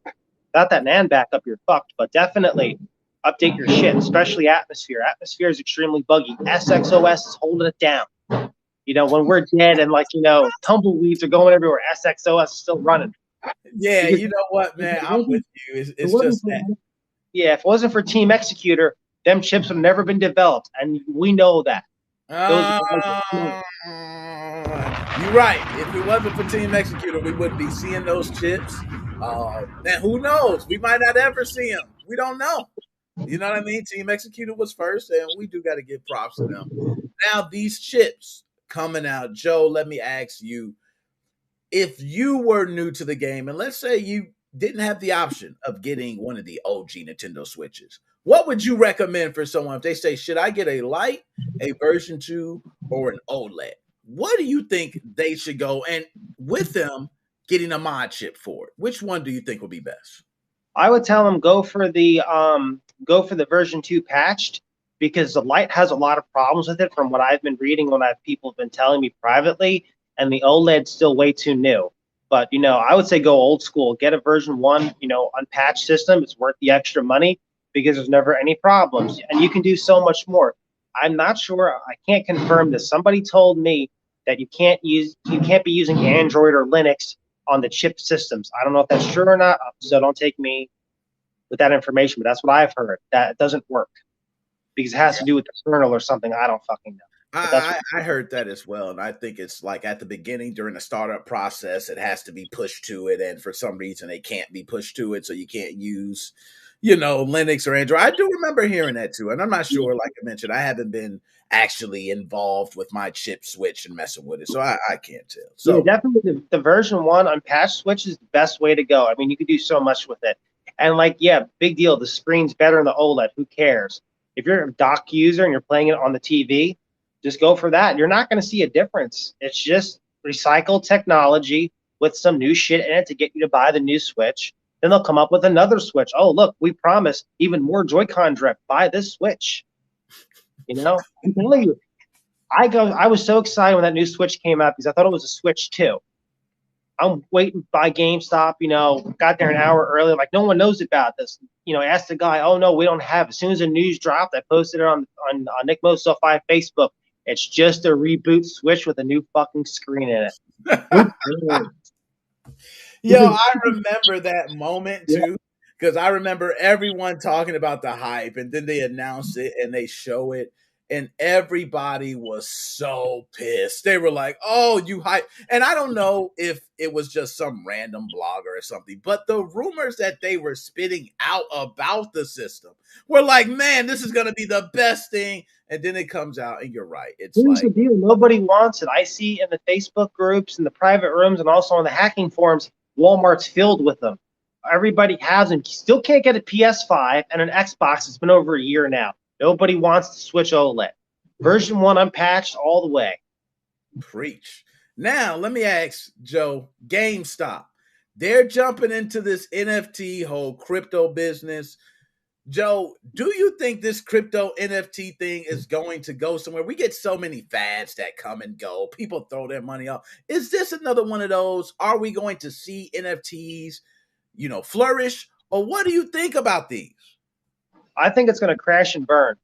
Without that NAND backup, you're fucked. But definitely update your shit, especially Atmosphere. Atmosphere is extremely buggy. SXOS is holding it down. When we're dead and tumbleweeds are going everywhere, SXOS is still running. Yeah, you know what, man? I'm with you. It's just that. Yeah, if it wasn't for Team Executor, them chips would have never been developed, and we know that. You're right. If it wasn't for Team Executor, we wouldn't be seeing those chips. And who knows? We might not ever see them. We don't know. You know what I mean? Team Executor was first, and we do got to give props to them. Now, these chips coming out, Joe, let me ask you, if you were new to the game, and let's say you didn't have the option of getting one of the OG Nintendo Switches, what would you recommend for someone if they say, should I get a Lite, a version 2, or an OLED? What do you think they should go? And with them getting a mod chip for it, which one do you think would be best? I would tell them go for the version 2 patched because the Lite has a lot of problems with it from what I've been reading, people have been telling me privately, and the OLED's still way too new. But, I would say go old school. Get a version 1, unpatched system. It's worth the extra money because there's never any problems. And you can do so much more. I'm not sure. I can't confirm this. Somebody told me that you can't be using Android or Linux on the chip systems. I don't know if that's true or not, so don't take me with that information, but that's what I've heard. That it doesn't work because it has to do with the kernel or something. I don't fucking know. I heard that as well, and I think it's like at the beginning during the startup process, it has to be pushed to it, and for some reason it can't be pushed to it, so you can't use, Linux or Android. I do remember hearing that too, and I'm not sure, like I mentioned, I haven't been actually involved with my chip switch and messing with it, so I can't tell. So yeah, definitely the version 1 unpatched switch is the best way to go. I mean, you can do so much with it, and big deal. The screen's better in the OLED. Who cares? If you're a dock user and you're playing it on the TV, just go for that. You're not going to see a difference. It's just recycled technology with some new shit in it to get you to buy the new Switch. Then they'll come up with another Switch. Oh, look, we promise even more Joy-Con drift. Buy this Switch. I'm telling you, I was so excited when that new Switch came out because I thought it was a Switch 2. I'm waiting by GameStop, got there an hour early. I'm like, no one knows about this. Asked the guy, oh, no, we don't have it. As soon as the news dropped, I posted it on Nickmoses05 Facebook. It's just a reboot Switch with a new fucking screen in it. Yo, I remember that moment too, because I remember everyone talking about the hype, and then they announce it and they show it, and everybody was so pissed. They were like, "Oh, you hype!" And I don't know if it was just some random blogger or something, but the rumors that they were spitting out about the system were like, "Man, this is going to be the best thing." And then it comes out, and you're right. It's Here's the deal. Nobody wants it. I see in the Facebook groups, in the private rooms, and also on the hacking forums, Walmart's filled with them. Everybody has them. Still can't get a PS5 and an Xbox. It's been over a year now. Nobody wants to switch OLED. Version 1 unpatched all the way. Preach. Now, let me ask Joe, GameStop. They're jumping into this NFT whole crypto business. Joe, do you think this crypto NFT thing is going to go somewhere? We get so many fads that come and go. People throw their money off. Is this another one of those? Are we going to see NFTs, flourish? Or what do you think about these? I think it's going to crash and burn.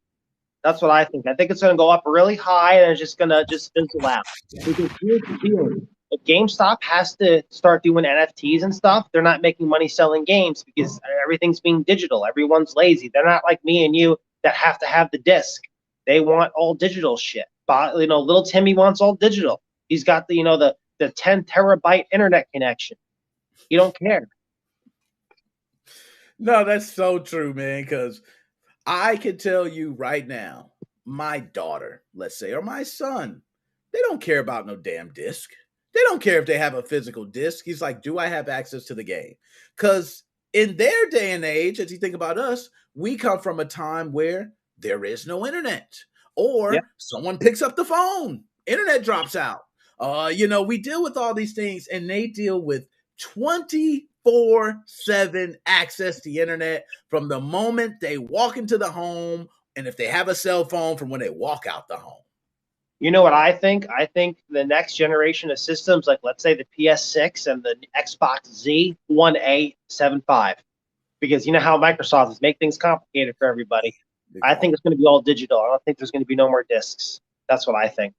That's what I think. I think it's going to go up really high and it's just going to fizzle out. Because here's the deal. If GameStop has to start doing NFTs and stuff, they're not making money selling games because everything's being digital. Everyone's lazy. They're not like me and you that have to have the disc. They want all digital shit. But, little Timmy wants all digital. He's got the 10 terabyte internet connection. You don't care. No, that's so true, man, because I can tell you right now, my daughter, let's say, or my son, they don't care about no damn disc. They don't care if they have a physical disc. He's like, do I have access to the game? Because in their day and age, as you think about us, we come from a time where there is no internet. Or someone picks up the phone, internet drops out. We deal with all these things, and they deal with 24/7 access to the internet from the moment they walk into the home, and if they have a cell phone, from when they walk out the home. You know what I think? I think the next generation of systems, like let's say the PS6 and the Xbox Z 1A75, because you know how Microsoft is make things complicated for everybody. I think it's going to be all digital. I don't think there's going to be no more discs. That's what I think.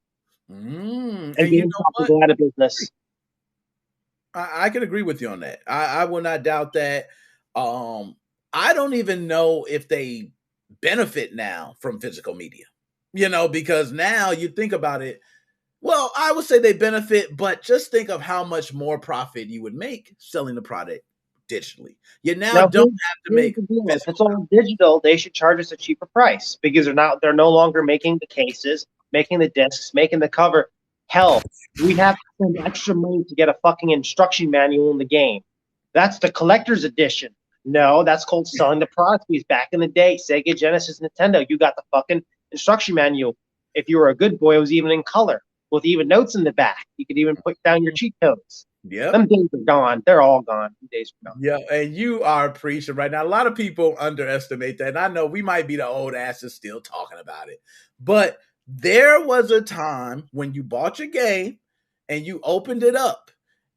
And GameStop will go out of business. I can agree with you on that. I will not doubt that. I don't even know if they benefit now from physical media, because now you think about it. Well, I would say they benefit, but just think of how much more profit you would make selling the product digitally. You now don't have to make. If it's all digital, they should charge us a cheaper price because they're no longer making the cases, making the discs, making the cover. Hell, we have to spend extra money to get a fucking instruction manual in the game. That's the collector's edition. No, that's called selling the product. Because back in the day, Sega, Genesis, Nintendo, you got the fucking instruction manual. If you were a good boy, it was even in color with even notes in the back. You could even put down your cheat codes. Yeah, them days are gone. They're all gone. Them days are gone. Yeah, and you are preaching right now. A lot of people underestimate that. And I know we might be the old asses still talking about it, but there was a time when you bought your game and you opened it up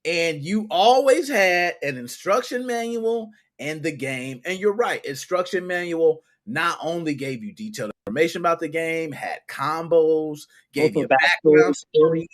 and you always had an instruction manual and the game. And you're right, instruction manual not only gave you detailed information about the game, had combos, gave you a background story,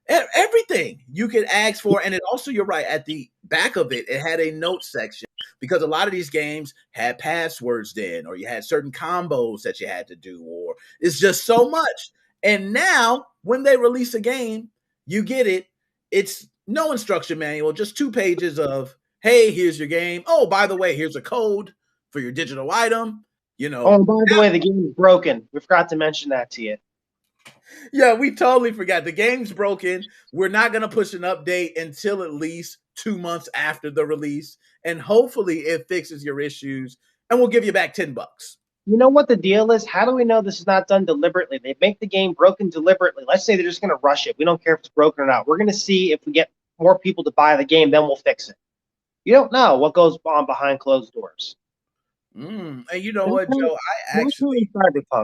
everything you could ask for. And it also, you're right, at the back of it, it had a note section because a lot of these games had passwords then, or you had certain combos that you had to do, or it's just so much. And now when they release a game, you get it. It's no instruction manual, just 2 pages of, hey, here's your game. Oh, by the way, here's a code for your digital item. Oh, by the way, the game is broken. We forgot to mention that to you. Yeah, we totally forgot. The game's broken. We're not going to push an update until at least 2 months after the release. And hopefully it fixes your issues and we'll give you back $10. You know what the deal is? How do we know this is not done deliberately? They make the game broken deliberately. Let's say they're just going to rush it. We don't care if it's broken or not. We're going to see if we get more people to buy the game, then we'll fix it. You don't know what goes on behind closed doors. And you know what, Joe? I actually Cyberpunk.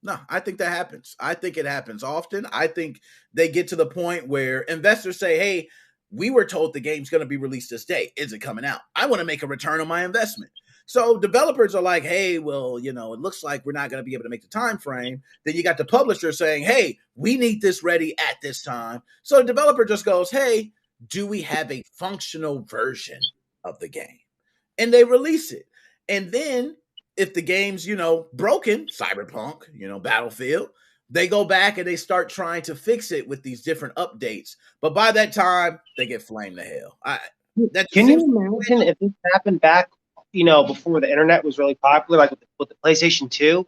No, I think that happens. I think it happens often. I think they get to the point where investors say, hey, we were told the game's going to be released this day. Is it coming out? I want to make a return on my investment. So developers are like, hey, well, it looks like we're not going to be able to make the time frame. Then you got the publisher saying, hey, we need this ready at this time. So the developer just goes, hey, do we have a functional version of the game? And they release it. And then if the game's, broken, Cyberpunk, Battlefield, they go back and they start trying to fix it with these different updates. But by that time, they get flamed to hell. Can you imagine if this happened back, before the internet was really popular, like with the PlayStation 2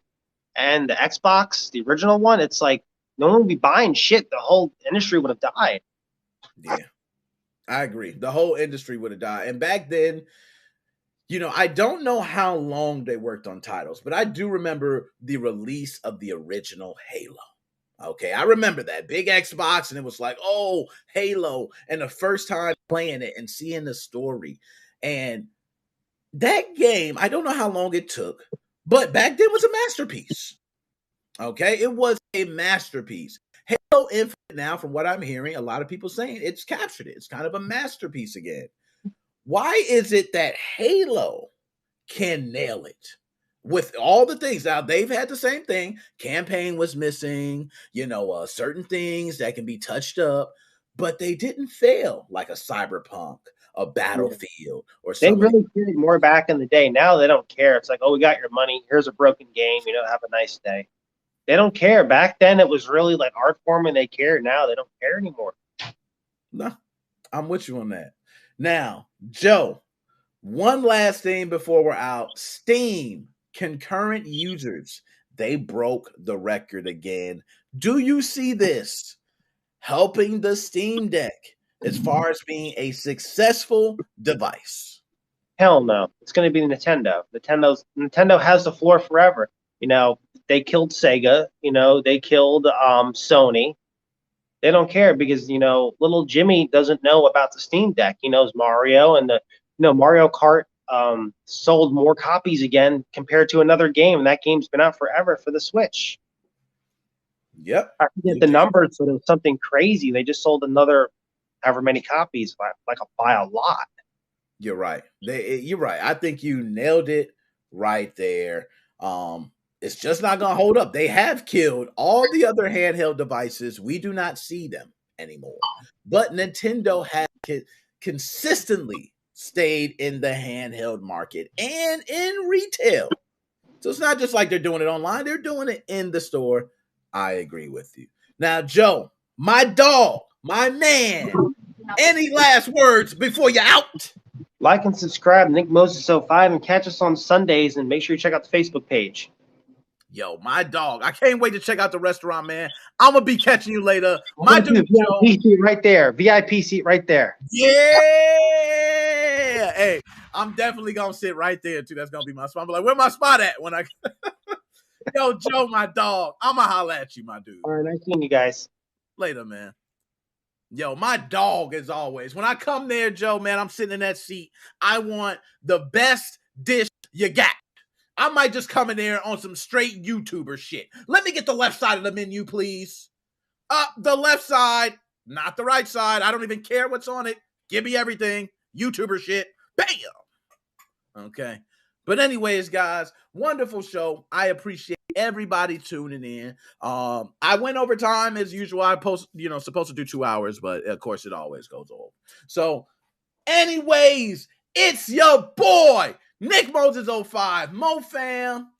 and the Xbox, the original one? It's like no one would be buying shit. The whole industry would have died. Yeah, I agree. The whole industry would have died. And back then, I don't know how long they worked on titles, but I do remember the release of the original Halo. Okay, I remember that big Xbox, and it was like, oh, Halo, and the first time playing it and seeing the story. And that game, I don't know how long it took, but back then was a masterpiece. Okay, it was a masterpiece. Halo Infinite now, from what I'm hearing, a lot of people saying it's captured it. It's kind of a masterpiece again. Why is it that Halo can nail it with all the things? Now, they've had the same thing. Campaign was missing, certain things that can be touched up, but they didn't fail like a Cyberpunk, a Battlefield, or They something. really cared more back in the day. Now they don't care. It's like, oh, we got your money. Here's a broken game. Have a nice day. They don't care. Back then, it was really like art form, and they cared. Now they don't care anymore. No, I'm with you on that. Now, Joe, one last thing before we're out. Steam concurrent users, they broke the record again. Do you see this helping the Steam Deck as far as being a successful device? Hell no. It's going to be Nintendo. Nintendo has the floor forever. They killed Sega. They killed Sony. They don't care because, little Jimmy doesn't know about the Steam Deck. He knows Mario, and Mario Kart sold more copies again compared to another game. And that game's been out forever for the Switch. Yep. I forget the numbers, but it was something crazy. They just sold another however many copies by a lot. You're right. You're right. I think you nailed it right there. It's just not going to hold up. They have killed all the other handheld devices. We do not see them anymore. But Nintendo has consistently stayed in the handheld market and in retail. So it's not just like they're doing it online. They're doing it in the store. I agree with you. Now, Joe, my dog, my man, any last words before you're out? Like and subscribe, Nickmoses05, and catch us on Sundays, and make sure you check out the Facebook page. Yo, my dog. I can't wait to check out the restaurant, man. I'm going to be catching you later. My dude, VIP seat right there. VIP seat right there. Yeah. Hey, I'm definitely going to sit right there, too. That's going to be my spot. I'm like, where my spot at? When I... Yo, Joe, my dog. I'm going to holler at you, my dude. All right, nice seeing you guys. Later, man. Yo, my dog, as always. When I come there, Joe, man, I'm sitting in that seat. I want the best dish you got. I might just come in there on some straight YouTuber shit. Let me get the left side of the menu, please. The left side, not the right side. I don't even care what's on it. Give me everything. YouTuber shit. Bam! Okay. But anyways, guys, wonderful show. I appreciate everybody tuning in. I went over time as usual. I supposed to do 2 hours, but of course it always goes over. So anyways, it's your boy, Nickmoses05. Mo fam.